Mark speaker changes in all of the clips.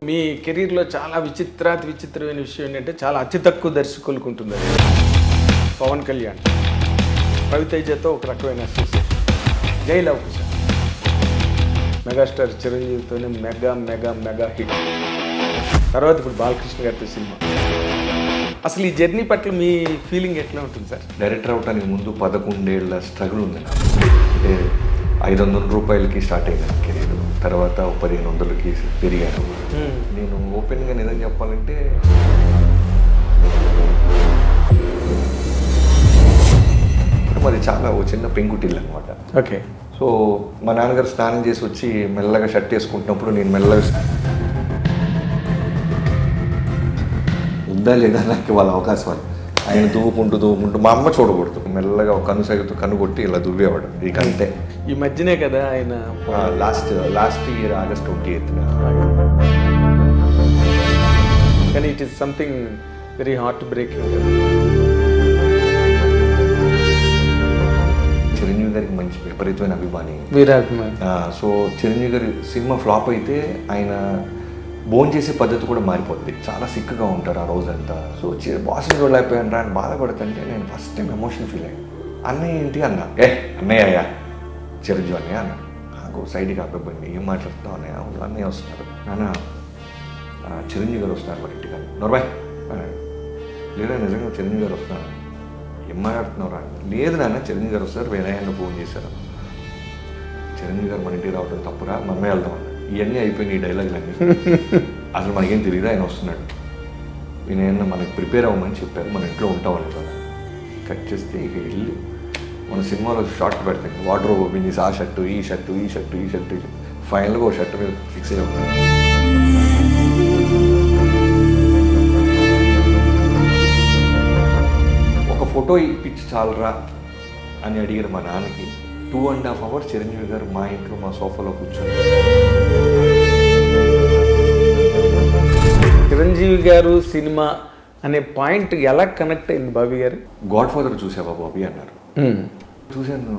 Speaker 1: మీ కెరీర్లో చాలా విచిత్రమైన విషయం ఏంటంటే చాలా అతి తక్కువ దర్శకులకు ఉంటుంది. పవన్ కళ్యాణ్ రవితేజతో ఒక రకమైన అసోసియేషన్, జై లవ్ కుశ, మెగాస్టార్ చిరంజీవితోనే మెగా హిట్. తర్వాత ఇప్పుడు బాలకృష్ణ గారితో సినిమా. అసలు ఈ జర్నీ పట్ల మీ ఫీలింగ్ ఎట్లా ఉంటుంది సార్?
Speaker 2: డైరెక్టర్ అవడానికి ముందు 11 ఏళ్ల స్ట్రగుల్ ఉంది నాకు. అంటే 500 రూపాయలకి స్టార్ట్ అయినాను కెరీర్, తర్వాత 1500కి పెరిగాను. నేను ఓపెన్గా నిజం చెప్పాలంటే మరి చాలా ఓ చిన్న పెంకుటిల్లు అనమాట.
Speaker 1: ఓకే.
Speaker 2: సో మా నాన్నగారు స్నానం చేసి వచ్చి మెల్లగా షర్ట్ వేసుకుంటున్నప్పుడు నేను మెల్లగా ఉందా లేదా నాకు వాళ్ళ అవకాశం అని ఆయన దువ్వుకుంటూ మా అమ్మ చూడకూడదు, మెల్లగా ఒక కనుసైగుతూ కన్ను కొట్టి ఇలా దువ్వేవాడు. ఇక అంతే.
Speaker 1: ఈ మధ్యనే కదా ఆయన
Speaker 2: లాస్ట్ ఇయర్ ఆగస్ట్ 28న.
Speaker 1: కానీ it is something very heart breaking.
Speaker 2: Chiranjeevi గారికి మంచి విపరీతమైన అభిమాని. సో చిరంజీవి గారి సినిమా ఫ్లాప్ అయితే ఆయన భోజనం చేసే పద్ధతి కూడా మారిపోద్ది. చాలా సిక్గా ఉంటారు ఆ రోజంతా. సో బాస్ని చూడలేకపోయాను రా అని బాధపడుతుంటే నేను ఫస్ట్ టైం ఎమోషన్ ఫీల్ అయ్యాను. అన్నయ్య ఏంటి అన్నా, అన్నయ్య అయ్యా చిరంజీవి అన్నయ్య అన్న. నాకు సైడ్కి అబ్బాయి ఏం మాట్లాడుతున్నావు అన్నయ్య? అన్నయ్య వస్తున్నారు. నాన్న చిరంజీవి గారు వస్తున్నారు మరి ఇంటికి. నోర్బాయ్ లేదా నిజంగా చిరంజీవి గారు వస్తున్నారు? ఏం మాట్లాడుతున్నారా? లేదు నాన్న చిరంజీవి గారు వస్తారు, వేరే ఫోన్ చేశారు. చిరంజీవి గారు మన ఇంటికి రావడం తప్పురా, మనమే వెళ్దాం అన్న. ఇవన్నీ అయిపోయినాయి ఈ డైలాగులన్నీ. అసలు మనకేం తెలియదు ఆయన వస్తున్నాడు. నేనేమన్నా మనకి ప్రిపేర్ అవ్వమని చెప్పారు, మన ఇంట్లో ఉంటామని కదా. కట్ చేస్తే ఇక వెళ్ళి మన సినిమాలో షార్ట్ పెడతాం, వాటర్ ఓపెన్ చేసి ఆ షర్టు ఈ షర్టు ఫైనల్గా ఒక షర్ట్ మీద ఫిక్స్ అయ్యి ఉన్నాను. ఒక ఫోటో ఇప్పించి చాలరా అని అడిగారు మా నాన్నకి. 2.5 hours చిరంజీవి గారు మా ఇంట్లో మా సోఫాలో కూర్చొని.
Speaker 1: చిరంజీవి గారు సినిమా అనే పాయింట్ ఎలా కనెక్ట్ అయింది బాబీ గారు?
Speaker 2: గాడ్ ఫాదర్ చూసావా బాబీ అన్నారు. చూశాను,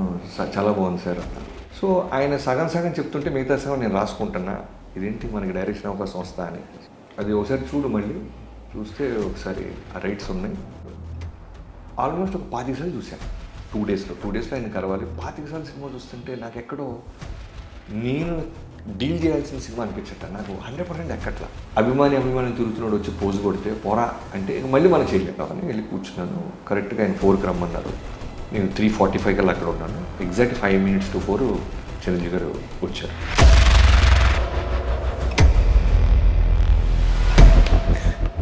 Speaker 2: చాలా బాగుంది సార్ అన్నారు. సో ఆయన సగం చెప్తుంటే మిగతా సగం నేను రాసుకుంటున్నా, ఇదేంటి మనకి డైరెక్షన్ అవకాశం వస్తా అని. అది ఒకసారి చూడు, మళ్ళీ చూస్తే ఒకసారి ఆ రైట్స్ ఉన్నాయి. ఆల్మోస్ట్ ఒక 25 సార్లు చూశాను 2 daysలో ఆయన కలవాలి. 25 సార్లు సినిమా చూస్తుంటే నాకు ఎక్కడో నేను డీల్ చేయాల్సిన సినిమా అనిపించట. నాకు 100% ఎక్కట్లా. అభిమాని తిరుగుతున్నాడు, వచ్చి పోజు కొడితే పోరా అంటే మళ్ళీ మనం చేయలేము అని వెళ్ళి కూర్చున్నాను. కరెక్ట్గా ఆయన 4కి రమ్మన్నారు. నేను 3:45 కల్లా అక్కడ ఉన్నాను. ఎగ్జాక్ట్ 5 minutes to 4 చిరంజీవి గారు వచ్చారు.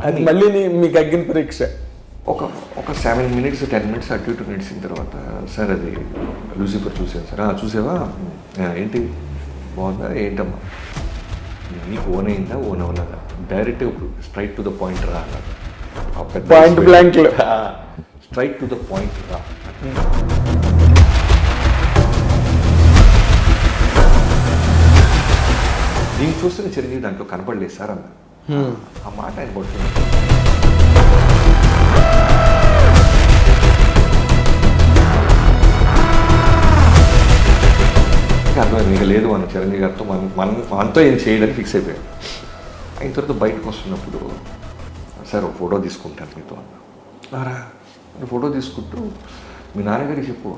Speaker 1: అది మళ్ళీ మీకు అగ్గిన పరీక్ష.
Speaker 2: ఒక 7 minutes 10 minutes అటు ఇటు నడిచిన తర్వాత, సార్ అది లూసిఫర్ చూసాను సార్. చూసావా, ఏంటి బాగుందా, ఏంటమ్మా నీకు ఓన్ అయిందా, ఓన్ అవ్వలేదా, direct straight to the point రా అన్నారు.
Speaker 1: Point blank
Speaker 2: straight to the point రా. దీన్ని చూస్తే చిరంజీవి దాంట్లో కనపడలేదు సార్ అన్న. ఆ మాట ఆయన కొడుతున్నాడు. అర్థమైంది, ఇక లేదు మన చిరంజీవి గారితో మనతో ఏం చేయడానికి ఫిక్స్ అయిపోయాడు. అయిన తర్వాత బయటకు వస్తున్నప్పుడు, సార్ ఒక ఫోటో తీసుకుంటాను మీతో అన్నారా. ఫోటో తీసుకుంటూ మీ నాన్నగారికి చెప్పు.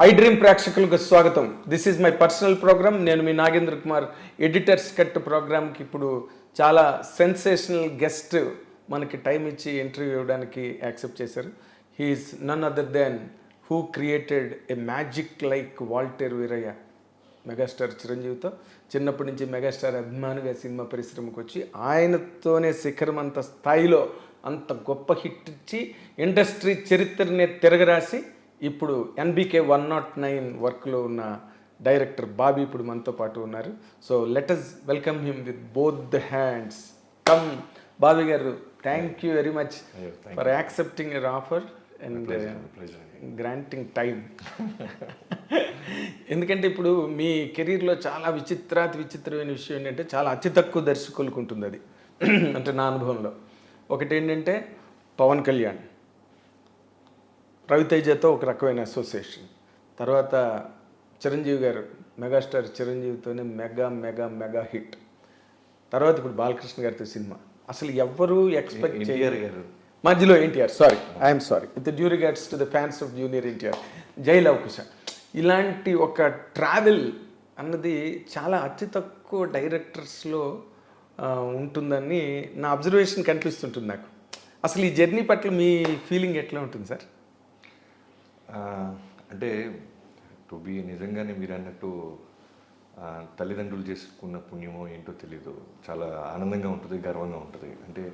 Speaker 1: ఐ డ్రీమ్ ప్రేక్షకులకు స్వాగతం. This is my personal program. నేను మీ నాగేంద్ర కుమార్. ఎడిటర్స్ కట్ ప్రోగ్రామ్కి ఇప్పుడు చాలా సెన్సేషనల్ గెస్ట్ మనకి టైం ఇచ్చి ఇంటర్వ్యూ ఇవ్వడానికి యాక్సెప్ట్ చేశారు. He is none other than who created a magic like Waltair Veerayya. Megastar చిరంజీవితో చిన్నప్పటి నుంచి మెగాస్టార్ అభిమానిగా సినిమా పరిశ్రమకు వచ్చి ఆయనతోనే శిఖరం అంత స్థాయిలో అంత గొప్ప హిట్ ఇచ్చి ఇండస్ట్రీ చరిత్రనే తిరగరాసి ఇప్పుడు NBK 109 వర్క్లో ఉన్న డైరెక్టర్ బాబీ ఇప్పుడు మనతో పాటు ఉన్నారు. So let us welcome him with both the hands. Come Bobby గారు, థ్యాంక్ యూ వెరీ మచ్
Speaker 2: అయ్యో, thank
Speaker 1: for accepting your offer and
Speaker 2: pleasure.
Speaker 1: Granting time. ఎందుకంటే ఇప్పుడు మీ కెరీర్లో చాలా విచిత్రమైన విషయం ఏంటంటే చాలా అతి తక్కువ దర్శకులకు ఉంటుంది అది. అంటే నా అనుభవంలో ఒకటి ఏంటంటే పవన్ కళ్యాణ్, రవితేజతో ఒక రకమైన అసోసియేషన్, తర్వాత చిరంజీవి గారు మెగాస్టార్ చిరంజీవితోనే మెగా మెగా మెగా హిట్, తర్వాత ఇప్పుడు బాలకృష్ణ గారితో సినిమా. అసలు ఎవ్వరూ ఎక్స్పెక్ట్ చేయరు.
Speaker 2: గారు
Speaker 1: మధ్యలో NTR, I'm sorry with due regards to the fans of junior NTR, జై లవకుశ. ఇలాంటి ఒక ట్రావెల్ అన్నది చాలా అతి తక్కువ డైరెక్టర్స్లో ఉంటుందని నా అబ్జర్వేషన్ కనిపిస్తుంటుంది నాకు. అసలు ఈ జర్నీ పట్ల మీ ఫీలింగ్ ఎట్లా ఉంటుంది సార్?
Speaker 2: అంటే టు బి నిజంగానే మీరు అన్నట్టు తల్లిదండ్రులు చేసుకున్న పుణ్యమో ఏంటో తెలీదు, చాలా ఆనందంగా ఉంటుంది, గర్వంగా ఉంటుంది. అంటే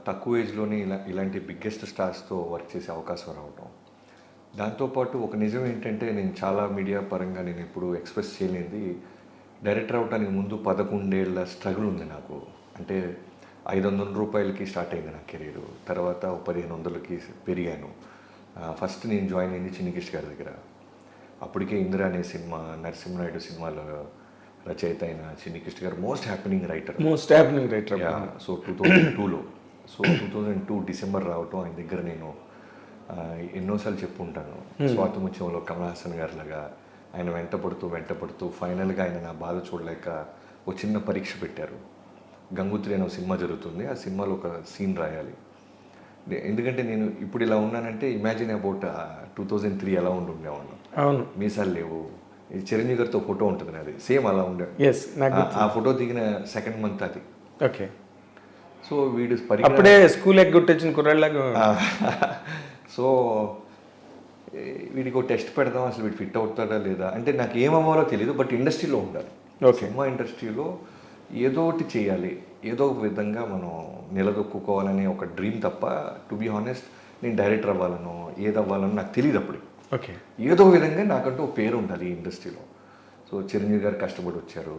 Speaker 2: తక్కువ ఏజ్లోనే ఇలాంటి బిగ్గెస్ట్ స్టార్స్తో వర్క్ చేసే అవకాశం రావటం. దాంతోపాటు ఒక నిజం ఏంటంటే, నేను చాలా మీడియా పరంగా నేను ఇప్పుడు ఎక్స్ప్రెస్ చేయలేనిది, డైరెక్టర్ అవడానికి ముందు 11 ఏళ్ళ స్ట్రగుల్ ఉంది నాకు. అంటే 500 రూపాయలకి స్టార్ట్ అయింది నా కెరీరు, తర్వాత 1500కి పెరిగాను. ఫస్ట్ నేను జాయిన్ అయింది చిన్ని కిష్ గారి దగ్గర. అప్పటికే ఇందిరా అనే సినిమా, నరసింహనాయుడు సినిమాలో రచయిత అయిన Chinni Kish garu most happening writer. So 2002లో 2002 డిసెంబర్ రావటం ఆయన దగ్గర నేను ఎన్నోసార్లు చెప్పుంటాను. స్వాతిముత్యంలో కమల్ హాసన్ గారి లాగా ఆయన వెంటపడుతూ ఫైనల్గా ఆయన నా బాధ చూడలేక ఒక చిన్న పరీక్ష పెట్టారు. గంగోత్రి అనే సినిమా జరుగుతుంది, ఆ సినిమాలో ఒక సీన్ రాయాలి. ఎందుకంటే నేను ఇప్పుడు ఇలా ఉన్నానంటే ఇమాజిన్ అబౌట్ 2003 ఎలా ఉండేవాడిని.
Speaker 1: అవును,
Speaker 2: మీసాలు లేవు, చిరంజీవి గారితో ఫోటో ఉంటుంది నాది, సేమ్ అలా ఉండే. ఆ ఫోటో దిగిన సెకండ్ మంత్ అది.
Speaker 1: ఓకే.
Speaker 2: సో వీడు
Speaker 1: అప్పుడే స్కూల్ ఎగ్గొట్టొచ్చిన కుర్రాళ్ళగా.
Speaker 2: సో వీడికి ఒక టెస్ట్ పెడదాం, అసలు వీడు ఫిట్ అవుతాడా లేదా అంటే నాకు ఏమవ్వాలో తెలియదు, బట్ ఇండస్ట్రీలో ఉండాలి. సినిమా ఇండస్ట్రీలో ఏదో ఒకటి చేయాలి, ఏదో ఒక విధంగా మనం నిలదొక్కుకోవాలనే ఒక డ్రీమ్ తప్ప, టు బీ హానెస్ట్ నేను డైరెక్టర్ అవ్వాలనో ఏదవ్వాలనో నాకు తెలియదు అప్పుడు.
Speaker 1: ఓకే.
Speaker 2: ఏదో విధంగా నాకంటూ ఒక పేరు ఉండాలి ఈ ఇండస్ట్రీలో. సో చిరంజీవి గారు కష్టపడి వచ్చారు,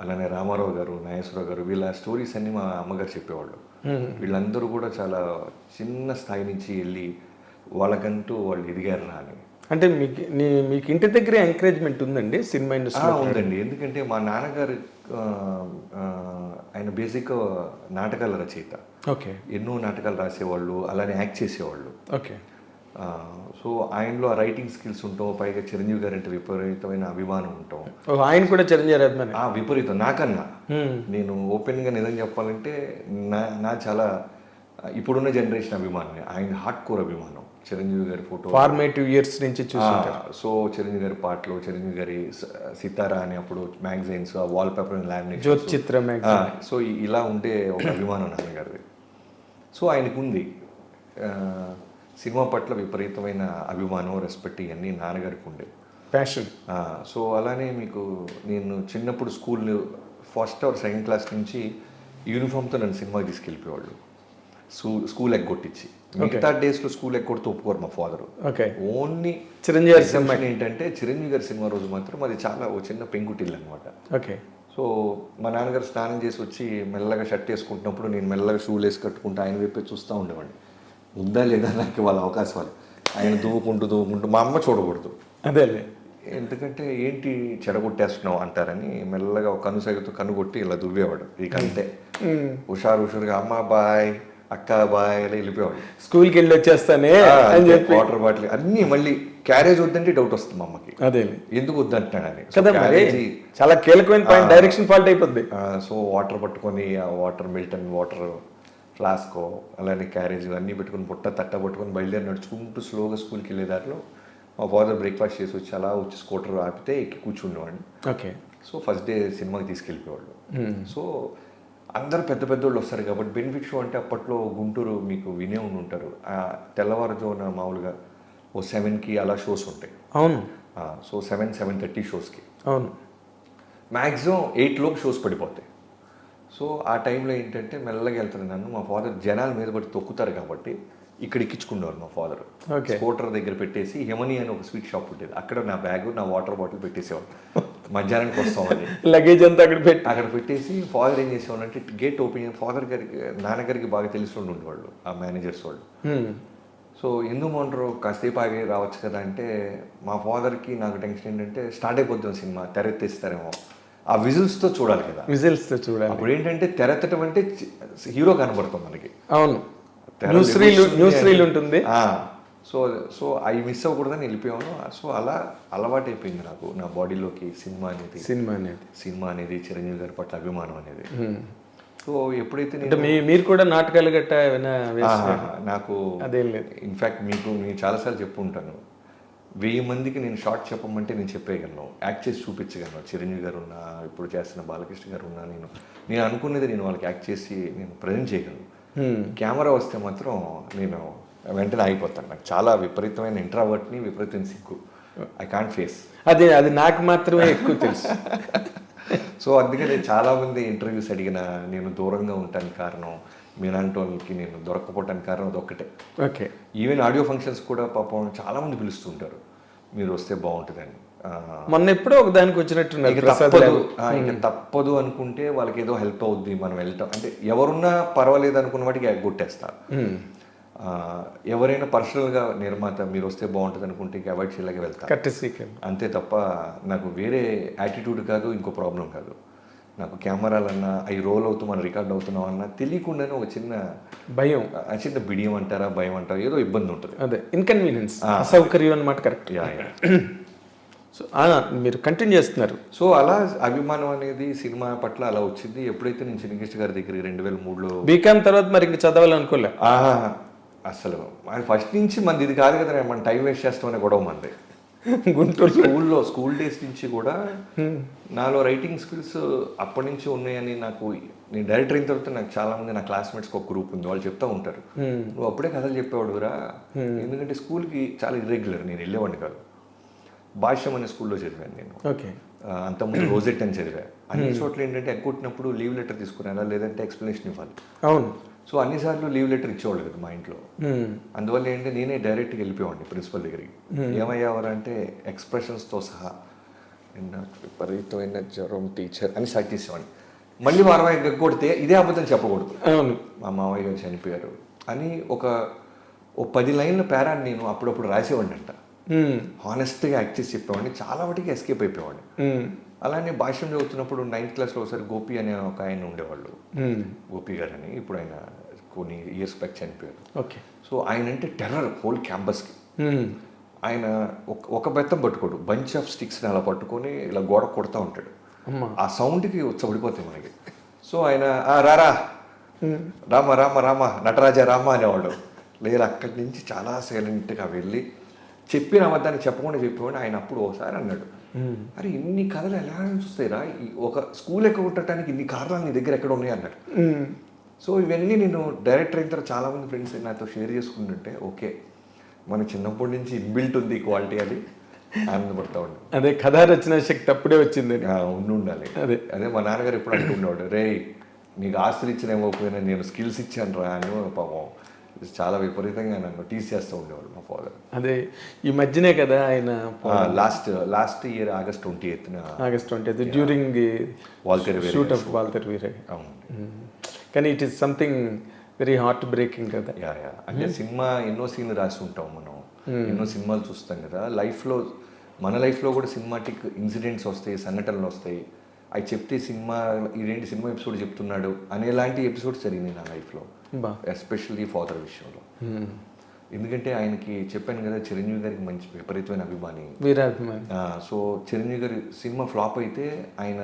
Speaker 2: అలానే రామారావు గారు, నాగేశ్వరరావు గారు, వీళ్ళ స్టోరీస్ అన్నీ మా అమ్మగారు చెప్పేవాళ్ళు. వీళ్ళందరూ కూడా చాలా చిన్న స్థాయి నుంచి వెళ్ళి వాళ్ళకంటూ వాళ్ళు ఎదిగారు రా అని.
Speaker 1: అంటే మీకు ఇంటి దగ్గర ఎంకరేజ్మెంట్ ఉందండి సినిమా ఇండస్ట్రీ?
Speaker 2: ఉందండి, ఎందుకంటే మా నాన్నగారు ఆయన బేసిక్ నాటకాల రచయిత.
Speaker 1: ఓకే.
Speaker 2: ఎన్నో నాటకాలు రాసేవాళ్ళు, అలానే యాక్ట్ చేసేవాళ్ళు.
Speaker 1: ఓకే.
Speaker 2: సో ఆయనలో ఆ రైటింగ్ స్కిల్స్ ఉంటాం, పైగా చిరంజీవి గారు అంటే విపరీతమైన అభిమానం ఉంటాం.
Speaker 1: ఆయన కూడా చిరంజీవి అభిమానం?
Speaker 2: విపరీతం, నాకన్నా. నేను ఓపెన్గా నిజం చెప్పాలంటే నా చాలా ఇప్పుడున్న జనరేషన్ అభిమానం, ఆయన హార్డ్ కోర్ అభిమానం. చిరంజీవి గారి ఫోటో
Speaker 1: ఫార్మేటివ్ ఇయర్స్ నుంచి చూస్తుంటారు.
Speaker 2: సో చిరంజీవి గారి పాటలు, చిరంజీవి గారి సితారా అని అప్పుడు magazines, wall paper laminate,
Speaker 1: Jyothichitra magazine.
Speaker 2: So ఇలా ఉండే ఒక అభిమానం నాన్నగారిది. సో ఆయనకు ఉంది సినిమా పట్ల విపరీతమైన అభిమానం, రెస్పెక్ట్, ఇవన్నీ నాన్నగారికి ఉండే
Speaker 1: ప్యాషన్.
Speaker 2: సో అలానే మీకు నేను చిన్నప్పుడు ఫస్ట్ ఆర్ సెకండ్ క్లాస్ నుంచి యూనిఫామ్తో నన్ను సినిమాకి తీసుకెళ్ళిపోయేవాళ్ళు, స్కూల్ ఎగ్గొట్టించి. మిగతా డేస్లో స్కూల్ ఎగ్గొడితే ఒప్పుకోరు మా ఫాదరు. ఓన్లీ
Speaker 1: చిరంజీవి గారి
Speaker 2: సినిమా ఏంటంటే చిరంజీవి గారి సినిమా రోజు మాత్రం అది చాలా ఓ చిన్న పెంకుటిల్లు అనమాట.
Speaker 1: ఓకే.
Speaker 2: సో మా నాన్నగారు స్నానం చేసి వచ్చి మెల్లగా షర్ట్ వేసుకుంటున్నప్పుడు నేను మెల్లగా షూలు వేసి కట్టుకుంటూ ఆయన వైపే చూస్తూ ఉండేవాడిని. ఉందా లేదా నాకు వాళ్ళ అవకాశాలు. ఆయన దువ్వుకుంటూ మా అమ్మ చూడకూడదు,
Speaker 1: అదేలే,
Speaker 2: ఎందుకంటే ఏంటి చెడగొట్టేస్తున్నావు అంటారని మెల్లగా ఒక కనుసైగతో కనుగొట్టి ఇలా దువ్వేవాడు. ఇక అంతే హుషారుగా అమ్మ బాయ్, అక్క బాయ్ అలా వెళ్ళిపోయేవాడు.
Speaker 1: స్కూల్కి వెళ్ళి వచ్చేస్తానే అని చెప్పి
Speaker 2: వాటర్ బాటిల్ అన్నీ, మళ్ళీ క్యారేజ్ వద్దంటే డౌట్ వస్తుంది మా అమ్మకి,
Speaker 1: అదే
Speaker 2: ఎందుకు వద్దంటున్నాడని.
Speaker 1: చాలా కీలకమైన పాయింట్, డైరెక్షన్ ఫాల్ట్ అయిపోద్ది.
Speaker 2: సో వాటర్ పట్టుకొని ఆ వాటర్ మిల్టన్ వాటర్ ఫ్లాస్కో అలానే క్యారేజ్ అన్నీ పెట్టుకుని తట్ట పట్టుకొని బయలుదేరి నడుచుకుంటూ స్లోగా స్కూల్కి వెళ్ళే దారిలో మా ఫాదర్ బ్రేక్ఫాస్ట్ చేసి వచ్చి అలా వచ్చి స్కూటర్ ఆపితే ఎక్కి కూర్చుండేవాడిని.
Speaker 1: ఓకే.
Speaker 2: సో ఫస్ట్ డే సినిమాకి తీసుకెళ్ళిపోయేవాళ్ళు. సో అందరూ పెద్ద పెద్దోళ్ళు వస్తారు కాబట్టి బెనిఫిట్ షో అంటే అప్పట్లో గుంటూరు మీకు వినే ఉంటారు, తెల్లవారుజామున మామూలుగా ఓ 7కి అలా షోస్ ఉంటాయి.
Speaker 1: అవును.
Speaker 2: సో 7:30 షోస్కి.
Speaker 1: అవును.
Speaker 2: మ్యాక్సిమం 8 షోస్ పడిపోతాయి. సో ఆ టైంలో ఏంటంటే మెల్లగా వెళ్తాను నన్ను మా ఫాదర్ జనాల మీద పడి తొక్కుతారు కాబట్టి ఇక్కడ ఎక్కించుకునేవారు మా ఫాదర్. స్కూటర్ దగ్గర పెట్టేసి హెమనీ అని ఒక స్వీట్ షాప్ ఉండేది, అక్కడ నా బ్యాగ్ నా వాటర్ బాటిల్ పెట్టేసేవాడు. మధ్యాహ్నానికి వస్తామని
Speaker 1: లగేజ్ అంతా
Speaker 2: అక్కడ పెట్టేసి ఫాదర్ ఏం చేసేవాళ్ళు అంటే గేట్ ఓపెన్ ఫాదర్ గారికి నాన్నగారికి బాగా తెలిసి ఉండేవాళ్ళు ఆ మేనేజర్స్ వాళ్ళు. సో ఎందుకు మొంటారు కాసేపు ఆగి రావచ్చు కదా అంటే మా ఫాదర్కి నాకు టెన్షన్ ఏంటంటే స్టార్ట్ అయిపోతుంది సినిమా తెరెత్తేస్తారేమో ఆ విజిల్స్తో చూడాలి కదా.
Speaker 1: విజిల్స్తో చూడాలి.
Speaker 2: అప్పుడు ఏంటంటే తెరెత్తడం అంటే హీరో కనబడుతుంది మనకి.
Speaker 1: అవును, న్యూస్ రీల్ ఉంటుంది.
Speaker 2: సో సో అవి మిస్ అవ్వకూడదని వెళ్ళిపోయాను. సో అలా అలవాటు అయిపోయింది నాకు నా బాడీలోకి సినిమా అనేది చిరంజీవి గారి పట్ల అభిమానం అనేది. సో ఎప్పుడైతే
Speaker 1: మీరు కూడా నాటకాలు గట్టా
Speaker 2: నాకు
Speaker 1: అదేం లేదు.
Speaker 2: ఇన్ఫ్యాక్ట్ నేను చాలాసార్లు చెప్పు ఉంటాను, 1000 మందికి నేను షార్ట్ చెప్పమంటే నేను చెప్పేయగలను, యాక్ట్ చేసి చూపించగలను. చిరంజీవి గారు ఉన్నా, ఇప్పుడు చేస్తున్న బాలకృష్ణ గారు ఉన్నా, నేను అనుకున్నది నేను వాళ్ళకి యాక్ట్ చేసి నేను ప్రజెంట్ చేయగలను. కెమెరా వస్తే మాత్రం నేను వెంటనే ఆగిపోతాను. నాకు చాలా విపరీతమైన ఇంట్రావర్ట్ని, విపరీతమైన సిగ్గు. I can't face.
Speaker 1: అది నాకు మాత్రమే ఎక్కువ తెలుసు.
Speaker 2: సో అందుకని చాలామంది ఇంటర్వ్యూస్ అడిగిన నేను దూరంగా ఉండటానికి కారణం, మీలాంటి వాళ్ళకి నేను దొరకపోవటానికి కారణం అదొక్కటే.
Speaker 1: ఓకే.
Speaker 2: ఈవెన్ ఆడియో ఫంక్షన్స్ కూడా పాపం చాలామంది పిలుస్తుంటారు, మీరు వస్తే బాగుంటుందని.
Speaker 1: మొన్న ఎప్పుడో ఒక దానికి వచ్చినట్టున్నారు.
Speaker 2: ఇంకా తప్పదు అనుకుంటే వాళ్ళకి ఏదో హెల్ప్ అవుద్ది, మనం వెళ్తాం అంటే ఎవరున్నా పర్వాలేదు అనుకున్న వాటికి ఎగ్గొట్టేస్తారు. ఎవరైనా పర్సనల్గా నిర్మాత మీరు వస్తే బాగుంటుంది అనుకుంటే ఇంకా అవాయిడ్ చేయలేక వెళ్తాను అంతే తప్ప నాకు వేరే యాటిట్యూడ్ కాదు, ఇంకో ప్రాబ్లం కాదు. నాకు కెమెరాలన్నా అవి రోల్ అవుతూ మనం రికార్డ్ అవుతున్నాం అన్నా తెలియకుండానే ఒక చిన్న
Speaker 1: భయం,
Speaker 2: చిన్న బిడియం అంటారా, భయం అంటారా, ఏదో ఇబ్బంది ఉంటుంది.
Speaker 1: అదే ఇన్కన్వీనియన్స్, అసౌకర్యం అన్నమాట. కరెక్ట్. సో మీరు కంటిన్యూ చేస్తున్నారు.
Speaker 2: సో అలా అభిమానం అనేది సినిమా పట్ల అలా వచ్చింది. ఎప్పుడైతే నేను చిన్నకృష్ణ గారి దగ్గర 2003లో
Speaker 1: బీకామ్ తర్వాత మరి ఇంక చదవాలనుకోలే
Speaker 2: అసలు ఫస్ట్ నుంచి మనది ఇది కాదు కదా, మనం టైం వేస్ట్ చేస్తామనే గొడవ మంది.
Speaker 1: గుంటూరు
Speaker 2: స్కూల్ డేస్ నుంచి కూడా నాలో రైటింగ్ స్కిల్స్ అప్పటి నుంచి ఉన్నాయని నేను డైరెక్టర్ అయిన తర్వాత నాకు చాలా మంది నా క్లాస్మేట్స్కి ఒక గ్రూప్ ఉంది, వాళ్ళు చెప్తా ఉంటారు, నువ్వు అప్పుడే కథలు చెప్పేవాడురా. ఎందుకంటే స్కూల్కి చాలా ఇర్రెగ్యులర్, నేను వెళ్ళేవాడిని కాదు. భాష్యం అనే స్కూల్లో చదివాను నేను. అంతకుముందు రోజెట్ అని చదివా. అన్ని చోట్ల ఏంటంటే ఎగ్గొట్టినప్పుడు లీవ్ లెటర్ తీసుకునేలా, లేదంటే ఎక్స్ప్లెనేషన్ ఇవ్వాలి.
Speaker 1: అవును.
Speaker 2: సో అన్నిసార్లు లీవ్ లెటర్ ఇచ్చేవాళ్ళు కదా మా ఇంట్లో. అందువల్ల ఏంటంటే నేనే డైరెక్ట్గా వెళ్ళిపోయాడిని ప్రిన్సిపల్ దగ్గరికి. ఏమయ్యేవారంటే ఎక్స్ప్రెషన్స్తో సహా నాకు విపరీతమైన జ్వరం టీచర్ అని స్టార్ట్ చేసేవాడిని. మళ్ళీ వారం ఎగ్గొడితే ఇదే అబద్ధం చెప్పకూడదు, మా మామయ్య గారు చనిపోయారు అని ఒక 10 లైన్ల పేరాన్ని నేను అప్పుడప్పుడు రాసేవాడిని అంట. హానెస్ట్గా యాక్ట్ చేసి చెప్పేవాడిని, చాలా వాటికి ఎస్కేప్ అయిపోయేవాడిని. అలానే భాష్యం చదువుతున్నప్పుడు 9th క్లాస్లో ఒకసారి గోపి అనే ఒక ఆయన ఉండేవాళ్ళు, గోపి గారు అని. ఇప్పుడు ఆయన కొన్ని ఇయర్స్ బ్యాక్ చనిపోయారు.
Speaker 1: ఓకే.
Speaker 2: సో ఆయన అంటే టెర్రర్ హోల్ క్యాంపస్కి. ఆయన ఒక బెత్తం పట్టుకోడు, బంచ్ ఆఫ్ స్టిక్స్ని అలా పట్టుకొని ఇలా గోడ కొడతా ఉంటాడు. ఆ సౌండ్కి ఉచ్చబడిపోతాయి మనకి. సో ఆయన రారా రామ రామ రామ నటరాజా రామ అనేవాడు. లేదు అక్కడి నుంచి చాలా సైలెంట్గా వెళ్ళి చెప్పిన అబద్ధాన్ని చెప్పకుండా చెప్పేవాడు. ఆయన అప్పుడు ఒకసారి అన్నాడు, అరే ఇన్ని కథలు ఎలా చూస్తాయిరా, ఒక స్కూల్ ఎక్కడ ఉండటానికి ఇన్ని కారణాలు నీ దగ్గర ఎక్కడ ఉన్నాయి అన్నాడు. సో ఇవన్నీ నేను డైరెక్టర్ అయిన తర్వాత చాలామంది ఫ్రెండ్స్ నాతో షేర్ చేసుకుంటుంటే ఓకే మన చిన్నప్పటి నుంచి ఇన్బిల్ట్ ఉంది క్వాలిటీ అని ఆనందపడతా ఉండే.
Speaker 1: అదే కథా రచన శక్తి అప్పుడే వచ్చింది
Speaker 2: ఉండాలి. అదే మా నాన్నగారు ఎప్పుడు అంటుండేవాడు, రే నీకు ఆస్తులు ఇచ్చిన ఇవ్వకపోయినా నేను స్కిల్స్ ఇచ్చాను రా అని. పాపం చాలా విపరీతంగా నన్ను టీస్ చేస్తూ ఉండేవాడు మా ఫాదర్.
Speaker 1: అదే ఈ మధ్యనే కదా ఆయన
Speaker 2: last year August 20th
Speaker 1: during shoot of Waltair Veerayya. కానీ it is something very heart breaking కదా.
Speaker 2: అంటే సినిమా ఎన్నో సీన్లు రాసి ఉంటాం మనం, ఎన్నో సినిమాలు చూస్తాం కదా. మన లైఫ్లో కూడా సినిమాటిక్ ఇన్సిడెంట్స్ వస్తాయి, సంఘటనలు వస్తాయి. అవి చెప్తే ఇదేంటి సినిమా ఎపిసోడ్ చెప్తున్నాడు అనేలాంటి ఎపిసోడ్స్ జరిగినాయి నా లైఫ్లో, ఎస్పెషల్లీ ఫాదర్ విషయంలో. ఎందుకంటే ఆయనకి చెప్పాను కదా, చిరంజీవి గారికి మంచి విపరీతమైన అభిమాని. సో చిరంజీవి గారి సినిమా ఫ్లాప్ అయితే ఆయన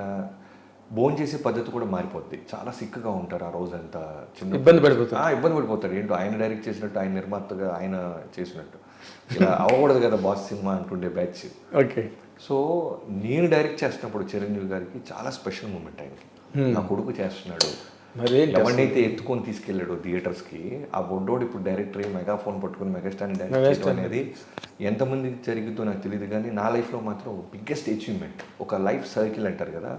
Speaker 2: భోజనం చేసే పద్ధతి కూడా మారిపోద్ది. చాలా సిక్గా ఉంటారు ఆ రోజంతా,
Speaker 1: ఇబ్బంది పడిపోతారు.
Speaker 2: ఏంటో ఆయన డైరెక్ట్ చేసినట్టు, ఆయన నిర్మాతగా ఆయన చేసినట్టు ఇలా అవ్వకూడదు కదా బాస్ సినిమా అంటుండే బ్యాచ్.
Speaker 1: ఓకే.
Speaker 2: సో నేను డైరెక్ట్ చేస్తున్నప్పుడు చిరంజీవి గారికి చాలా స్పెషల్ మూమెంట్. ఆయనకి నా కొడుకు చేస్తున్నాడు, ఎవరినైతే ఎత్తుకొని తీసుకెళ్ళాడు థియేటర్స్కి, ఆ బొడ్డోడు ఇప్పుడు డైరెక్టర్ మెగాఫోన్ పట్టుకుని మెగాస్టార్ని డైరెక్ట్ చేయడం అనేది ఎంతమందికి జరుగుతుందో నాకు తెలియదు. కానీ నా లైఫ్లో మాత్రం బిగ్గెస్ట్ అచీవ్మెంట్. ఒక లైఫ్ సర్కిల్ అంటారు కదా,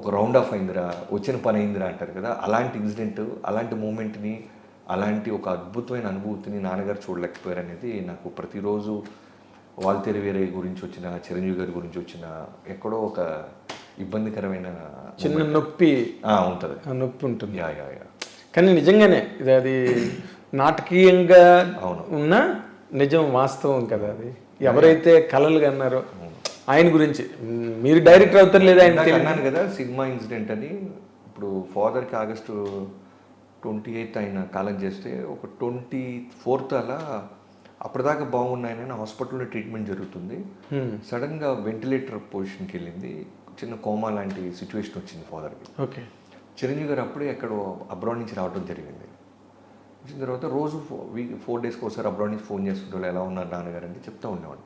Speaker 2: ఒక రౌండ్ ఆఫ్ అయిందిరా, వచ్చిన పని అయిందిరా అంటారు కదా, అలాంటి ఇన్సిడెంట్, అలాంటి మూమెంట్ని, అలాంటి ఒక అద్భుతమైన అనుభూతిని నాన్నగారు చూడలేకపోయారు అనేది నాకు ప్రతిరోజు వాల్తేరు వేరే గురించి వచ్చిన, చిరంజీవి గారి గురించి వచ్చిన, ఎక్కడో ఒక ఇబ్బందికరమైన
Speaker 1: చిన్న నొప్పి
Speaker 2: ఉంటుంది.
Speaker 1: ఆ నొప్పి ఉంటుంది.
Speaker 2: యా యా యా
Speaker 1: కానీ నిజంగానే అది నాటకీయంగా
Speaker 2: అవును.
Speaker 1: ఉన్న నిజం, వాస్తవం కదా అది. ఎవరైతే కలలు కన్నారో ఆయన గురించి మీరు డైరెక్టర్ అవుతారు లేదా ఆయన
Speaker 2: అన్నాను కదా సినిమా ఇన్సిడెంట్ అని. ఇప్పుడు ఫాదర్కి ఆగస్టు 28 ఆయన కాలం చేస్తే ఒక 24th అలా అప్పటిదాకా బాగున్న ఆయన హాస్పిటల్లో ట్రీట్మెంట్ జరుగుతుంది. సడన్గా వెంటిలేటర్ పొజిషన్కి వెళ్ళింది, చిన్న కోమా లాంటి సిచ్యువేషన్ వచ్చింది ఫాదర్కి.
Speaker 1: ఓకే.
Speaker 2: చిరంజీవి గారు అప్పుడే ఎక్కడో అబ్రాడ్ నుంచి రావడం జరిగింది. వచ్చిన తర్వాత రోజు 4 డేస్కి ఒకసారి అబ్రాడ్ నుంచి ఫోన్ చేస్తుంటారు, ఎలా ఉన్నారు నాన్నగారు అంటే చెప్తా ఉండేవాడు.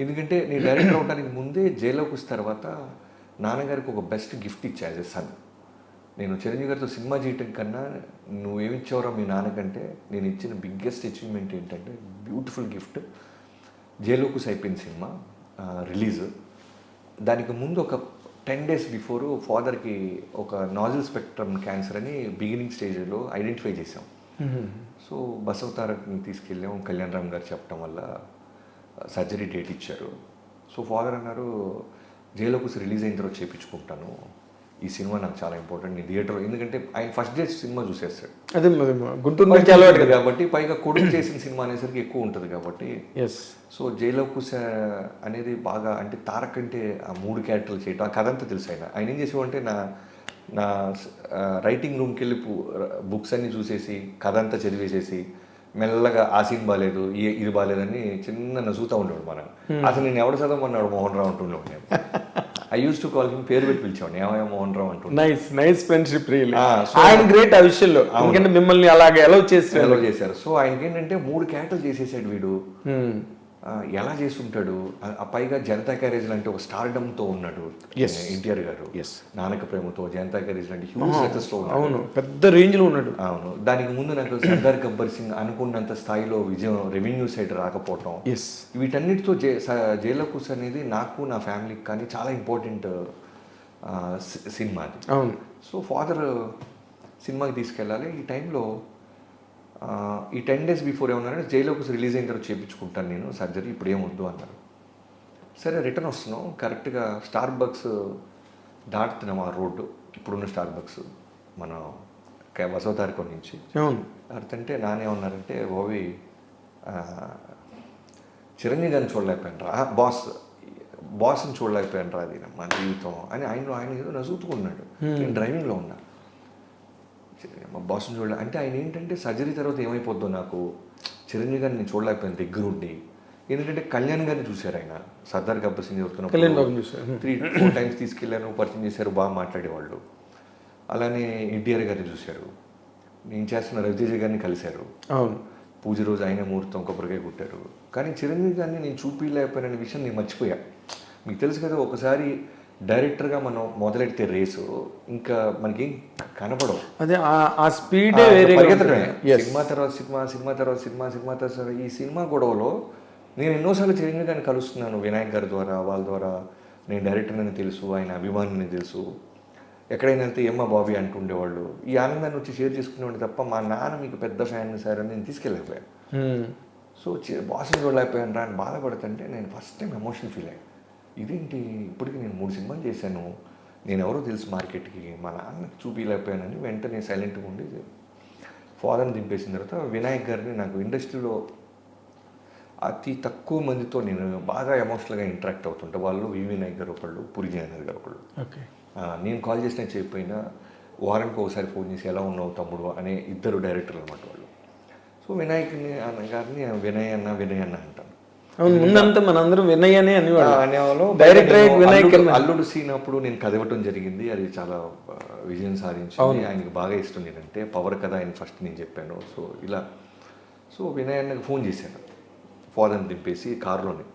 Speaker 2: ఎందుకంటే నేను డైరెక్టర్ అవడానికి ముందే జైల్లోకి వచ్చిన తర్వాత నాన్నగారికి ఒక బెస్ట్ గిఫ్ట్ ఇచ్చా యాజ్ ఎ సన్. నేను చిరంజీవి గారితో సినిమా చేయటం కన్నా నువ్వేమిచ్చావురా మీ నాన్నకంటే నేను ఇచ్చిన బిగ్గెస్ట్ అచీవ్మెంట్ ఏంటంటే బ్యూటిఫుల్ గిఫ్ట్. జైలోకుస్ అయిపోయిన సినిమా రిలీజ్, దానికి ముందు ఒక 10 days బిఫోరు ఫాదర్కి ఒక నాజిల్ స్పెక్ట్రమ్ క్యాన్సర్ అని బిగినింగ్ స్టేజ్లో ఐడెంటిఫై చేసాం. సో బసవతారక్ని తీసుకెళ్ళాం, కళ్యాణ్ రామ్ గారు చెప్పడం వల్ల సర్జరీ డేట్ ఇచ్చారు. సో ఫాదర్ అన్నారు జైలోకుస్ రిలీజ్ అయిన తర్వాత చేయించుకుంటాను, ఈ సినిమా నాకు చాలా ఇంపార్టెంట్, నేను థియేటర్లో, ఎందుకంటే ఆయన ఫస్ట్ డే సినిమా చూసేస్తాడు.
Speaker 1: అదే గుంటూరు నుంచి అలవాటు కదా
Speaker 2: కాబట్టి, పైగా కొడుకు చేసిన సినిమా అనేసరికి ఎక్కువ ఉంటుంది కాబట్టి.
Speaker 1: ఎస్.
Speaker 2: సో జైలోకుస్ అనేది బాగా, అంటే తారక్ అంటే ఆ 3 క్యారెక్టర్లు చేయటం, ఆ కథ అంతా తెలుసు. ఆయన ఏం చేసేవాడంటే నా రైటింగ్ రూమ్కి వెళ్ళి బుక్స్ అన్ని చూసేసి కథ అంతా చదివేసేసి మెల్లగా ఆ సీన్ బాగాలేదు, ఇది బాగాలేదని చిన్న నసుగుతూ ఉండేవాడు. మనం అసలు నేను ఎవడు చదవమన్నాడు మోహన్ రావు అంటుండేవాడు. నేను I use to call him, పేరు పెట్టి పిలిచేవాడు, ఏమయ్యా మోహన్ రావు అంటుండే.
Speaker 1: Nice friendship really. ఆయన గ్రేట్ ఆ విషయంలో, ఎందుకంటే మిమ్మల్ని అలాగే అలౌ
Speaker 2: చేశారు. సో ఆయనకి ఏంటంటే 3 క్యారెక్టర్లు చేసేసాడు వీడు. ఎలా చేస్తుంటాడు, ఆ పైగా జనతా క్యారేజ్ లాంటి ఒక స్టార్డమ్తో ఉన్నాడు ఎన్టీఆర్ గారు. నానక ప్రేమతో జనతా క్యారేజ్ లాంటి హ్యూజ్ సక్సెస్లో ఉన్నాడు.
Speaker 1: అవును, పెద్ద రేంజ్లో ఉన్నాడు.
Speaker 2: అవును. దానికి ముందు నాకు సర్దార్ గబ్బర్ సింగ్ అనుకున్నంత స్థాయిలో విజయం, రెవెన్యూ సైడ్ రాకపోవటం, వీటన్నిటితో జైలోకుస్ అనేది నాకు నా ఫ్యామిలీకి కానీ చాలా ఇంపార్టెంట్ సినిమా అది.
Speaker 1: అవును.
Speaker 2: సో ఫాదర్ సినిమాకి తీసుకెళ్ళాలి. ఈ టైంలో ఈ 10 days బిఫోర్ ఏమన్నారంటే జైలోకుస్ రిలీజ్ అయిన తర్వాత చేయించుకుంటాను నేను సర్జరీ, ఇప్పుడు ఏమొద్దు అన్నారు. సరే రిటర్న్ వస్తున్నాం, కరెక్ట్గా స్టార్ బక్స్ దాటుతున్నాం ఆ రోడ్డు, ఇప్పుడున్న స్టార్ బక్స్ మన బసవతారకం నుంచి. దాటుతుంటే నానే ఉన్నారంటే ఓవి చిరంజీవి గారిని చూడలేకపోయాను రా, బాస్ని చూడలేకపోయాను రా, అది మా జీవితం అని ఆయన ఏదో నసుగుతున్నాడు. నేను డ్రైవింగ్లో ఉన్నా, మా బాస్ని చూడలే అంటే ఆయన ఏంటంటే సర్జరీ తర్వాత ఏమైపోద్దో నాకు, చిరంజీవి గారిని నేను చూడలేకపోయాను దగ్గరుండి. ఎందుకంటే కళ్యాణ్ గారిని చూశారు ఆయన, సర్దార్ గబ్బర్ సింగ్ చదువుతున్నప్పుడు 3-4 times తీసుకెళ్ళాను, పరిచయం చేశారు, బాగా మాట్లాడేవాళ్ళు. అలానే ఎన్టీఆర్ గారిని చూశారు, నేను చేస్తున్న రవితేజ గారిని కలిశారు.
Speaker 1: అవును.
Speaker 2: పూజ రోజు ఆయన ముహూర్తం కొబ్బరికాయ కొట్టారు. కానీ చిరంజీవి గారిని నేను చూపించలేకపోయిన విషయం నేను మర్చిపోయా. మీకు తెలుసు కదా, ఒకసారి డైరెక్టర్గా మనం మొదలెడితే రేసు ఇంకా మనకేం కనపడవు.
Speaker 1: అదే ఆ స్పీడ్
Speaker 2: పరిగెత్తడమే, సినిమా తర్వాత సినిమా తర్వాత సినిమా తర్వాత ఈ సినిమా గొడవలో నేను ఎన్నోసార్లు చిరంజీవి గారిని కలుస్తున్నాను, వినాయక్ గారి ద్వారా, వాళ్ళ ద్వారా. నేను డైరెక్టర్ అని తెలుసు, ఆయన అభిమానిని తెలుసు, ఎక్కడైనా వెళ్తే ఏమ్మా బాబీ అంటుండేవాళ్ళు. ఈ ఆనందాన్ని వచ్చి షేర్ చేసుకునేవాడిని తప్ప మా నాన్న మీకు పెద్ద ఫ్యాన్ సార్ అని నేను తీసుకెళ్ళలేకపోయాను. సో బాస్ని చూడలేకపోయాను రా అని బాధపడుతుంటే నేను ఫస్ట్ టైం ఎమోషనల్ ఫీల్ అయ్యాను. ఇదేంటి, ఇప్పటికి నేను 3 సినిమాలు చేశాను, నేను ఎవరో తెలుసు మార్కెట్కి, మా నాన్నకి చూపించలేకపోయానని వెంటనే సైలెంట్గా ఉండి ఫాదర్ని దింపేసిన తర్వాత వినాయక్ గారిని, నాకు ఇండస్ట్రీలో అతి తక్కువ మందితో నేను బాగా ఎమోషనల్గా ఇంటరాక్ట్ అవుతుంటా. వాళ్ళు వినాయక్ గారు ఒకళ్ళు, పురి జయనాథ్ గారు ఒకళ్ళు. నేను కాల్ చేసినా చేయకపోయినా వారానికి ఒకసారి ఫోన్ చేసి ఎలా ఉన్నావు తమ్ముడు అనే 2 డైరెక్టర్లు అనమాట వాళ్ళు. సో వినాయక్ని గారిని వినయ్ అన్న అంటాను.
Speaker 1: ముందంతా మనందరం వినయ్
Speaker 2: అనేవాళ్ళు. డైరెక్టర్ అల్లుడు సీన్ అప్పుడు నేను కథ ఇవ్వటం జరిగింది, అది చాలా విజయం సాధించింది. ఆయనకి బాగా ఇష్టం నేనంటే, పవర్ కథ ఆయన ఫస్ట్ నేను చెప్పాను. సో ఇలా వినయ్ అన్నకి ఫోన్ చేశాను, ఫాదర్ని దింపేసి కారులోనే.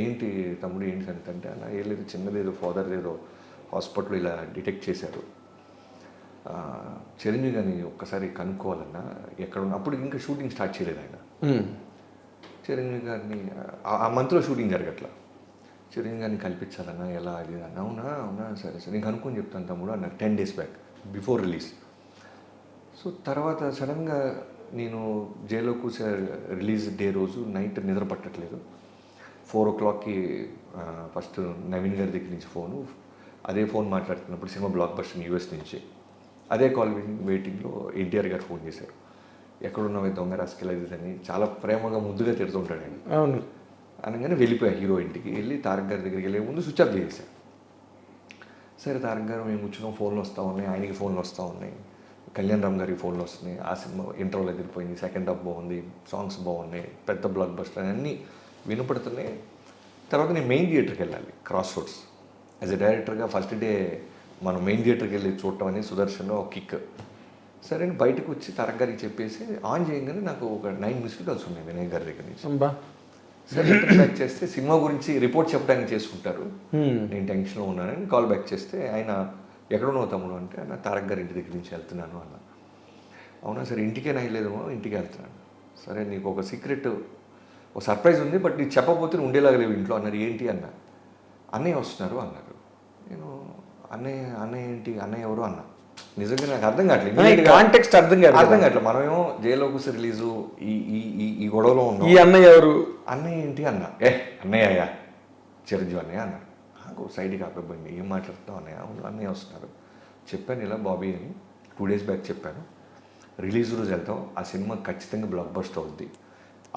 Speaker 2: ఏంటి తమ్ముడు ఏంటి అంటే అలా ఏం లేదు, చిన్నదేదో ఫాదర్ ఏదో హాస్పిటల్లో ఇలా డిటెక్ట్ చేశారు, చిరంజీవి గారిని ఒక్కసారి కనుక్కోవాలన్నా ఎక్కడ ఉన్న, అప్పుడు ఇంకా షూటింగ్ స్టార్ట్ చేయలేదు ఆయన. చిరంజీవి గారిని ఆ మంత్లో షూటింగ్ జరగట్లా, చిరంజీవి గారిని కల్పించాలన్నా ఎలా అది అన్న. అవునా సరే నేను కనుక్కొని చెప్తాను తమ్ముడు అన్నారు 10 days back before release. So తర్వాత సడన్గా నేను జైలోకుస్ రిలీజ్ డే రోజు నైట్ నిద్ర పట్టట్లేదు, 4 o'clockకి ఫస్ట్ నవీన్ గారి దగ్గర నుంచి ఫోను, అదే ఫోన్ మాట్లాడుతున్నప్పుడు సినిమా బ్లాక్ బస్టర్ యూఎస్ నుంచి అదే కాల్ వెయిటింగ్లో ఎన్టీఆర్ గారు ఫోన్ చేశారు. ఎక్కడున్నావు దొంగ రాసుకెళ్ళేది అని చాలా ప్రేమగా ముద్దుగా తిడుతుంటాడు ఆయన.
Speaker 1: అవును.
Speaker 2: అనగానే వెళ్ళిపోయా హీరో ఇంటికి. వెళ్ళి తారక్ గారి దగ్గరికి వెళ్ళే ముందు స్విచ్ ఆఫ్ చేసేసాను. సరే తారక్ గారు మేము కూర్చున్నాం, ఫోన్లు వస్తూ ఉన్నాయి, ఆయనకి ఫోన్లు వస్తూ ఉన్నాయి, కళ్యాణ్ రామ్ గారికి ఫోన్లు వస్తున్నాయి, ఆ సినిమా ఇంటర్వల్ ఎదిరిపోయింది, సెకండ్ హాఫ్ బాగుంది, సాంగ్స్ బాగున్నాయి, పెద్ద బ్లాక్ బస్టర్ అన్నీ వినపడుతున్నాయి. తర్వాత నేను మెయిన్ థియేటర్కి వెళ్ళాలి, క్రాస్ రోడ్స్. యాజ్ ఎ డైరెక్టర్గా ఫస్ట్ డే మనం మెయిన్ థియేటర్కి వెళ్ళి చూడటం అనేది సుదర్శన్లో ఒక కిక్. సరే నేను బయటకు వచ్చి తారక్ గారికి చెప్పేసి ఆన్ చేయగానే నాకు ఒక 9 మిస్డ్ కాల్స్ ఉన్నాయి వినయ్ గారి దగ్గర నుంచి. సరే రిటర్న్ బ్యాక్ చేస్తే సినిమా గురించి రిపోర్ట్ చెప్పడానికి చేసుకుంటారు, నేను టెన్షన్లో ఉన్నానని కాల్ బ్యాక్ చేస్తే ఆయన ఎక్కడున్నావు తమ్ముడు అంటే అన్న తారక్ గారి ఇంటి దగ్గర నుంచి వెళ్తున్నాను అన్న. అవునా సరే ఇంటికే నయ్యలేదేమో, ఇంటికి వెళ్తున్నాను. సరే నీకు ఒక సీక్రెట్, ఒక సర్ప్రైజ్ ఉంది, బట్ నీకు చెప్పకపోతే ఉండేలాగా లేవు ఇంట్లో అన్నారు. ఏంటి అన్న? అన్నయ్య వస్తున్నారు అన్నారు. నేను అన్నయ్య ఏంటి, అన్నయ్య ఎవరు అన్న. నిజంగా నాకు అర్థం కావట్లేదు,
Speaker 1: కాంటెక్స్ట్ అర్థం
Speaker 2: కావట్లేదు. మనమేమో జైల్లో కూర్చొని రిలీజు ఈ గొడవలో ఉన్నాం.
Speaker 1: ఈ అన్నయ్య ఎవరు,
Speaker 2: అన్నయ్య ఏంటి అన్న. అన్నయ్య చిరంజీవి అన్నయ్య అన్నారు. నాకు సైడ్కి ఆపేపోయింది. ఏం మాట్లాడుతున్నావు అన్నయ్య? అవును అన్నయ్య వస్తున్నారు. చెప్పాను ఇలా బాబీ అని 2 days బ్యాక్ చెప్పాను. రిలీజ్ రోజు వెళ్తాం, ఆ సినిమా ఖచ్చితంగా బ్లాక్ బస్టర్ అవుద్ది.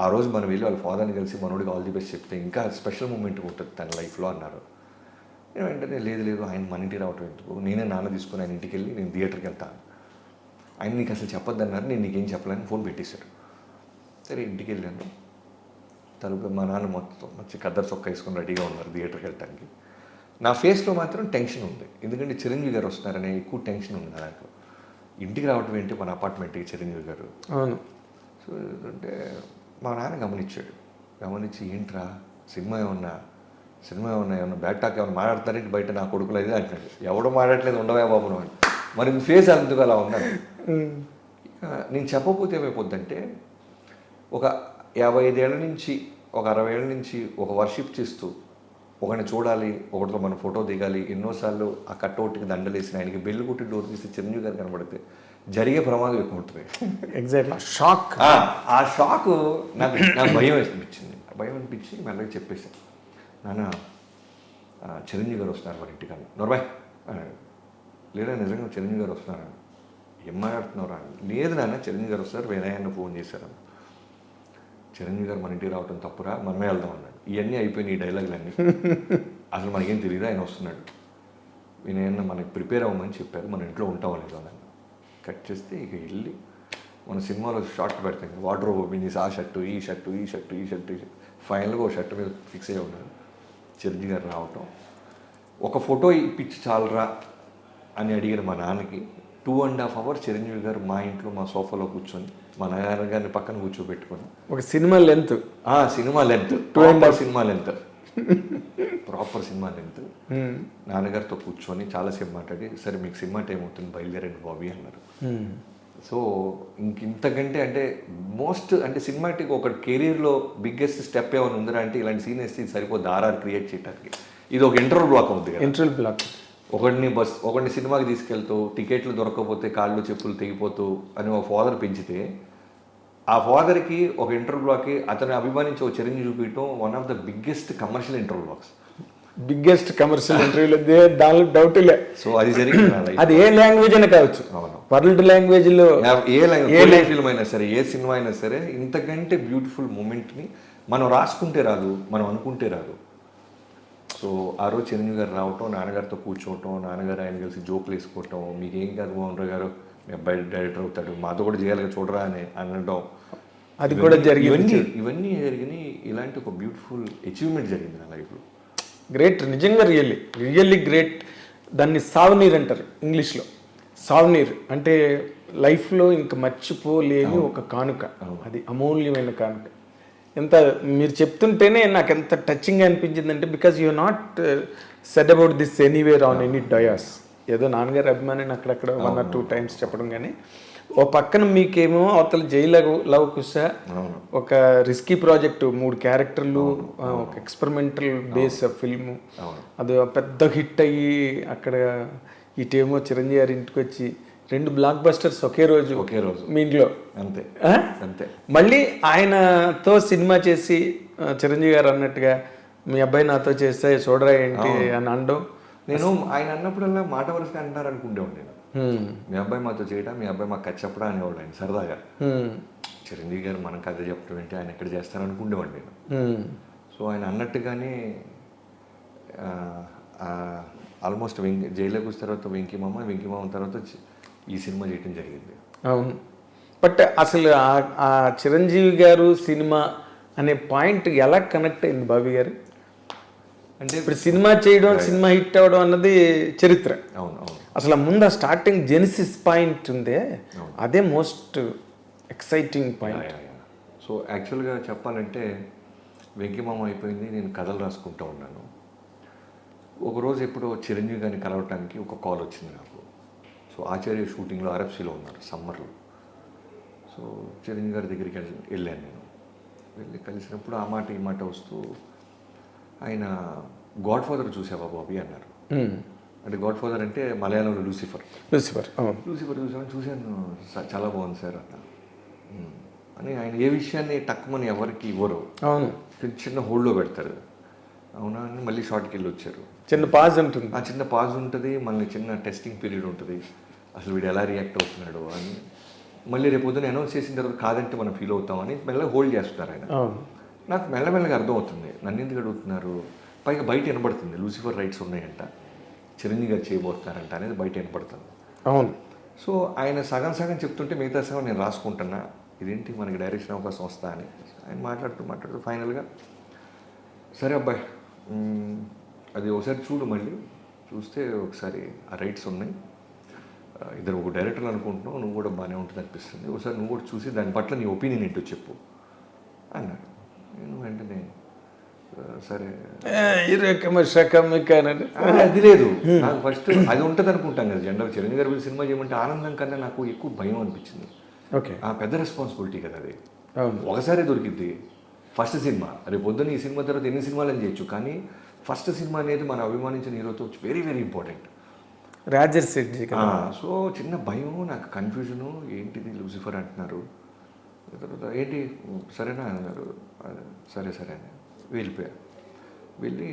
Speaker 2: ఆ రోజు మనం వెళ్ళి వాళ్ళ ఫాదర్ని కలిసి మనోడికి ఆల్ ది బెస్ట్ చెప్తే ఇంకా స్పెషల్ మూమెంట్ ఉంటుంది తన లైఫ్లో అన్నారు. నేను వెంటనే లేదు ఆయన మన ఇంటికి రావటం ఎందుకు, నేనే నాన్న తీసుకుని ఆయన ఇంటికి వెళ్ళి నేను థియేటర్కి వెళ్తాను. ఆయన నీకు అసలు చెప్పొద్దన్నారు, నేను నీకేం చెప్పలేని ఫోన్ పెట్టేశాడు. సరే ఇంటికి వెళ్ళాను. తలుపు మా నాన్న మొత్తం మంచి కద్దరు చొక్కా వేసుకొని రెడీగా ఉన్నారు థియేటర్కి వెళ్ళటానికి. నా ఫేస్లో మాత్రం టెన్షన్ ఉంది, ఎందుకంటే చిరంజీవి గారు వస్తున్నారనే ఎక్కువ టెన్షన్ ఉంది నాకు. ఇంటికి రావటం ఏంటి మన అపార్ట్మెంట్కి చిరంజీవి గారు.
Speaker 1: అవును.
Speaker 2: సో అంటే మా నాన్న గమనించి ఏంట్రా సినిమా ఏమన్నా బ్యాక్ టాక్ ఏమన్నా మాట్లాడతారంటే బయట నా కొడుకులు అయితే అంటున్నాడు. ఎవడో మాట్లాడలేదు, ఉండవే బాబు అని. మరి ఫేస్ అందుకు అలా ఉన్నాను. నేను చెప్పకపోతే ఏమైపోద్దంటే ఒక 55 ఏళ్ళ నుంచి ఒక 60 ఏళ్ళ నుంచి ఒక వర్షిప్ చేస్తూ ఒకరిని చూడాలి, ఒకటితో మన ఫోటో దిగాలి, ఎన్నోసార్లు ఆ కట్అవుట్కి దండలేసిన ఆయనకి బెల్లు కొట్టి డోర్ తీసి చిరంజీవి గారు కనబడితే జరిగే ప్రమాదం ఎక్కువ ఉంటుంది.
Speaker 1: Exactly shock.
Speaker 2: ఆ షాక్ నాకు భయం అనిపించి మెల్లగా చెప్పేశాను. నాన్న చిరంజీవి గారు వస్తున్నారు మన ఇంటికన్నా. నోర్బాయ్ లేదా నిజంగా చిరంజీవి గారు వస్తున్నారు. ఏం మాట్లాడుతున్నారా? లేదు నాన్న చిరంజీవి గారు వస్తారు, వినయన్న ఫోన్ చేశారు. చిరంజీవి గారు మన ఇంటికి రావటం తప్పురా, మనమే వెళ్దాం అన్నాడు. ఇవన్నీ అయిపోయినాయి ఈ డైలాగులన్నీ. అసలు మనకేం తెలియదు ఆయన వస్తున్నాడు. వినయన్న మనకి ప్రిపేర్ అవ్వమని చెప్పారు, మన ఇంట్లో ఉంటాం లేదు అన్న. కట్ చేస్తే ఇక వెళ్ళి మన సినిమాలో షార్ట్ పెడతాం, వాటర్ మినీస్ ఆ షర్టు ఈ షర్టు ఫైనల్గా ఒక షర్ట్ మీద ఫిక్స్ అయ్యి ఉన్నాడు. చిరంజీవి గారు రావటం, ఒక ఫోటో ఇప్పించి చాలరా అని అడిగిన మా నాన్నకి 2.5 hours చిరంజీవి గారు మా ఇంట్లో మా సోఫాలో కూర్చొని మా నాన్నగారిని పక్కన కూర్చోబెట్టుకొని
Speaker 1: ఒక cinema length,
Speaker 2: cinema length proper cinema length నాన్నగారితో కూర్చొని చాలాసేపు మాట్లాడి, సరే మీకు సినిమా టైం అవుతుంది బయలుదేరండి బాబీ అన్నారు. సో ఇంతకంటే అంటే మోస్ట్ అంటే సినిమాటిక్ ఒక కెరీర్లో బిగ్గెస్ట్ స్టెప్ ఏమైనా ఉందిరా అంటే ఇలాంటి సీన్ వేస్తే ఇది సరిపోద్ది ఆర్ఆర్ క్రియేట్ చేయడానికి. ఇది ఒక ఇంటర్వల్ బ్లాక్ అవుతుంది కదా.
Speaker 1: Interval block.
Speaker 2: ఒకడిని సినిమాకి తీసుకెళ్తూ టికెట్లు దొరకకపోతే కాళ్ళు చెప్పులు తెగిపోతూ అని ఒక ఫాదర్ పెంచితే, ఆ ఫాదర్కి ఒక ఇంటర్వల్ బ్లాక్కి అతను అభిమానించి ఒక చిరంజీవి చూపించడం one of the biggest commercial interval blocks.
Speaker 1: Biggest commercial ఇంటర్వ్యూలో దానిలో డౌట్ లే.
Speaker 2: సో అది జరిగింది.
Speaker 1: అది ఏ లాంగ్వేజ్ అయినా కావచ్చు, వరల్డ్ లాంగ్వేజ్లో
Speaker 2: ఏ లాంగ్వేజ్ ఫిల్మ్ అయినా సరే, ఏ సినిమా అయినా సరే, ఇంతకంటే బ్యూటిఫుల్ మూమెంట్ని మనం రాసుకుంటే రాదు, మనం అనుకుంటే రాదు. సో ఆ రోజు చిరంజీవి గారు రావటం, నాన్నగారితో కూర్చోవటం, నాన్నగారు ఆయన కలిసి జోకులు వేసుకోవటం, మీకేం కాదు మోహన్ గారు మీ అబ్బాయి డైరెక్టర్ అవుతాడు, మాతో కూడా చేయాలి చూడరా అని అనడం,
Speaker 1: అది కూడా జరిగింది.
Speaker 2: ఇవన్నీ జరిగినాయి. ఇలాంటి ఒక బ్యూటిఫుల్ అచీవ్మెంట్ జరిగింది నా లైఫ్లో.
Speaker 1: గ్రేట్, నిజంగా రియల్లీ గ్రేట్. దాన్ని సావనీర్ అంటారు ఇంగ్లీష్లో. సావనీర్ అంటే లైఫ్లో ఇంకా మర్చిపోలేని ఒక కానుక, అది అమూల్యమైన కానుక. ఎంత మీరు చెప్తుంటేనే నాకు ఎంత టచింగ్ అనిపించిందంటే, because you not said about this anywhere on any dais. ఏదో నాన్నగారు అభిమానిని అక్కడక్కడ 1 or 2 times చెప్పడం, కానీ ఓ పక్కన మీకేమో అవతల జైలు లవ్ కుశ ఒక రిస్కీ ప్రాజెక్టు, 3 క్యారెక్టర్లు, ఒక ఎక్స్పెరిమెంటల్ బేస్ ఫిల్ము, అది పెద్ద హిట్ అయ్యి అక్కడ ఇటేమో చిరంజీవి గారి ఇంటికి వచ్చి 2 బ్లాక్ బస్టర్స్ ఒకే రోజు మీ ఇంట్లో.
Speaker 2: అంతే.
Speaker 1: మళ్ళీ ఆయనతో సినిమా చేసి చిరంజీవి గారు అన్నట్టుగా మీ అబ్బాయి నాతో చేస్తే చూడరా ఏంటి అని అనడం.
Speaker 2: నేను ఆయన అన్నప్పుడల్లా మాట వరుసగా అంటారు అనుకుంటేవాడు నేను. మీ అబ్బాయి మాతో చేయడం, మీ అబ్బాయి మాకు కథ చెప్పడా అనేవాడు ఆయన సరదాగా. చిరంజీవి గారు మనం కథ చెప్పడం ఏంటి, ఆయన ఎక్కడ చేస్తారు అనుకుంటేవాడు నేను. సో ఆయన అన్నట్టుగానే ఆల్మోస్ట్ జైల్లోకి వచ్చిన తర్వాత వెంకీమామ తర్వాత ఈ సినిమా చేయడం జరిగింది.
Speaker 1: అవును. బట్ అసలు ఆ చిరంజీవి గారు సినిమా అనే పాయింట్ ఎలా కనెక్ట్ అయింది బాబీ గారు?
Speaker 2: అంటే
Speaker 1: ఇప్పుడు సినిమా చేయడం, సినిమా హిట్ అవ్వడం అన్నది చరిత్ర.
Speaker 2: అవును అవును.
Speaker 1: అసలు ముందు ఆ స్టార్టింగ్ జెనిసిస్ పాయింట్ ఉందే, అదే మోస్ట్ ఎక్సైటింగ్ పాయింట్.
Speaker 2: సో యాక్చువల్గా చెప్పాలంటే వెంకీమామ అయిపోయింది, నేను కథలు రాసుకుంటూ ఉన్నాను. ఒకరోజు ఎప్పుడో చిరంజీవి గారిని కలవటానికి ఒక కాల్ వచ్చింది నాకు. సో ఆచార్య షూటింగ్లో ఆర్ఎఫ్సీలో ఉన్నారు సమ్మర్లో. సో చిరంజీవి గారి దగ్గరికి వెళ్ళాను నేను. వెళ్ళి కలిసినప్పుడు ఆ మాట ఈ మాట వస్తూ ఆయన గాడ్ ఫాదర్ చూసావా బాబీ అన్నారు. అంటే గాడ్ ఫాదర్ అంటే మలయాళంలో లూసిఫర్ చూశాను, చాలా బాగుంది సార్ అన్న అని. ఆయన ఏ విషయాన్ని తక్కువని ఎవరికి ఇవ్వరు,
Speaker 1: అవును,
Speaker 2: చిన్న హోల్డ్లో పెడతారు. అవునా అని మళ్ళీ షార్ట్కి వెళ్ళి వచ్చారు.
Speaker 1: చిన్న పాజ్ ఉంటుంది,
Speaker 2: ఆ చిన్న పాజ్ ఉంటుంది, మళ్ళీ చిన్న టెస్టింగ్ పీరియడ్ ఉంటుంది, అసలు వీడు ఎలా రియాక్ట్ అవుతున్నాడు అని. మళ్ళీ రేపు పొద్దున అనౌన్స్ చేసిన తర్వాత కాదంటే మనం ఫీల్ అవుతామని మెల్లగా హోల్డ్ చేస్తున్నారు ఆయన. నాకు మెల్లమెల్లగా అర్థమవుతుంది నన్ను ఎందుకు అడుగుతున్నారు. పైగా బయట వినపడుతుంది లూసిఫర్ రైట్స్ ఉన్నాయంట, చిరంజీవి గారు చేయబోతున్నారంట అనేది బయట వినపడుతుంది.
Speaker 1: అవును.
Speaker 2: సో ఆయన సగం సగం చెప్తుంటే మిగతా సగం నేను రాసుకుంటున్నా, ఇదేంటి మనకి డైరెక్షన్ అవకాశం వస్తా అని. ఆయన మాట్లాడుతూ ఫైనల్గా సరే అబ్బాయి అది ఒకసారి చూడు, మళ్ళీ చూస్తే ఒకసారి ఆ రైట్స్ ఉన్నాయి, ఇద్దరు ఒక డైరెక్టర్ అనుకుంటున్నావు, నువ్వు కూడా బాగానే ఉంటుంది అనిపిస్తుంది, ఒకసారి నువ్వు కూడా చూసి దాని పట్ల నీ ఒపీనియన్ ఏంటో చెప్పు అన్నాడు. నేను వెంటనే సరే అది లేదు నాకు ఫస్ట్ అది ఉంటుంది అనుకుంటాం కదా జనరల్. చిరంజీవి గారి సినిమా చేయమంటే ఆనందం కన్నా నాకు ఎక్కువ భయం అనిపించింది.
Speaker 1: ఓకే,
Speaker 2: ఆ పెద్ద రెస్పాన్సిబిలిటీ కదా అది. ఒకసారి దొరికిద్ది ఫస్ట్ సినిమా, రేపు పొద్దున్న ఈ సినిమా తర్వాత ఎన్ని సినిమాలు అని చేయొచ్చు, కానీ ఫస్ట్ సినిమా అనేది మనం అభిమానించిన హీరోతో very very important.
Speaker 1: Roger Shetty.
Speaker 2: So చిన్న భయం, నాకు కన్ఫ్యూజను, ఏంటిది లూసిఫర్ అంటున్నారు, తర్వాత ఏంటి సరేనా అన్నారు. సరే సరే అని వెళ్ళిపోయా. వెళ్ళి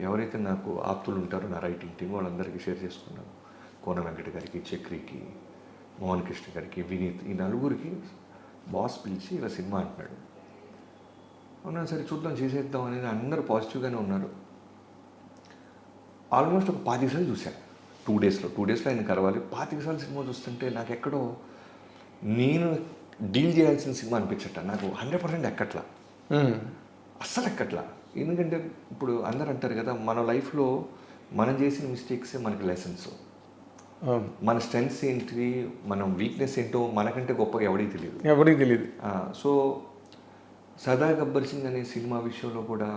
Speaker 2: ఎవరైతే నాకు ఆప్తులు ఉంటారో నా రైటింగ్ టీం వాళ్ళందరికీ షేర్ చేసుకున్నాను. కోన వెంకట గారికి, చక్రికి, మోహన్ కృష్ణ గారికి, వినీత్, ఈ నలుగురికి బాస్ పిలిచి ఇలా సినిమా అంటున్నాడు. అవునా సరే చూద్దాం చేసేద్దాం అనేది అందరూ పాజిటివ్గానే ఉన్నారు. ఆల్మోస్ట్ ఒక 25 సార్లు చూశాను 2 డేస్లో ఆయన కలవాలి. 25 సార్లు సినిమా చూస్తుంటే నాకు ఎక్కడో నేను డీల్ చేయాల్సిన సినిమా అనిపించట, నాకు 100% ఎక్కట్లా, అస్సలు ఎక్కట్లా. ఎందుకంటే ఇప్పుడు అందరూ అంటారు కదా, మన లైఫ్లో మనం చేసిన మిస్టేక్సే మనకి లెసన్స్, మన స్ట్రెంగ్స్ ఏంటి, మనం వీక్నెస్ ఏంటో మనకంటే గొప్పగా ఎవడికి తెలియదు. సో సర్దార్ గబ్బర్ సింగ్ అనే సినిమా విషయంలో కూడా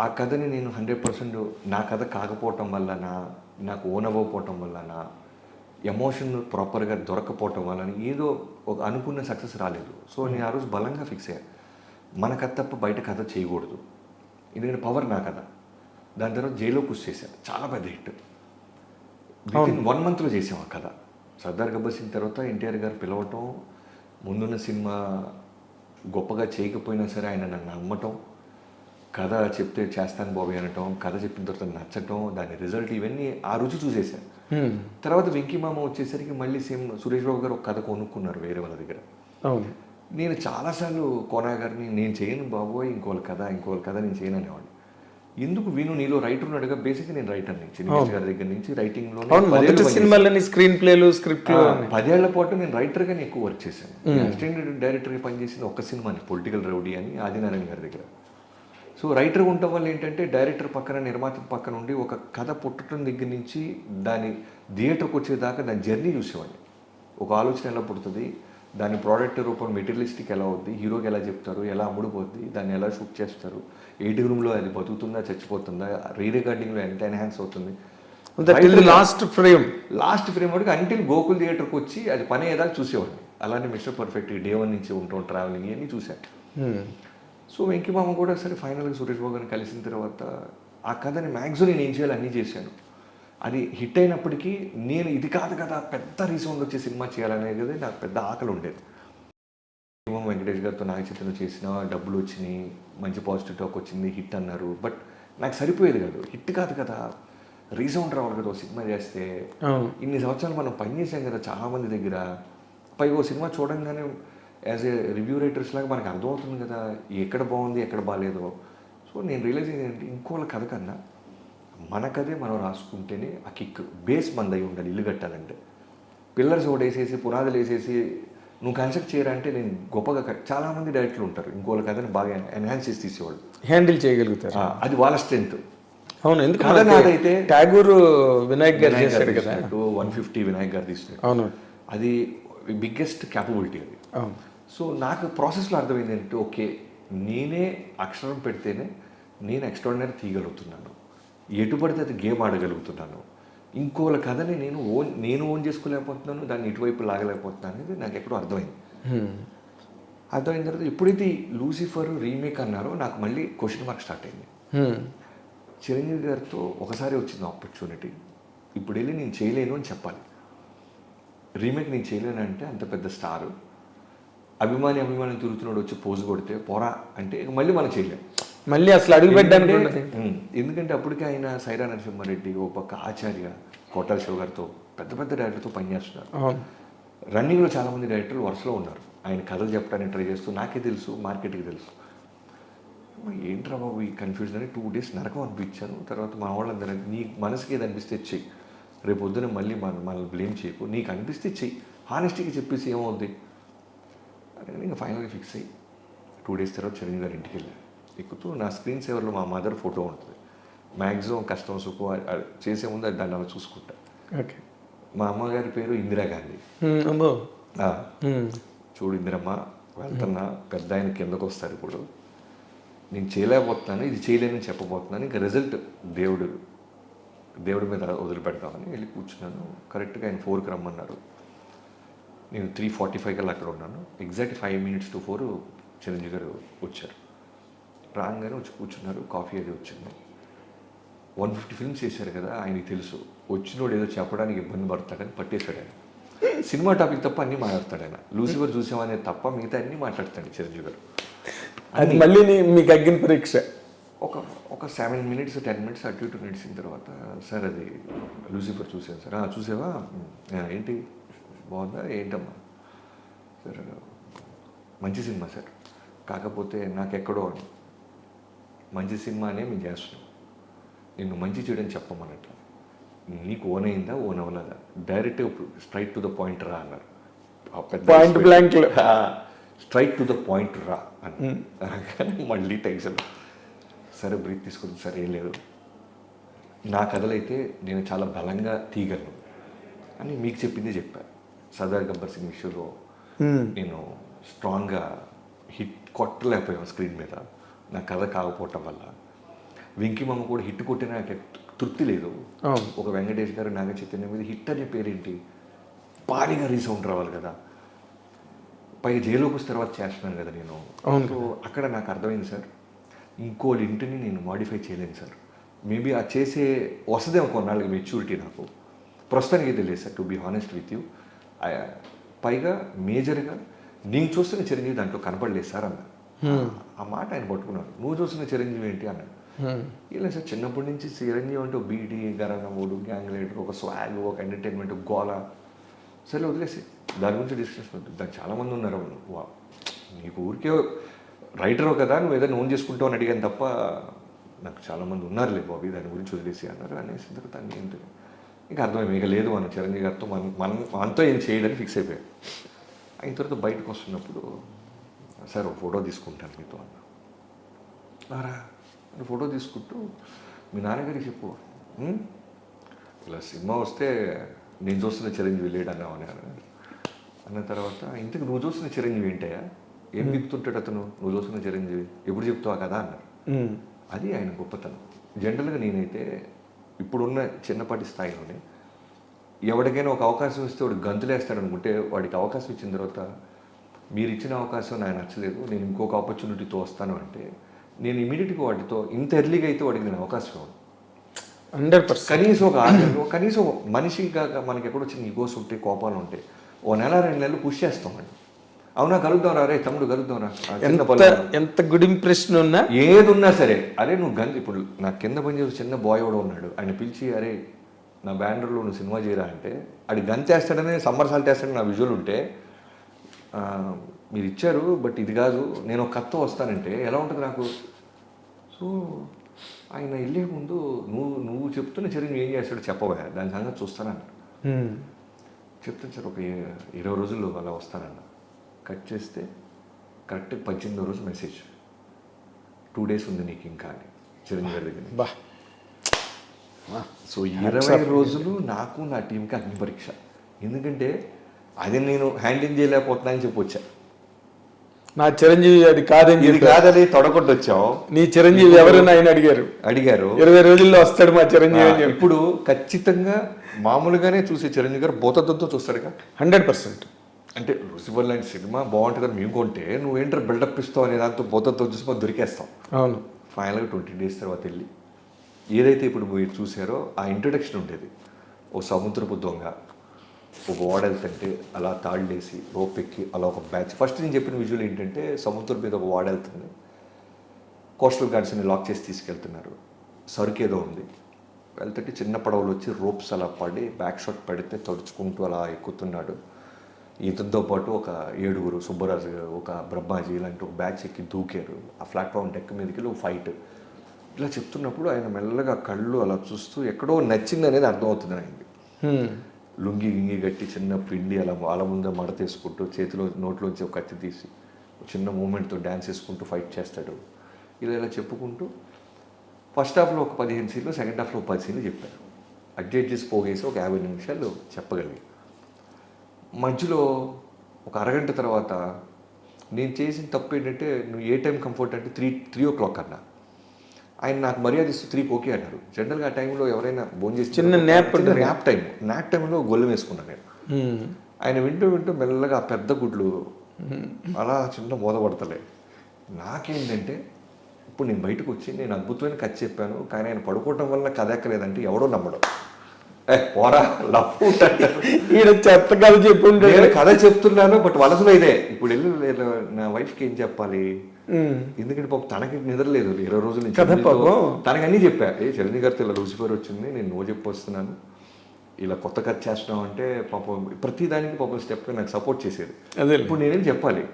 Speaker 2: ఆ కథని నేను 100% నా కథ కాకపోవటం వల్ల, నాకు ఓన్ అవ్వకపోవటం వల్ల, నా ఎమోషన్ ప్రాపర్గా దొరకపోవటం వల్ల ఏదో ఒక అనుకున్న సక్సెస్ రాలేదు. సో నేను ఆ రోజు బలంగా ఫిక్స్ అయ్యాను, మన కథ తప్ప బయట కథ చేయకూడదు, ఎందుకంటే పవర్ నా కథ. దాని తర్వాత జైల్లో పుష్ చేశాను, చాలా పెద్ద హిట్. వితిన్ 1 మంత్లో చేసాం ఆ కథ. సర్దార్ గబ్బర్ సింగ్ తర్వాత ఎన్టీఆర్ గారు పిలవటం, ముందున్న సినిమా గొప్పగా చేయకపోయినా సరే ఆయన నన్ను నమ్మటం, కథ చెప్తే చేస్తాను బాబు అనటం, కథ చెప్పిన తర్వాత నచ్చటం, దాని రిజల్ట్, ఇవన్నీ ఆ రుచి చూసేసాను. తర్వాత వెంకీమామ వచ్చేసరికి మళ్ళీ సేమ్ సురేష్ బాబు గారు ఒక కథ కొనుక్కున్నారు వేరే వాళ్ళ దగ్గర. నేను చాలాసార్లు కోనా గారిని నేను చేయను బాబోయ్, ఇంకోళ్ళ కథ నేను చేయను అనేవాడిని. ఎందుకు విను, నీలో రైటర్ ఉన్నాడుగా. బేసిక్గా నేను రైటర్ని, చిరంజీవి గారి దగ్గర నుంచి రైటింగ్లో 10 ఏళ్ల పాటు నేను రైటర్గానే ఎక్కువ వర్క్ చేశాను. అసిస్టెంట్ డైరెక్టర్గా పనిచేసింది ఒక్క సినిమాని, పొలిటికల్ రౌడీ అని, ఆదినారాయణ గారి దగ్గర. సో రైటర్ ఉండటం వల్ల ఏంటంటే డైరెక్టర్ పక్కన, నిర్మాత పక్కన ఉండి ఒక కథ పుట్టడం దగ్గర నుంచి దాని థియేటర్కి వచ్చేదాకా దాని జర్నీ చూసేవాడిని. ఒక ఆలోచన ఎలా పుడుతుంది, దాని ప్రోడక్ట్ రూపం మెటీరియలిస్టిక్ ఎలా అవుద్ది, హీరోకి ఎలా చెప్తారు, ఎలా అమ్ముడుపోద్ది, దాన్ని ఎలా షూట్ చేస్తారు, ఎడిటింగ్ రూమ్లో అది బతుకుతుందా చచ్చిపోతుందా, రీ రికార్డింగ్లో ఎంత ఎన్హాన్స్ అవుతుంది, లాస్ట్ ఫ్రేమ్ వరకు అంటిల్ గోకుల్ థియేటర్కి వచ్చి అది పని ఏదాకా చూసేవాడిని. అలానే మిస్టర్ పర్ఫెక్ట్ డే 1 నుంచి ఉంటాం, ట్రావెలింగ్ ఇవన్నీ చూశాను. సో వెంకీమామ కూడా సరే ఫైనల్గా సురేష్ బాబు గారిని కలిసిన తర్వాత ఆ కథని మ్యాక్సిమం నేను ఏం చేయాలి అన్నీ చేశాను. అది హిట్ అయినప్పటికీ నేను ఇది కాదు కదా పెద్ద రీసౌండ్ వచ్చే సినిమా చేయాలనేది నాకు పెద్ద ఆకలి ఉండేది. వెంకట వెంకటేష్ గారితో నాగ చైతన్య చేసిన డబ్బులు వచ్చినాయి, మంచి పాజిటివ్ టాక్ వచ్చింది, హిట్ అన్నారు. బట్ నాకు సరిపోయేది కాదు. హిట్ కాదు కదా, రీసౌండ్ రావాలి కదా. ఓ సినిమా చేస్తే ఇన్ని సంవత్సరాలు మనం పనిచేసాం కదా చాలామంది దగ్గర. పైగా ఓ సినిమా చూడంగానే యాజ్ ఏ రివ్యూ రైటర్స్ లాగా మనకు అర్థమవుతుంది కదా ఎక్కడ బాగుంది ఎక్కడ బాగాలేదో. సో నేను రియలైజ్ ఏంటంటే ఇంకోళ్ళ కథ కన్నా మన కథే మనం రాసుకుంటేనే ఆ కిక్. బేస్ మందై ఉండాలి ఇల్లు కట్టాలంటే. పిల్లర్స్ ఒకటి వేసేసి పునాదులు వేసేసి నువ్వు కన్స్ట్రక్ట్ చేయరంటే నేను గొప్పగా చాలామంది డైరెక్టర్లు ఉంటారు ఇంకోళ్ళ కథని బాగా ఎన్హాన్స్ చేసి తీసేవాళ్ళు,
Speaker 1: హ్యాండిల్ చేయగలుగుతారు.
Speaker 2: అది వాళ్ళ స్ట్రెంత్.
Speaker 1: అవును, ఎందుకంటే అయితే ట్యాగూర్ వినాయక్ గారు చేశాడు కదా,
Speaker 2: 150 వినాయక్ గారు తీసినట్టు.
Speaker 1: అవును,
Speaker 2: అది బిగ్గెస్ట్ క్యాపబిలిటీ అది.
Speaker 1: అవును.
Speaker 2: సో నాకు ప్రాసెస్లో అర్థమైంది ఏంటంటే ఓకే, నేనే అక్షరం పెడితేనే నేను ఎక్స్ట్రాడినరీ తీయగలుగుతున్నాను, ఎటు పడితే అది గేమ్ ఆడగలుగుతున్నాను. ఇంకోళ్ళ కథని నేను ఓన్ చేసుకోలేకపోతున్నాను, దాన్ని ఇటువైపు లాగలేకపోతున్నాను అనేది నాకు ఎక్కడో అర్థమైంది. అర్థమైన తర్వాత ఎప్పుడైతే లూసిఫర్ రీమేక్ అన్నారో నాకు మళ్ళీ క్వశ్చన్ మార్క్ స్టార్ట్ అయింది. చిరంజీవి గారితో ఒకసారి వచ్చింది ఆపర్చునిటీ, ఇప్పుడు వెళ్ళి నేను చేయలేను అని చెప్పాలి. రీమేక్ నేను చేయలేను అంటే అంత పెద్ద స్టారు అభిమాని తిరుగుతున్నాడు వచ్చి పోజు కొడితే పోరా అంటే మళ్ళీ మనం చేయలేం, మళ్ళీ అసలు అడుగు పెట్టడానికి. ఎందుకంటే అప్పటికే ఆయన సైరా నరసింహారెడ్డి, ఓ పక్క ఆచార్య, కోటాల శివ గారితో పెద్ద పెద్ద డైరెక్టర్తో పనిచేస్తున్నారు. రన్నింగ్లో చాలామంది డైరెక్టర్లు వరుసలో ఉన్నారు ఆయన కథలు చెప్పడానికి ట్రై చేస్తూ. నాకే తెలుసు, మార్కెట్కి తెలుసు. ఏంట్రా బాబు ఈ కన్ఫ్యూజన్ అని 2 days నరకం అనిపించాను. తర్వాత మా వాళ్ళందరూ నీ మనసుకి ఏది అనిపిస్తే చెయ్యి, రేపు పొద్దున మళ్ళీ మనల్ని బ్లేమ్ చేయకు, నీకు అనిపిస్తే చెయ్యి, హానెస్టీగా చెప్పేసి ఏమవుద్ది అని ఇంకా ఫైనల్గా ఫిక్స్ అయ్యి 2 days తర్వాత చిరంజీవి గారి ఇంటికి వెళ్ళాను. ఎక్కుతూ నా స్క్రీన్ సేవర్లో మా మదర్ ఫోటో ఉంటుంది. మ్యాక్సిమం కష్టం సుఖం చేసే ముందు అది దాన్ని అలా చూసుకుంటా. ఓకే, మా అమ్మగారి పేరు ఇందిరాగాంధీ. చూడు ఇందిరమ్మ, వెళ్తున్నా, పెద్ద ఆయన కిందకు వస్తారు, ఇప్పుడు నేను చేయలేకపోతున్నాను, ఇది చేయలేనని చెప్పబోతున్నాను, ఇంకా రిజల్ట్ దేవుడి మీద వదిలిపెడతామని వెళ్ళి కూర్చున్నాను. కరెక్ట్గా ఆయన 4కి రమ్మన్నారు. నేను 3:45 కల్లా అక్కడ ఉన్నాను. ఎగ్జాక్ట్ 5 minutes to 4 చిరంజీవి గారు వచ్చారు. రాగానే వచ్చి కూర్చున్నారు, కాఫీ అది వచ్చింది. 150 films చేశారు కదా, ఆయనకి తెలుసు వచ్చినోడు ఏదో చెప్పడానికి ఇబ్బంది పడతాడని పట్టేశాడు ఆయన. సినిమా టాపిక్ తప్ప అన్నీ మాట్లాడతాడు ఆయన. లూసిఫర్ చూసామనేది తప్ప మిగతా అన్నీ మాట్లాడతాడు చిరంజీవి గారు.
Speaker 1: అది మళ్ళీ మీకు అగ్గిన పరీక్ష.
Speaker 2: ఒక 7 minutes 10 minutes అటు ఇటు నడిచిన తర్వాత, సార్ అది లూసిఫర్ చూసాను సార్. చూసావా, ఏంటి బాగుందా, ఏంటమ్మా సార్, మంచి సినిమా సార్, కాకపోతే నాకెక్కడో మంచి సినిమానే మేము చేస్తున్నాం, నిన్ను మంచి చేయడం చెప్పమన్నట్లు, నీకు ఓన్ అయిందా ఓన్ అవ్వలేదా, direct straight to the point రా అన్నారు. Point blank straight to the point రా అని మళ్ళీ టెన్షన్. సరే బ్రీత్ తీసుకుంది, సరే ఏం లేదు, నా కథలైతే నేను చాలా బలంగా తీయగలను అని మీకు చెప్పింది చెప్పాను. సర్దార్ గబ్బర్ సింగ్ విషయంలో నేను స్ట్రాంగ్గా హిట్ కొట్టలేకపోయాను స్క్రీన్ మీద, నా కథ కాకపోవటం వల్ల. వెంకీమమ్మ కూడా హిట్ కొట్టిన నాకు తృప్తి లేదు. ఒక వెంకటేష్ గారు నాగ చైతన్య మీద హిట్ అనే పేరేంటి, భారీగా రీసౌండ్ రావాలి కదా, పైగా జైలుకి వస్తే తర్వాత చేస్తున్నాను కదా నేను. సో అక్కడ నాకు అర్థమైంది సార్, ఇంకోళ్ళ ఇంటిని నేను మాడిఫై చేయలేను సార్. మేబీ ఆ చేసే వస్తుందేమో కొన్నాళ్ళకి మెచ్యూరిటీ నాకు, ప్రస్తుతానికి తెలియదు sir, to be honest with you. పైగా మేజర్గా నేను చూస్తున్న చిరంజీవి దాంట్లో కనపడలేదు సార్ అన్న. ఆ మాట ఆయన పట్టుకున్నాడు. నువ్వు చూస్తున్న చిరంజీవి ఏంటి అన్నాడు. ఇలా సార్ చిన్నప్పటి నుంచి చిరంజీవి అంటే బీటీ, గరనమూడు, గ్యాంగ్ లీడర్, ఒక స్వాగ్, ఒక ఎంటర్టైన్మెంట్, గోల. సరే వదిలేసి దాని గురించి డిస్కషన్ ఉంటుంది. దానికి చాలామంది ఉన్నారు. నీకు ఊరికే రైటరు కదా, నువ్వు ఏదైనా ఓన్ చేసుకుంటావు అని అడిగాను తప్ప నాకు చాలామంది ఉన్నారులే బాబీ, దాని గురించి వదిలేసి అన్నారు. అనేసి తర్వాత అన్నీ ఏంటి ఇంకా అర్థమైంది, ఇక లేదు మన చిరంజీవి గారితో మనతో ఏం చేయడానికి ఫిక్స్ అయిపోయాడు. అయిన తర్వాత బయటకు వస్తున్నప్పుడు, సార్ ఒక ఫోటో తీసుకుంటాను మీతో అన్నారా. ఫోటో తీసుకుంటూ మీ నాన్నగారికి చెప్పు, ఇలా సినిమా వస్తే నేను చూస్తున్న చిరంజీవి లేడు అన్నావు అన్న తర్వాత, ఇంతకు నువ్వు చూస్తున్న చిరంజీవి ఏంటయ్యా, ఏం దిగుతుంటాడు అతను, నువ్వు చూస్తున్న చిరంజీవి ఎప్పుడు చెప్తావా కదా అన్నారు. అది ఆయన గొప్పతనం. జనరల్గా నేనైతే ఇప్పుడున్న చిన్నపాటి స్థాయిలోనే ఎవరికైనా ఒక అవకాశం ఇస్తే వాడు గంతులేస్తాడు అనుకుంటే, వాడికి అవకాశం ఇచ్చిన తర్వాత మీరు ఇచ్చిన అవకాశం నాకు నచ్చలేదు, నేను ఇంకొక ఆపర్చునిటీతో వస్తాను అంటే, నేను ఇమీడియట్గా వాటితో ఇంత ఎర్లీగా అయితే వాడికి నేను అవకాశం ఇవ్వను. 100%. కనీసం ఒక 6 నెలలు, కనీసం మనిషిగా మనకి ఎక్కడో వచ్చిన ఈగోస్ ఉంటాయి, కోపాలు ఉంటాయి, 1 నెల 2 నెలలు పుష్ చేస్తామండి. అవునా కలుద్దాం రా, రే తమ్ముడు కలుద్దాం రా,
Speaker 1: ఎంత గుడ్ ఇంప్రెషన్ ఉన్నా
Speaker 2: ఏది ఉన్నా సరే, అరే నువ్వు ఇప్పుడు నా కింద పనిచేసే చిన్న బాయ్ కూడా ఉన్నాడు, ఆయన పిలిచి అరే నా బ్యానర్లో నువ్వు సినిమా చేయరా అంటే అది గంతేస్తాడని సమ్మర్ సాల్ట్ వేస్తాడని నా విజువల్ ఉంటే మీరు ఇచ్చారు బట్ ఇది కాదు, నేను ఒక కథతో వస్తానంటే ఎలా ఉంటుంది నాకు. సో ఆయన వెళ్ళే ముందు నువ్వు చెప్తున్న చిరంజీవి ఏం చేస్తాడో చెప్పవా, దాని సంగతి చూస్తానన్న. చెప్తాను సార్, ఒక 20 రోజుల్లో అలా వస్తానన్న. కట్ చేస్తే కరెక్ట్ 18వ రోజు మెసేజ్, 2 days ఉంది నీకు ఇంకా అని చిరంజీవి గారి దగ్గర.
Speaker 1: బా
Speaker 2: సో 20 రోజులు నాకు నా టీంకి అగ్ని పరీక్ష. ఎందుకంటే అది నేను హ్యాండిల్ చేయలేకపోతున్నా అని చెప్పొచ్చా.
Speaker 1: నా చిరంజీవి అది కాదని
Speaker 2: ఇది కాదని తొడగొట్టు వచ్చావు.
Speaker 1: నీ చిరంజీవి ఎవరైనా ఆయన అడిగారు
Speaker 2: 20
Speaker 1: రోజుల్లో వస్తాడు మా చిరంజీవి.
Speaker 2: ఇప్పుడు ఖచ్చితంగా మామూలుగానే చూసే చిరంజీవి గారు బోతద్దంతో చూస్తాడుగా
Speaker 1: 100%.
Speaker 2: అంటే లూసిఫర్ లాంటి సినిమా బాగుంటుందని మేము కొంటే నువ్వేంటారు బిల్డప్ ఇస్తావు అనే దాంతో బోతద్తో చూసి మనం దొరికేస్తాం.
Speaker 1: అవును.
Speaker 2: ఫైనల్గా 20 days తర్వాత వెళ్ళి ఏదైతే ఇప్పుడు మీరు చూసారో ఆ ఇంట్రడక్షన్ ఉండేది. ఓ సముద్రపు దొంగ ఒక ఓడెళ్తుంటే అలా తాళ్ళేసి రోప్ ఎక్కి అలా ఒక బ్యాచ్. ఫస్ట్ నేను చెప్పిన విజువల్ ఏంటంటే సముద్రం మీద ఒక ఓడెళ్తుంది, కోస్టల్ గార్డ్స్ని లాక్ చేసి తీసుకెళ్తున్నారు, సరుకు ఏదో ఉంది, వెళ్తుంటే చిన్న పడవలు వచ్చి రోప్స్ అలా పడి బ్యాక్ షాట్ పడితే తడుచుకుంటూ అలా ఎక్కుతున్నాడు. ఇతనితో పాటు ఒక 7 సుబ్బరాజు, ఒక బ్రహ్మాజీ ఇలాంటి ఒక బ్యాచ్ ఎక్కి దూకారు. ఆ ప్లాట్ఫామ్ డెక్ మీదకి ఒక ఫైట్. ఇలా చెప్తున్నప్పుడు ఆయన మెల్లగా కళ్ళు అలా చూస్తూ ఎక్కడో నచ్చింది అనేది అర్థమవుతుంది ఆయనకి. లుంగి గింగి గట్టి చిన్న పిండి అలా వాళ్ళ ముందే మడతేసుకుంటూ చేతిలో నోట్లోంచి ఒక కత్తి తీసి చిన్న మూమెంట్తో డ్యాన్స్ వేసుకుంటూ ఫైట్ చేస్తాడు. ఇలా చెప్పుకుంటూ ఫస్ట్ హాఫ్లో ఒక 15 సీన్లు, సెకండ్ హాఫ్లో 10 సీన్లు చెప్పారు. అడ్జస్ట్ చేసి పోగేసి ఒక 50 నిమిషాలు చెప్పగలిగి మధ్యలో ఒక అరగంట తర్వాత నేను చేసిన తప్పు ఏంటంటే నువ్వు ఏ టైం కంఫర్ట్ అంటే 3 o'clock అన్నా. ఆయన నాకు మర్యాద ఇస్తూ 3కి ఓకే అన్నారు. జనరల్గా ఆ టైంలో ఎవరైనా భోజనం చేసి
Speaker 1: చిన్న న్యాప్
Speaker 2: టైంలో గొల్లెం వేసుకున్నాను నేను. ఆయన వింటూ మెల్లగా పెద్ద గుడ్లు అలా చిన్న మోదపడతలే. నాకేంటంటే ఇప్పుడు నేను బయటకు వచ్చి నేను అద్భుతమైన కథ చెప్పాను, కానీ ఆయన పడుకోవటం వల్ల కథ ఎక్కలేదంటే ఎవడో నమ్మడం. పోరా
Speaker 1: ఈయన చెత్త కథ చెప్పుంటే
Speaker 2: నేను కథ చెప్తున్నాను బట్ వలసలో ఇదే. ఇప్పుడు వెళ్ళి నా వైఫ్కి ఏం చెప్పాలి, ఎందుకంటే పాపం తనకి నిద్రలేదు 20 రోజుల నుంచి. తనకి అన్నీ చెప్పా, చిరంజీవి గారితో ఇలా లూసిఫర్ వచ్చింది, నేను నో చెప్పి వస్తున్నాను, ఇలా కొత్త కథ చేస్తున్నాం అంటే పాపం ప్రతి దానికి పాపం స్టెప్గా నాకు సపోర్ట్ చేసేది. ఇప్పుడు నేనేం చెప్పాలి,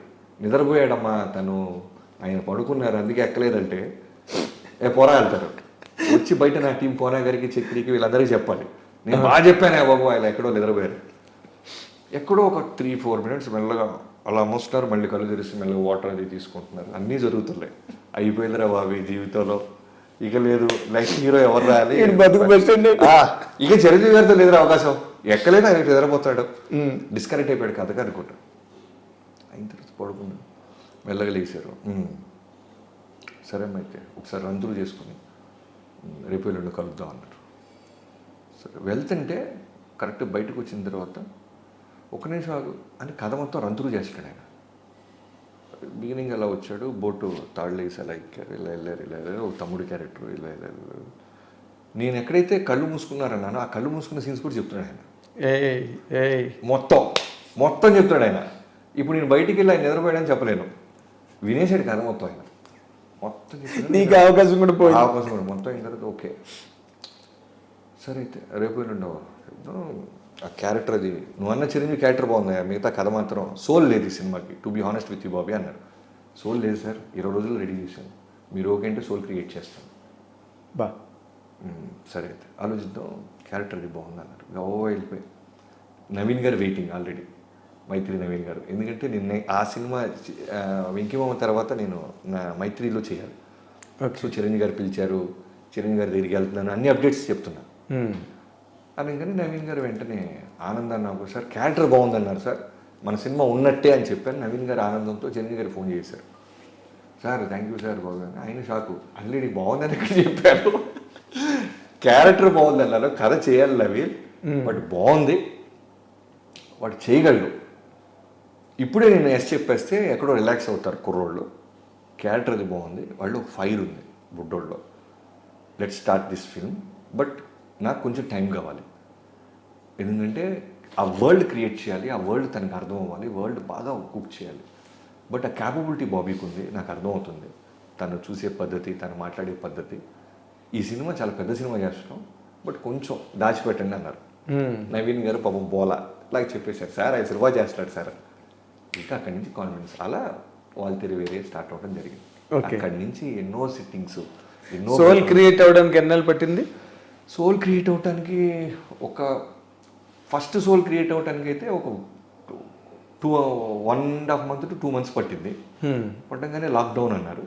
Speaker 2: నిద్రపోయాడమ్మా తను, ఆయన పడుకున్నారు అందుకే ఎక్కలేదంటే పోరా వెళ్తారు. వచ్చి బయట నా టీం కోనా గారికి చక్రికి వీళ్ళందరికీ చెప్పాలి నేను బాగా చెప్పానే బాబు, ఆయన ఎక్కడో నిద్రపోయారు. ఎక్కడో ఒక 3-4 minutes మెల్లగా అలా మోస్తున్నారు, మళ్ళీ కళ్ళు తెరిసి మెల్లగా వాటర్ అది తీసుకుంటున్నారు. అన్నీ జరుగుతున్నాయి. అయిపోయిందిరా బాబు జీవితంలో, ఇక లేదు నెక్స్ట్ హీరో ఎవరు రాయాలి, ఇక చిరంజీవి గారితో లేదురా అవకాశం, ఎక్కలేదు ఆయన నిద్రపోతాడు, డిస్కనెక్ట్ అయిపోయాడు కథగా అనుకుంటా. అయిన తర్వాత పడుకున్నాడు, మెల్లగా లేచారు. సరే అయితే ఒకసారి రంతులు చేసుకుని రేపు ఎల్లుండి కలుద్దాం అన్నారు. సరే వెళ్తుంటే కరెక్ట్ బయటకు వచ్చిన తర్వాత 1 నిమిషం ఆగు అని కథ మొత్తం రంతులు చేస్తాడు ఆయన. బిగినింగ్ అలా వచ్చాడు, బోటు తాళ్ళు వేసి అలా ఎక్కారు, ఇలా వెళ్ళారు ఒక తమ్ముడు క్యారెక్టర్ ఇలా వెళ్ళారు. నేను ఎక్కడైతే కళ్ళు మూసుకున్నారన్నానో ఆ కళ్ళు మూసుకున్న సీన్స్ కూడా చెప్తున్నాడు ఆయన. మొత్తం చెప్తాడు ఆయన. ఇప్పుడు నేను బయటికి వెళ్ళి ఆయన నిద్రపోయాడని చెప్పలేను, వినేసాడు కథ మొత్తం ఆయన. మొత్తం
Speaker 1: నీకు అవకాశం కూడా పోయి
Speaker 2: అవకాశం కూడా మొత్తం అయిన తర్వాత ఓకే సరే అయితే రేపు ఉండవు ఆ క్యారెక్టర్, అది నువ్వు అన్న చిరంజీవి క్యారెక్టర్ బాగుంది, మిగతా కథ మాత్రం సోల్ లేదు ఈ సినిమాకి, to be honest with you Bobby అన్నారు. సోల్ లేదు సార్, 20 రోజులు రెడీ చేశాను, మీరు ఓకే అంటే సోల్ క్రియేట్ చేస్తాను.
Speaker 1: బా
Speaker 2: సరే అయితే ఆలోచిద్దాం, క్యారెక్టర్ అది బాగుంది అన్నారు. వెళ్ళిపోయి నవీన్ గారు వెయిటింగ్ ఆల్రెడీ, మైత్రి నవీన్ గారు. ఎందుకంటే నిన్న ఆ సినిమా వెంకీమామ తర్వాత నేను నా మైత్రిలో చేయాలి. సో చిరంజీవి గారు పిలిచారు, చిరంజీవి గారి దగ్గరికి వెళ్తున్నాను, అన్ని అప్డేట్స్ చెప్తున్నా. అనగానే నవీన్ గారు వెంటనే ఆనందాన్ని నాకు సార్ క్యారెక్టర్ బాగుందన్నారు సార్, మన సినిమా ఉన్నట్టే అని చెప్పాను. నవీన్ గారు ఆనందంతో చిరంజీవి గారు ఫోన్ చేశారు, సార్ థ్యాంక్ యూ సార్ బాగుంది. ఆయన షాకు, ఆల్రెడీ బాగుందని ఎక్కడ చెప్పారు, క్యారెక్టర్ బాగుందన్నారు, కథ చేయాలి నవీన్ బట్ బాగుంది, వాడు చేయగలడు. ఇప్పుడే నేను ఎస్ చెప్పేస్తే ఎక్కడో రిలాక్స్ అవుతారు కుర్రోళ్ళు, క్యారెక్టర్ అది బాగుంది, వాళ్ళు ఫైర్ ఉంది బుడ్డోళ్ళలో, let's start this film, but నాకు కొంచెం టైం కావాలి. ఎందుకంటే ఆ వరల్డ్ క్రియేట్ చేయాలి, ఆ వరల్డ్ తనకు అర్థం అవ్వాలి, వరల్డ్ బాగా కుక్ చేయాలి. బట్ ఆ క్యాపబిలిటీ బాబీకి ఉంది, నాకు అర్థమవుతుంది. తను చూసే పద్ధతి, తను మాట్లాడే పద్ధతి. ఈ సినిమా చాలా పెద్ద సినిమా చేస్తున్నాం, బట్ కొంచెం దాచిపెట్టండి అన్నారు. నవీన్ గారు పాపం బోలా ఇలాగ చెప్పేశారు, సార్ ఆయన సినిమా చేస్తాడు సార్. ఇంకా అక్కడి నుంచి కాన్ఫిడెన్స్, అలా వాళ్ళు తిరిగి వేరే స్టార్ట్ అవ్వడం జరిగింది. అక్కడి నుంచి ఎన్నో సిట్టింగ్స్, ఎన్నో.
Speaker 1: సోల్ క్రియేట్ అవ్వడానికి ఎన్నాళ్ళు పట్టింది?
Speaker 2: సోల్ క్రియేట్ అవ్వడానికి ఫస్ట్ సోల్ క్రియేట్ అవ్వడానికి అయితే ఒక 1.5 months to 2 months పట్టింది. పట్టంగానే లాక్డౌన్ అన్నారు.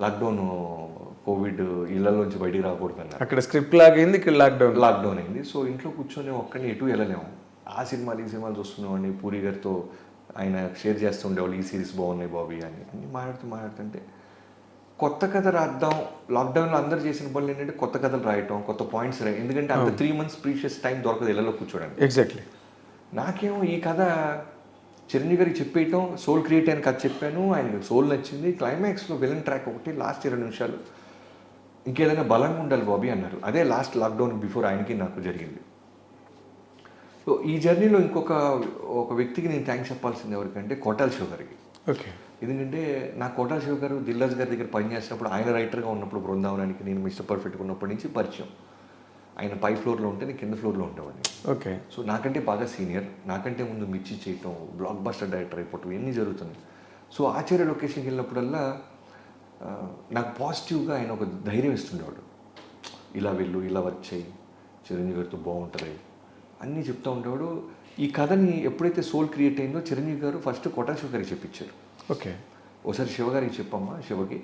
Speaker 2: లాక్డౌన్, కోవిడ్, ఇళ్లలోంచి బయటికి రాకూడదు అన్నారు.
Speaker 1: అక్కడ స్క్రిప్ట్ లాగైంది, ఇక్కడ లాక్డౌన్
Speaker 2: అయింది. సో ఇంట్లో కూర్చొని ఒక్కడిని ఎటు వెళ్ళలేము. ఆ సినిమాలు ఈ సినిమాలు చూస్తున్నామండి. పూరి గారితో ఆయన షేర్ చేస్తుండేవాళ్ళు, ఈ సిరీస్ బాగున్నాయి బాబీ అని అన్ని మాట్లాడుతుంటే కొత్త కథ రాద్దాం. లాక్డౌన్లో అందరు చేసిన పనులు ఏంటంటే కొత్త కథలు రాయటం, కొత్త పాయింట్స్ రాయటం. ఎందుకంటే అంత 3 months ప్రీషియస్ టైం దొరకదు ఇళ్లలో కూర్చోడానికి.
Speaker 1: ఎగ్జాక్ట్లీ.
Speaker 2: నాకేమో ఈ కథ చిరంజీవి గారికి చెప్పేయటం, సోల్ క్రియేట్ అయిన కథ చెప్పాను, ఆయనకి సోల్ నచ్చింది. క్లైమాక్స్లో విలన్ ట్రాక్ ఒకటి, లాస్ట్ 20 నిమిషాలు ఇంకేదైనా బలంగా ఉండాలి బాబీ అన్నారు. అదే లాస్ట్ లాక్డౌన్ బిఫోర్ ఆయనకి నాకు జరిగింది. సో ఈ జర్నీలో ఒక వ్యక్తికి నేను థ్యాంక్స్ చెప్పాల్సింది ఎవరికంటే కోటాల శివ గారికి.
Speaker 1: ఓకే.
Speaker 2: ఎందుకంటే నా కోటాల శివ గారు దిల్రాజ్ గారి దగ్గర పనిచేసినప్పుడు, ఆయన రైటర్గా ఉన్నప్పుడు బృందావనానికి నేను మిస్టర్ పర్ఫెక్ట్గా ఉన్నప్పటి నుంచి పరిచయం. ఆయన పై ఫ్లోర్లో ఉంటే నేను కింద ఫ్లోర్లో ఉండేవాడిని.
Speaker 1: ఓకే.
Speaker 2: సో నాకంటే బాగా సీనియర్, నాకంటే ముందు మిర్చి చేయటం, బ్లాక్ బస్టర్ డైరెక్టర్ అయిపోవటం ఇవన్నీ జరుగుతుంది. సో ఆచార్య లొకేషన్కి వెళ్ళినప్పుడల్లా నాకు పాజిటివ్గా ఆయన ఒక ధైర్యం ఇస్తుండేవాడు. ఇలా వెళ్ళు, ఇలా వర్క్ చేయి, చిరంజీవి గారితో బాగుంటుంది అన్నీ చెప్తూ ఉండేవాడు. ఈ కథని ఎప్పుడైతే సోల్ క్రియేట్ అయిందో చిరంజీవి గారు ఫస్ట్ కోటా శివ గారికి చెప్పించారు.
Speaker 1: ఓకే.
Speaker 2: ఒకసారి శివగారికి చెప్పమ్మా, శివకి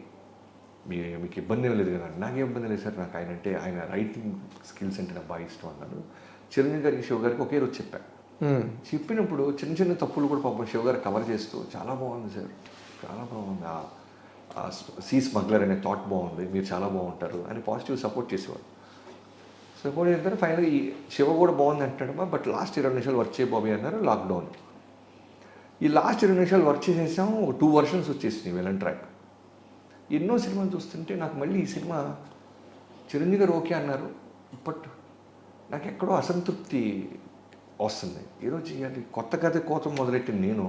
Speaker 2: మీకు ఇబ్బంది ఏం లేదు కదా. నాకే ఇబ్బంది లేదు సార్, నాకు ఆయన రైటింగ్ స్కిల్స్ అంటే నాకు బాగా ఇష్టం అన్నాడు. చిరంజీవి గారికి శివ గారికి ఒకే రోజు చెప్పాను. చెప్పినప్పుడు చిన్న చిన్న తప్పులు కూడా పాపం శివ గారు కవర్ చేస్తూ చాలా బాగుంది సార్, చాలా బాగుంది, సీ స్మగ్లర్ అనే థాట్ బాగుంది, మీరు చాలా బాగుంటారు అని పాజిటివ్ సపోర్ట్ చేసేవాడు. సపోర్ట్ చేస్తారు. ఫైనల్ ఈ శివ కూడా బాగుంది అంటాడమ్మా, బట్ లాస్ట్ 20 నిమిషాలు వర్క్ చేయ బాబీ అన్నారు. లాక్డౌన్. ఈ లాస్ట్ 20 నిమిషాలు వర్క్ చేసేసాం. 2 versions వచ్చేసినాయి విలన్ ట్రాక్. ఎన్నో సినిమాలు చూస్తుంటే నాకు మళ్ళీ ఈ సినిమా చిరంజీవి గారు ఓకే అన్నారు, బట్ నాకు ఎక్కడో అసంతృప్తి వస్తుంది. ఏదో చేయాలి, కొత్త కథ కోసం మొదలెట్టిన నేను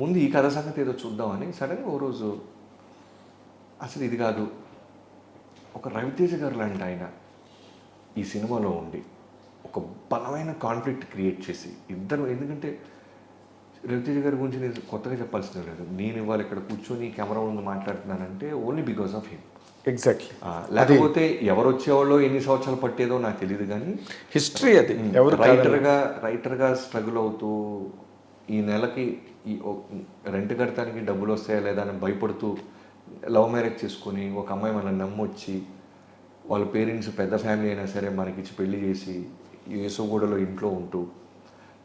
Speaker 2: ముందు ఈ కథ సంగతి ఏదో చూద్దామని సడన్గా ఓ రోజు అసలు ఇది కాదు, ఒక రవితేజ గారు లాంటి ఆయన ఈ సినిమాలో ఉండి ఒక బలమైన కాన్ఫ్లిక్ట్ క్రియేట్ చేసి ఇద్దరు, ఎందుకంటే రవితేజ గారి గురించి నేను కొత్తగా చెప్పాల్సింది లేదు. నేను ఇవాళ ఇక్కడ కూర్చొని కెమెరా ముందు మాట్లాడుతున్నానంటే only because of him.
Speaker 1: Exactly.
Speaker 2: లేకపోతే ఎవరు వచ్చేవాళ్ళో ఎన్ని సంవత్సరాలు పట్టేదో నాకు తెలియదు, కానీ
Speaker 1: హిస్టరీ అది. ఎవరు
Speaker 2: రైటర్గా స్ట్రగుల్ అవుతూ ఈ నెలకి ఈ రెంట్ కడతానికి డబ్బులు వస్తాయా లేదా అని భయపడుతూ లవ్ మ్యారేజ్ చేసుకొని ఒక అమ్మాయి మనల్ని నమ్మొచ్చి వాళ్ళ పేరెంట్స్ పెద్ద ఫ్యామిలీ అయినా సరే మనకిచ్చి పెళ్లి చేసి యేసోగూడలో ఇంట్లో ఉంటూ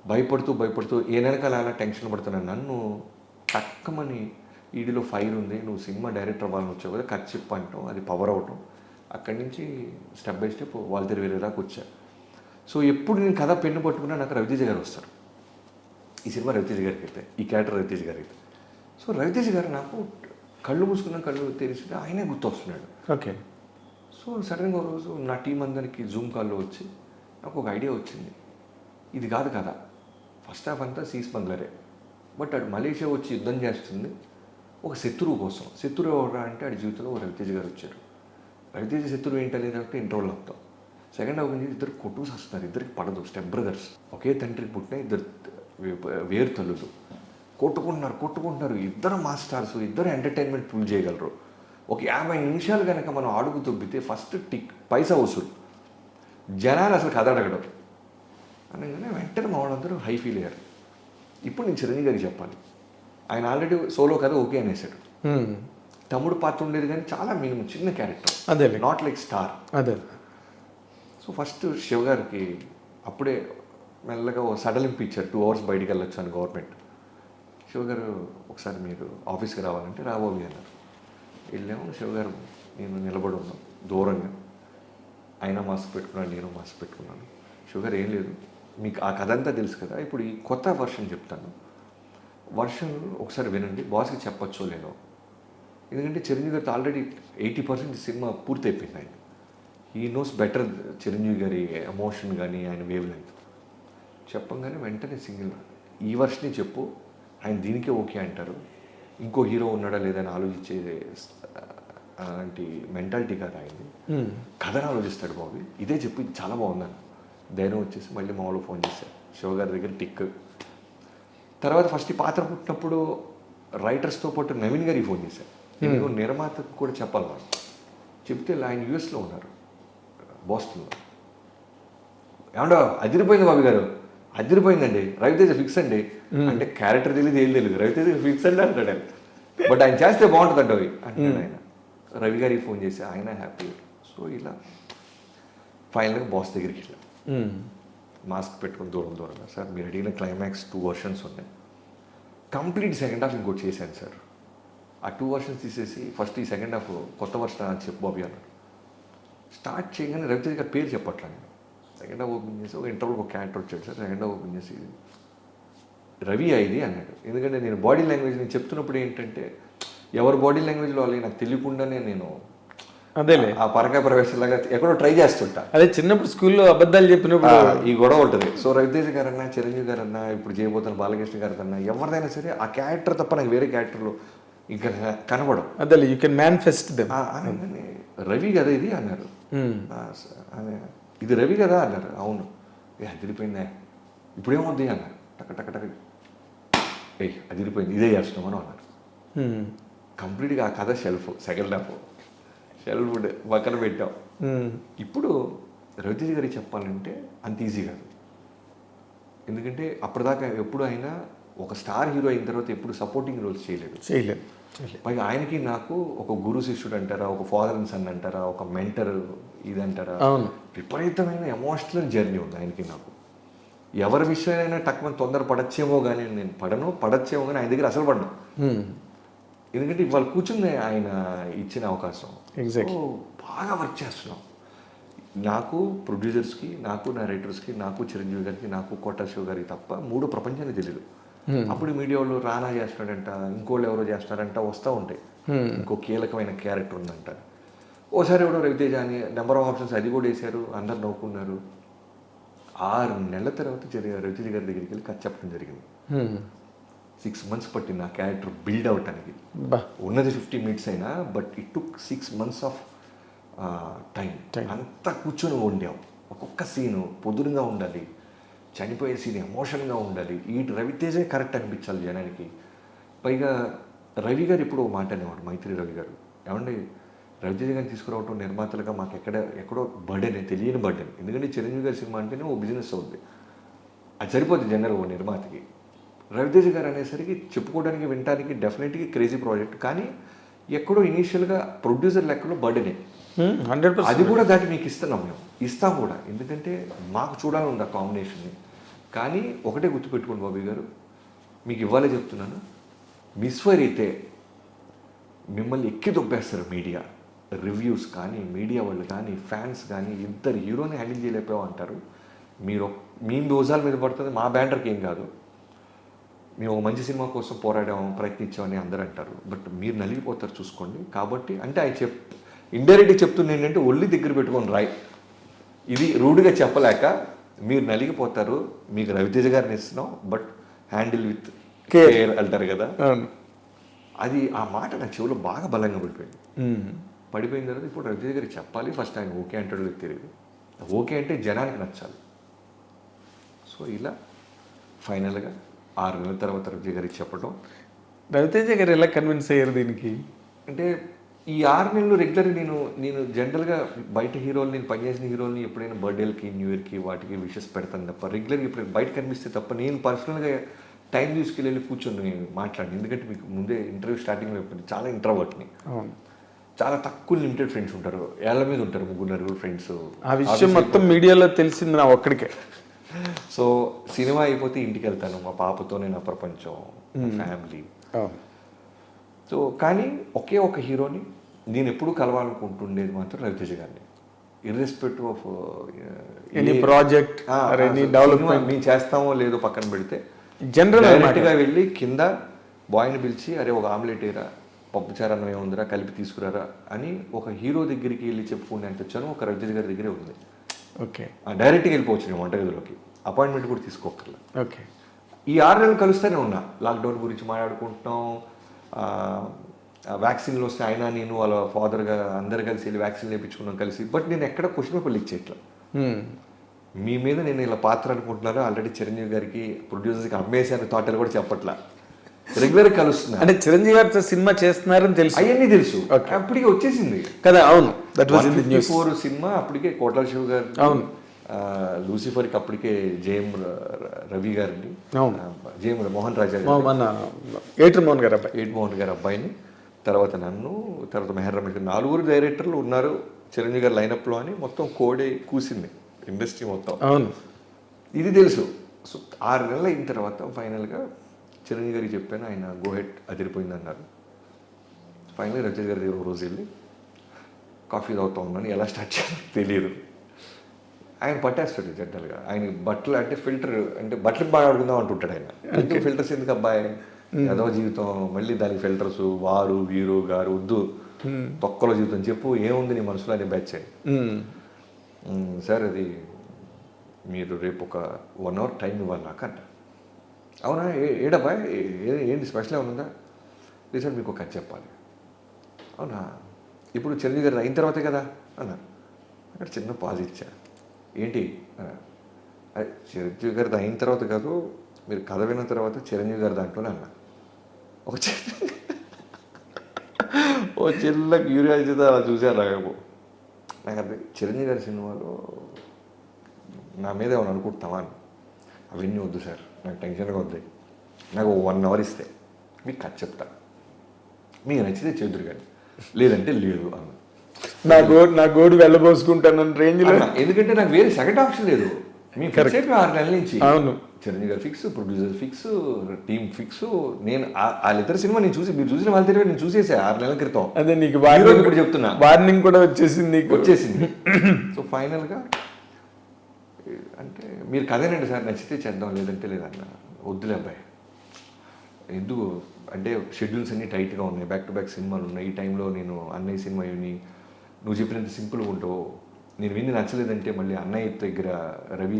Speaker 2: భయపడుతూ ఏ నెలకాల అలా టెన్షన్ పడుతున్నాను. నన్ను టక్కమని ఈడిలో ఫైర్ ఉంది, నువ్వు సినిమా డైరెక్టర్ అవ్వాలని వచ్చావు కదా, కట్ చెప్పు అంటాం, అది పవర్ అవటం. అక్కడి నుంచి స్టెప్ బై స్టెప్ వాళ్ళ దగ్గర వేరే దాకా వచ్చా. సో ఎప్పుడు నేను కథ పెన్ను పట్టుకున్నా నాకు రవితేజ గారు వస్తారు. ఈ సినిమా రవితేజ గారికి అయితే, ఈ క్యారెక్టర్ రవితేజ గారికి అయితే. సో రవితేజ గారు నాకు కళ్ళు మూసుకున్న కళ్ళు తెరిచి ఆయనే గుర్తొస్తున్నాడు.
Speaker 1: ఓకే.
Speaker 2: సో సడన్గా ఒక రోజు నా టీం అందరికి జూమ్ కాల్లో వచ్చి నాకు ఒక ఐడియా వచ్చింది. ఇది కాదు కదా, ఫస్ట్ హాఫ్ అంతా సీ స్మగ్లరే, బట్ అటు మలేషియా వచ్చి యుద్ధం చేస్తుంది ఒక శత్రువు కోసం. శత్రువు ఎవరా అంటే ఆడి జీవితంలో ఒక రవితేజ గారు వచ్చారు. రవితేజ శత్రువు ఏంటనేది అంటే ఇంటర్వల్ అవుతాం. సెకండ్ హాఫ్ నుంచి ఇద్దరు కొట్టుకు వస్తున్నారు, ఇద్దరికి పడదు, స్టెప్ బ్రదర్స్, ఒకే తండ్రికి పుట్టిన ఇద్దరు వేరు తల్లులు కొట్టుకుంటున్నారు. ఇద్దరు మాస్టర్స్, ఇద్దరు ఎంటర్టైన్మెంట్ పుల్ చేయగలరు. ఒక 50 నిమిషాలు కనుక మనం అడుగు తొబ్బితే ఫస్ట్ పైసా వసూలు, జనాలు అసలు కథ అడగడం అనగానే వెంటనే మా వాళ్ళందరూ హై ఫీల్ అయ్యారు. ఇప్పుడు నేను చిరంజీవి గారికి చెప్పాలి, ఆయన ఆల్రెడీ సోలో కథ ఓకే అనేసాడు. తమ్ముడు పాత్ర ఉండేది కానీ చాలా మినిమం చిన్న క్యారెక్టర్,
Speaker 1: అదే
Speaker 2: నాట్ లైక్ స్టార్.
Speaker 1: అదే.
Speaker 2: సో ఫస్ట్ శివ గారికి అప్పుడే మెల్లగా ఓ సడలింపు ఇచ్చారు, 2 hours బయటికి వెళ్ళొచ్చు అని గవర్నమెంట్. శివ గారు ఒకసారి మీరు ఆఫీస్కి రావాలంటే రాబోవి అన్నారు. వెళ్ళాము. శివ గారు నేను నిలబడి ఉన్నాం దూరంగా, ఆయన మాస్క్ పెట్టుకున్నాను, నేను మాస్క్ పెట్టుకున్నాను. శివ గారు ఏం లేదు, మీకు ఆ కథ అంతా తెలుసు కదా, ఇప్పుడు ఈ కొత్త వర్షన్ చెప్తాను, వర్షన్ ఒకసారి వినండి, బాస్కి చెప్పచ్చో లేదో. ఎందుకంటే చిరంజీవి గారితో ఆల్రెడీ 80% సినిమా పూర్తి అయిపోయింది. ఆయన ఈ నోస్ బెటర్ చిరంజీవి గారి ఎమోషన్ కానీ ఆయన వేవ్ లెంగ్త్. చెప్పంగానే వెంటనే సింగిల్ ఈ వర్షనే చెప్పు, ఆయన దీనికే ఓకే అంటారు, ఇంకో హీరో ఉన్నాడా లేదని ఆలోచించే అలాంటి మెంటాలిటీ కాదు ఆయనది. కథను ఆలోచిస్తాడు బాబు. ఇదే చెప్పి చాలా బాగుందని ధైర్యం వచ్చేసి మళ్ళీ మామూలు ఫోన్ చేశారు శివ గారి దగ్గర టిక్. తర్వాత ఫస్ట్ ఈ పాత్ర పుట్టినప్పుడు రైటర్స్తో పాటు నవీన్ గారికి ఫోన్ చేశారు. ఎందుకు నిర్మాతకు కూడా చెప్పాలి వాళ్ళు. చెప్తే ఆయన యూఎస్లో ఉన్నారు, బోస్టన్లో. ఏమండో అదిరిపోయింది బాబు గారు, అదిరిపోయిందండి, రవితేజ ఫిక్స్ అండి అంటే క్యారెక్టర్ తెలియదు ఏం తెలియదు, రవితేజ ఫిక్స్ అండి అంటాడు ఆయన. బట్ ఆయన చేస్తే బాగుంటుందంట అవి అంటాడు ఆయన. రవి గారికి ఫోన్ చేసి ఆయన హ్యాపీ. సో ఇలా ఫైనల్గా బాస్ దగ్గరికి వెళ్ళాం. మాస్క్ పెట్టుకుని దూరంగా, సార్ మీరు అడిగిన క్లైమాక్స్ 2 వర్షన్స్ ఉన్నాయి, కంప్లీట్ సెకండ్ హాఫ్ ఇంకోటి చేశాను సార్. ఆ 2 వర్షన్స్ తీసేసి ఫస్ట్ ఈ సెకండ్ హాఫ్ కొత్త వర్షన్ అని చెప్పు బాబీ అన్నాడు. స్టార్ట్ చేయగానే రవితేజ గారు పేరు చెప్పట్లా నేను. సెకండ్ హాఫ్ ఓపెన్ చేసి ఒక ఇంటర్వ్యూకి ఒక క్యారెక్టర్ వచ్చాడు సార్, సెకండ్ హాఫ్ ఓపెన్ చేసి రవి ఇది అన్నాడు. ఎందుకంటే నేను బాడీ లాంగ్వేజ్ నేను చెప్తున్నప్పుడు ఏంటంటే ఎవరి బాడీ లాంగ్వేజ్లో వాళ్ళకి నాకు తెలియకుండానే నేను
Speaker 1: అదేలే
Speaker 2: ఆ పరకాయ ప్రవేశంలాగా ఎక్కడో ట్రై చేస్తుంటా.
Speaker 1: అదే చిన్నప్పుడు స్కూల్లో అబద్ధాలు చెప్పినప్పుడు
Speaker 2: ఈ గొడవ ఉంటుంది. సో రవితేజ గారన్నా, చిరంజీవి గారన్నా, ఇప్పుడు చేయబోతున్న బాలకృష్ణ గారికన్నా ఎవరిదైనా సరే ఆ క్యారెక్టర్ తప్ప నాకు వేరే క్యారెక్టర్లు ఇంకా కనబడం.
Speaker 1: అదే you can manifest them.
Speaker 2: Ravi కదా ఇది అన్నారు. ఇది రవి కదా అన్నారు. అవును. అదిరిపోయిందే, ఇప్పుడేమవుద్ది అన్నారు. టక అదిరిపోయింది, ఇదే చేస్తున్నామని అన్నారు. కంప్లీట్గా ఆ కథ సెకండ్ హాఫ్ షెల్ఫ్ పక్కన పెట్టాం. ఇప్పుడు రవితేజ గారికి చెప్పాలంటే అంత ఈజీ కాదు. ఎందుకంటే అప్పటిదాకా ఎప్పుడు అయినా ఒక స్టార్ హీరో అయిన తర్వాత ఎప్పుడు సపోర్టింగ్ రోల్స్ చేయలేదు. పైగా ఆయనకి నాకు ఒక గురు శిష్యుడు అంటారా, ఒక ఫాదర్ అండ్ సన్ అంటారా, ఒక మెంటర్ ఇదంటారా, విపరీతమైన ఎమోషనల్ జర్నీ ఉంది ఆయనకి నాకు. ఎవరి విషయమైనా టక్కున తొందర పడచ్చేమో కానీ నేను పడచ్చేమో కానీ ఆయన దగ్గర అసలు పడను. ఎందుకంటే ఇవాళ కూర్చుని ఆయన ఇచ్చిన అవకాశం బాగా వర్క్ చేస్తున్నాం. నాకు ప్రొడ్యూసర్స్కి, నాకు నా రైటర్స్కి, నాకు చిరంజీవి గారికి, నాకు కోట శివ గారికి తప్ప 3 ప్రపంచాన్ని తెలియదు. అప్పుడు మీడియా వాళ్ళు రానా చేస్తున్నాడంట, ఇంకోళ్ళు ఎవరో చేస్తున్నారంట వస్తూ ఉంటాయి. ఇంకో కీలకమైన క్యారెక్టర్ ఉందంట. ఓసారి ఎవడో రవితేజ అని నెంబర్ ఆఫ్ ఆప్షన్స్ అది కూడా వేశారు, అందరు నవ్వుకున్నారు. 6 నెలల తర్వాత రవితేజ గారి దగ్గరికి వెళ్ళి కథ చెప్పడం జరిగింది. 6 months పట్టింది ఆ క్యారెక్టర్ బిల్డ్ అవటానికి. ఉన్నది 50 minutes అయినా but it took 6 months of time. అంతా కూర్చొని వండాం. ఒక్కొక్క సీను పొదురుగా ఉండాలి, చనిపోయే సీన్ ఎమోషన్గా ఉండాలి. ఈ రవితేజే కరెక్ట్ అనిపించాలి జనానికి. పైగా రవి గారు ఇప్పుడు మాట అనేవాడు, మైత్రి రవి గారు, ఏమండి రవితేజ గారిని తీసుకురావటం నిర్మాతలుగా మాకు ఎక్కడో బర్డెన్, తెలియని బర్డెన్. ఎందుకంటే చిరంజీవి గారి సినిమా అంటేనే ఓ బిజినెస్ అవుద్ది, అది సరిపోతుంది జనరల్ ఓ నిర్మాతకి. రవితేజ గారు అనేసరికి చెప్పుకోవడానికి వినడానికి డెఫినెట్గా క్రేజీ ప్రాజెక్ట్, కానీ ఎక్కడో ఇనీషియల్గా ప్రొడ్యూసర్ లెక్కలో బర్డెనే.
Speaker 1: 100%
Speaker 2: అది కూడా దాటి మీకు ఇస్తున్నాం, మేము ఇస్తాం కూడా, ఎందుకంటే మాకు చూడాలని ఉంది ఆ కాంబినేషన్ని. కానీ ఒకటే గుర్తుపెట్టుకోండి బాబీ గారు, మీకు ఇవ్వాలే చెప్తున్నాను, మిస్ఫైర్ అయితే మిమ్మల్ని ఎక్కి దొబ్బేస్తారు మీడియా, రివ్యూస్ కానీ, మీడియా వాళ్ళు కానీ, ఫ్యాన్స్ కానీ. ఇద్దరు హీరోని హ్యాండిల్ చేయలేకపోయావు అంటారు. మీరు మీ భుజాల మీద పడుతుంది, మా బ్యానర్కి ఏం కాదు. మేము ఒక మంచి సినిమా కోసం పోరాడాము, ప్రయత్నించామని అందరూ అంటారు. బట్ మీరు నలిగిపోతారు చూసుకోండి. కాబట్టి అంటే ఆయన ఇండైరెక్ట్గా చెప్తుంది ఏంటంటే ఒళ్ళి దగ్గర పెట్టుకొని రాయి, ఇది రూడ్గా చెప్పలేక మీరు నలిగిపోతారు, మీకు రవితేజ గారిని ఇస్తున్నాం బట్ హ్యాండిల్ విత్ కేర్ అంటారు కదా. అది ఆ మాట నా చెవులో బాగా బలంగా పడిపోయిన తర్వాత ఇప్పుడు రవితేజ గారికి చెప్పాలి. ఫస్ట్ ఆయన ఓకే అంటాడు తెలియదు, ఓకే అంటే జనానికి నచ్చాలి. సో ఇలా ఫైనల్గా 6 నెలల తర్వాత రవితేజ గారికి చెప్పడం.
Speaker 1: రవితేజ గారు ఎలా కన్విన్స్ అయ్యారు దీనికి?
Speaker 2: అంటే ఈ 6 నెలలు రెగ్యులర్గా నేను జనరల్గా బయట హీరోలు, నేను పనిచేసిన హీరోల్ని ఎప్పుడైనా బర్త్డేలకి, న్యూ ఇయర్కి వాటికి విషెస్ పెడతాను తప్ప, రెగ్యులర్గా ఇప్పుడు బయట కనిపిస్తే తప్ప నేను పర్సనల్గా టైం తీసుకెళ్ళి కూర్చొని మాట్లాడి. ఎందుకంటే మీకు ముందే ఇంటర్వ్యూ స్టార్టింగ్లో చెప్పింది, చాలా ఇంట్రోవర్ట్ని, చాలా తక్కువ లిమిటెడ్ ఫ్రెండ్స్ ఉంటారు, ఏళ్ళ మీద ఉంటారు 3-4 ఫ్రెండ్స్.
Speaker 1: ఆ విషయం మొత్తం మీడియాలో తెలిసింది నా ఒక్కడికే.
Speaker 2: సో సినిమా అయిపోతే ఇంటికి వెళ్తాను, మా పాపతోనే నా ప్రపంచం, ఫ్యామిలీ. సో కానీ ఒకే ఒక హీరోని నేను ఎప్పుడూ కలవాలనుకుంటుండేది మాత్రం రవితేజ గారిని. Irrespective of
Speaker 1: any project, any development మేము
Speaker 2: చేస్తామో లేదో పక్కన పెడితే,
Speaker 1: జనరల్గా
Speaker 2: వెళ్ళి కింద బాయ్ని పిలిచి అరే ఒక ఆమ్లెట్ ఏరా, పప్పుచారు అన్నం ఏముందిరా కలిపి తీసుకురారా అని ఒక హీరో దగ్గరికి వెళ్ళి చెప్పుకునే అంత వచ్చాను ఒక రవితేజ గారి దగ్గరే ఉంది.
Speaker 1: ఓకే,
Speaker 2: డైరెక్ట్గా వెళ్ళిపోవచ్చు నేను వంటగదిలోకి, అపాయింట్మెంట్ కూడా తీసుకోకర్లేదు.
Speaker 1: ఓకే,
Speaker 2: ఈ 6 నెలలు కలుస్తూనే ఉన్నా. లాక్డౌన్ గురించి మాట్లాడుకుంటున్నాం, వ్యాక్సిన్లు వస్తే ఆయన నేను వాళ్ళ ఫాదర్గా అందరు కలిసి వెళ్ళి వ్యాక్సిన్ వేయించుకున్నాం కలిసి. బట్ నేను ఎక్కడ క్వశ్చన్ పేపర్ లీక్ చేయట్లా. మీ మీద నేను ఇలా పాత్ర అనుకుంటున్నాను, ఆల్రెడీ చిరంజీవి గారికి ప్రొడ్యూసర్స్కి అమ్మేసాను థాటలు కూడా చెప్పట్లా. రెగ్యులర్గా కలుస్తున్నా.
Speaker 1: అంటే చిరంజీవి గారితో సినిమా చేస్తున్నారని తెలుసు,
Speaker 2: అవన్నీ తెలుసు, అప్పటికే వచ్చేసింది
Speaker 1: కదా. అవును, that was in the news.
Speaker 2: 4 cinema అప్పటికే కోట్ల శివ గారు,
Speaker 1: అవును,
Speaker 2: లూసిఫర్కి అప్పటికే జేఎం రవి గారిని, జేఎం మోహన్ రాజా
Speaker 1: మన ఏటర్ మోహన్ గారు అబ్బాయి,
Speaker 2: ఏట్ మోహన్ గారి అబ్బాయిని, తర్వాత నన్ను, తర్వాత మెహర్ రమేష్, 4 డైరెక్టర్లు ఉన్నారు చిరంజీవి గారి లైనప్లో అని మొత్తం కోడే కూసింది ఇండస్ట్రీ మొత్తం.
Speaker 1: అవును,
Speaker 2: ఇది తెలుసు. సో 6 నెలలు అయిన తర్వాత ఫైనల్గా చిరంజీవి గారికి చెప్పాను, ఆయన గోహెడ్ అదిరిపోయింది అన్నారు. ఫైనల్గా రవితేజ గారి దగ్గర ఒక రోజు వెళ్ళి కాఫీ తాగుతూ ఉన్నాను, ఎలా స్టార్ట్ చేయాలో తెలియదు. ఆయన పట్టేస్తాడు జనరల్గా. ఆయన బట్టలు అంటే ఫిల్టర్ అంటే బట్టలు బాగా ఆడుకుందాం అంటుంటాడు ఆయన. ఎందుకు ఫిల్టర్స్ ఎందుకు అబ్బాయి, ఏదో జీవితం మళ్ళీ దానికి ఫిల్టర్స్ వారు వీరు గారు వద్దు, తొక్కలో జీవితం చెప్పు, ఏముంది నీ మనసులో అని బ్యాచ్ అయ్యి. సార్ అది మీరు రేపు ఒక 1 hour టైం ఇవ్వాలి నాకు అంట. అవునా, ఏడబ్బా ఏంటి స్పెషల్ ఏమన్నా? లేదు సార్ మీకు ఒక కథ చెప్పాలి. అవునా, ఇప్పుడు చిరంజీవి గారు అయిన తర్వాతే కదా అన్న. అక్కడ చిన్న పాజ్ ఇచ్చా. ఏంటి అదే చిరంజీవి గారిది అయిన తర్వాత కాదు, మీరు కథ విన్న తర్వాత చిరంజీవి గారి దాంట్లోనే అన్న. ఓ చిన్న క్యూరియాసిటీతో అలా చూశారు నాకు. నాకు అది చిరంజీవి గారి సినిమాలో నా మీద ఏమైనా అనుకుంటున్నావా అని. అవన్నీ వద్దు సార్, నాకు టెన్షన్గా వద్దాయి. నాకు 1 hour ఇస్తే మీకు కథ చెప్తా, మీకు నచ్చితే చేదురు కానీ లేదంటే లేదు అన్న.
Speaker 1: నా గోడు వెళ్ళబోసుకుంటాను రేంజ్లో.
Speaker 2: ఎందుకంటే నాకు వేరే సెకండ్ ఆప్షన్ లేదు. మీకు ఫిక్స్ అయిపోయి 6 నెలల నుంచి.
Speaker 1: అవును,
Speaker 2: చిరంజీవి గారు fix, producer fix, team fix. నేను వాళ్ళిద్దరు సినిమా నేను చూసి, మీరు చూసిన వాళ్ళ తిరిగి నేను చూసేసా 6 నెలల క్రితం.
Speaker 1: అదే నీకు
Speaker 2: ఇప్పుడు చెప్తున్నా,
Speaker 1: వార్నింగ్ కూడా వచ్చేసింది.
Speaker 2: సో ఫైనల్గా అంటే మీరు కదేనండి సార్, నచ్చితే చేద్దాం లేదంటే లేదన్న. వద్దులే అబ్బాయి, ఎందుకు అంటే షెడ్యూల్స్ అన్నీ టైట్గా ఉన్నాయి, బ్యాక్ టు బ్యాక్ సినిమాలు ఉన్నాయి. ఈ టైంలో నేను అన్నయ్య సినిమా విని నువ్వు చెప్పినంత సింపుల్గా ఉంటావు, నేను విని నచ్చలేదంటే మళ్ళీ అన్నయ్య దగ్గర రవి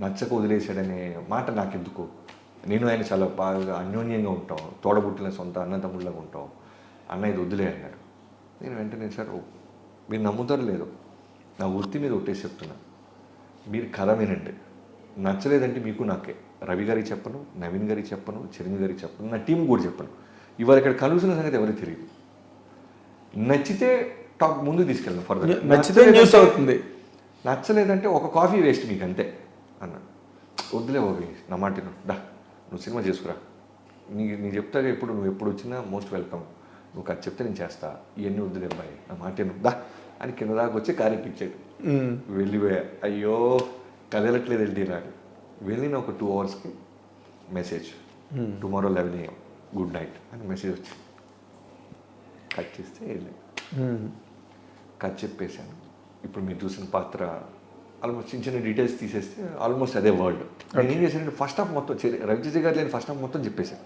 Speaker 2: నచ్చక వదిలేశాడనే మాట నాకెందుకు. నేను ఆయన చాలా బాగా అన్యోన్యంగా ఉంటాం, తోడబుట్టిన సొంత అన్నతమ్ముళ్ళగా ఉంటాం, అన్నయ్యది వదిలే అన్నాడు. నేను వెంటనే సార్ మీరు నమ్ముతారు లేదు, నా వృత్తి మీద ఒట్టేసి చెప్తున్నా, మీరు కథ వినండి, నచ్చలేదంటే మీకు నాకే, రవి గారికి చెప్పను, నవీన్ గారికి చెప్పను, చిరంజీవి గారికి చెప్పను, నా టీం కూడా చెప్పను. ఇవాళ ఇక్కడ కలుసిన సంగతి ఎవరికి తెలియదు. నచ్చితే టాప్ ముందు తీసుకెళ్ళను ఫర్దర్,
Speaker 1: నచ్చితే న్యూస్ అవుతుంది,
Speaker 2: నచ్చలేదంటే ఒక కాఫీ వేస్ట్ మీకు అంతే అన్నాడు. వద్దులే బాబు నా మాట డా, నువ్వు సినిమా చేసుకురా, నీ చెప్తాగా ఎప్పుడు, నువ్వు ఎప్పుడు వచ్చినా మోస్ట్ వెల్కమ్, నువ్వు కథ చెప్తే నేను చేస్తా, ఇవన్నీ వద్దులే అబ్బాయి నా మాట దా అని కింద దాకా వచ్చి కారెక్కిచ్చాడు. వెళ్ళిపోయా, అయ్యో కదలట్లేదు వెళ్ళి నాకు. వెళ్ళిన ఒక 2 hours message, tomorrow 11 AM good night అని మెసేజ్ వచ్చింది. కట్ చేస్తే వెళ్ళి కట్ చెప్పేశాను. ఇప్పుడు మీరు చూసిన పాత్ర ఆల్మోస్ట్ చిన్న చిన్న డీటెయిల్స్ తీసేస్తే ఆల్మోస్ట్ అదే వరల్డ్. నేను ఏం చేశానంటే ఫస్ట్ హాఫ్ మొత్తం రవితేజ గారు లేని ఫస్ట్ హాఫ్ మొత్తం చెప్పేశాను.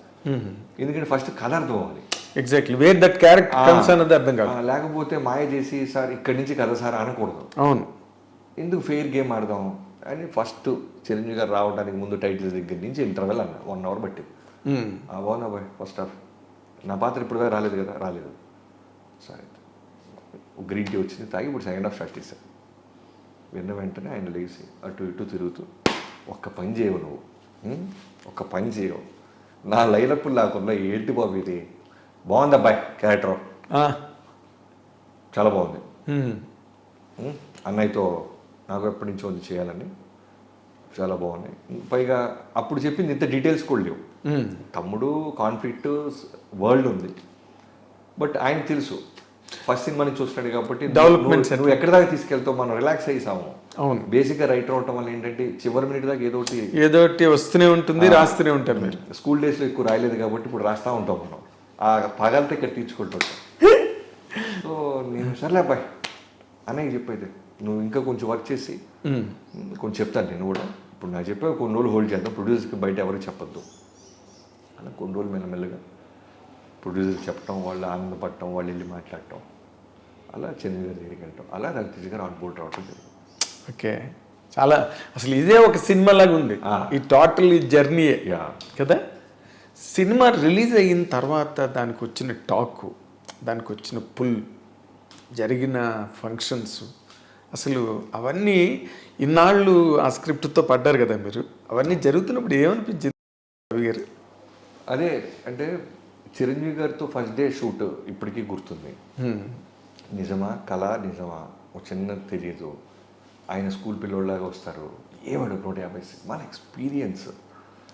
Speaker 2: ఎందుకంటే ఫస్ట్ కథ అర్థం అవ్వాలి,
Speaker 1: exactly where that character comes అన్నది అర్థం కాదు.
Speaker 2: లేకపోతే మాయ చేసి సార్ ఇక్కడి నుంచి కథ సార్ అనకూడదు.
Speaker 1: అవును,
Speaker 2: ఎందుకు ఫెయిర్ గేమ్ ఆడదాం అని ఫస్ట్ చిరంజీవి గారు రావడానికి ముందు టైటిల్స్ దగ్గర నుంచి ఇంటర్వెల్ అన్న 1 hour పట్టింది. బాగున్నా బాయ్ ఫస్ట్ హాఫ్, నా పాత్ర ఇప్పుడు రాలేదు కదా, రాలేదు సరే గ్రీన్ టీ వచ్చింది తాగి ఇప్పుడు సెకండ్ హాఫ్ స్టార్ట్ చేశాను. విన్న వెంటనే ఆయన లేచి అటు ఇటు తిరుగుతూ ఒక్క పని చేయవు నువ్వు, ఒక్క పని చేయవు, నా లైనప్పుడు లేకుండా ఏంటి బాబు ఇది, బాగుంది అబ్బాయి క్యారెక్టర్ చాలా బాగుంది, అన్నయ్యతో నాకు ఎప్పటి నుంచో ఉంది చేయాలని, చాలా బాగున్నాయి. పైగా అప్పుడు చెప్పింది ఇంత డీటెయిల్స్ కూడా లేవు. తమ్ముడు కాన్ఫ్లిక్ట్ వరల్డ్ ఉంది, బట్ ఆయన తెలుసు ఫస్ట్ సినిమా నుంచి చూస్తున్నాడు కాబట్టి
Speaker 1: డెవలప్మెంట్
Speaker 2: నువ్వు ఎక్కడి దాకా తీసుకెళ్తావు, మనం రిలాక్స్ అయ్యాము.
Speaker 1: అవును,
Speaker 2: బేసిక్గా రైటర్ అవటం వల్ల ఏంటంటే చివరి మినిట్ దాకా ఏదో ఒకటి
Speaker 1: వస్తూనే ఉంటుంది, రాస్తూనే ఉంటాం. మీరు
Speaker 2: స్కూల్ డేస్లో ఎక్కువ రాయలేదు కాబట్టి ఇప్పుడు రాస్తూ ఉంటాం మనం, ఆ పగలతో ఇక్కడ తీర్చుకుంటుంటాం. సో నేను సర్లే అబ్బాయి అన్నయ్య చెప్పైతే నువ్వు ఇంకా కొంచెం వర్క్ చేసి కొంచెం చెప్తాను నేను కూడా, ఇప్పుడు నాకు చెప్పావు కొన్ని రోజులు హోల్డ్ చేద్దాం, ప్రొడ్యూసర్కి బయట ఎవరికి చెప్పొద్దు అలా కొన్ని రోజులు మెల్లమెల్లగా ప్రొడ్యూసర్కి చెప్పడం, వాళ్ళు ఆనందపడటం, వాళ్ళు వెళ్ళి మాట్లాడటం, అలా చిరంజీవి గారి దగ్గరికి వెళ్ళటం, అలా రవితేజ గారు ఆన్ బోర్డ్ రావటం జరిగింది.
Speaker 1: ఓకే, చాలా అసలు ఇదే ఒక సినిమా లాగా ఉంది, ఈ టోటల్ ఈ జర్నీయే కదా. సినిమా రిలీజ్ అయిన తర్వాత దానికి వచ్చిన టాక్, దానికి వచ్చిన పుల్, జరిగిన ఫంక్షన్స్, అసలు అవన్నీ ఇన్నాళ్ళు ఆ స్క్రిప్ట్తో పడ్డారు కదా మీరు, అవన్నీ జరుగుతున్నప్పుడు ఏమనిపించింది రవి గారు?
Speaker 2: అదే అంటే చిరంజీవి గారితో ఫస్ట్ డే షూట్ ఇప్పటికీ గుర్తుంది. నిజమా కళ నిజమా ఒక చిన్న తెలియదు. ఆయన స్కూల్ పిల్లోళ్ళలాగా వస్తారు, ఏవాడు 150 సినిమాల ఎక్స్పీరియన్స్.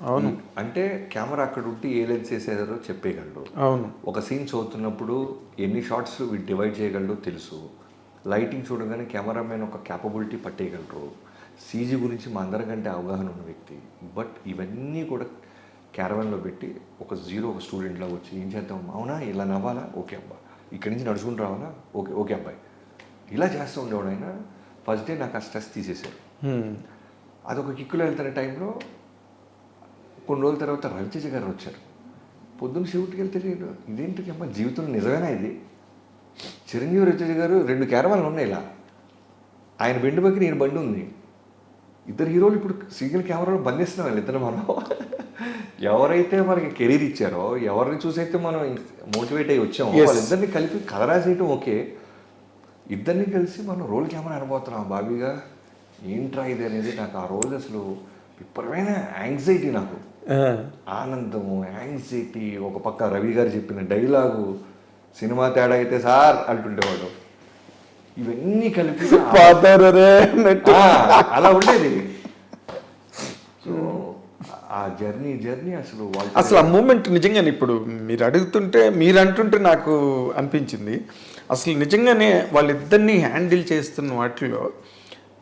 Speaker 1: అవును,
Speaker 2: అంటే కెమెరా అక్కడ ఉంటే ఏ లెన్స్ వేసేదారో చెప్పేయగలడు.
Speaker 1: అవును,
Speaker 2: ఒక సీన్ చదువుతున్నప్పుడు ఎన్ని షార్ట్స్ డివైడ్ చేయగలడో తెలుసు. లైటింగ్ చూడగానే కెమెరామెన్ ఒక క్యాపబిలిటీ పట్టేయగలరు. సీజీ గురించి మా అందరికంటే అవగాహన ఉన్న వ్యక్తి. బట్ ఇవన్నీ కూడా క్యారవాన్లో పెట్టి ఒక స్టూడెంట్లా వచ్చి ఏం చేద్దాం, అవునా ఇలా నవ్వాలా, ఓకే అబ్బా, ఇక్కడి నుంచి నడుచుకుంటూ రావాలా, ఓకే ఓకే అబ్బాయి, ఇలా చేస్తూ ఉండేవాడు ఆయన. ఫస్ట్ డే నాకు ఆ స్ట్రెస్ తీసేశారు. అదొక కిక్కులో వెళ్తున్న టైంలో కొన్ని రోజుల తర్వాత రవితేజ గారు వచ్చారు. పొద్దున్న షూట్కి వెళ్తే ఇదేంటి అమ్మ జీవితంలో నిజమేనా ఇది? చిరంజీవి రవితేజ గారు 2 క్యారవాన్లు ఉన్నాయి ఇలా, ఆయన బండి పక్కన ఈయన బండి ఉంది. ఇద్దరు హీరోలు ఇప్పుడు సింగిల్ కెమెరాలో బంధిస్తున్నాం వాళ్ళిద్దరు. మనం ఎవరైతే మనకి కెరీర్ ఇచ్చారో, ఎవరిని చూసైతే మనం మోటివేట్ అయ్యి వచ్చామో వాళ్ళిద్దరిని కలిపి కథ రాసేయటం ఓకే, ఇద్దరిని కలిసి మనం రోల్ కెమెరా అనబోతున్నాం బాబీగా. ఏంట్రా ఇది అనేది నాకు ఆ రోజు అసలు విపరమైన యాంగ్జైటీ, నాకు ఆనందము, యాంగ్జైటీ. ఒక పక్క రవి గారు చెప్పిన డైలాగు, సినిమా తేడా అయితే సార్ అంటుండేవాడు. ఇవన్నీ కలిపి అలా ఉండేది. సో ఆ జర్నీ అసలు
Speaker 1: ఆ మూమెంట్ నిజంగానే ఇప్పుడు మీరు అడుగుతుంటే, మీరు అంటుంటే నాకు అనిపించింది, అసలు నిజంగానే వాళ్ళిద్దరినీ హ్యాండిల్ చేస్తున్న వాటిలో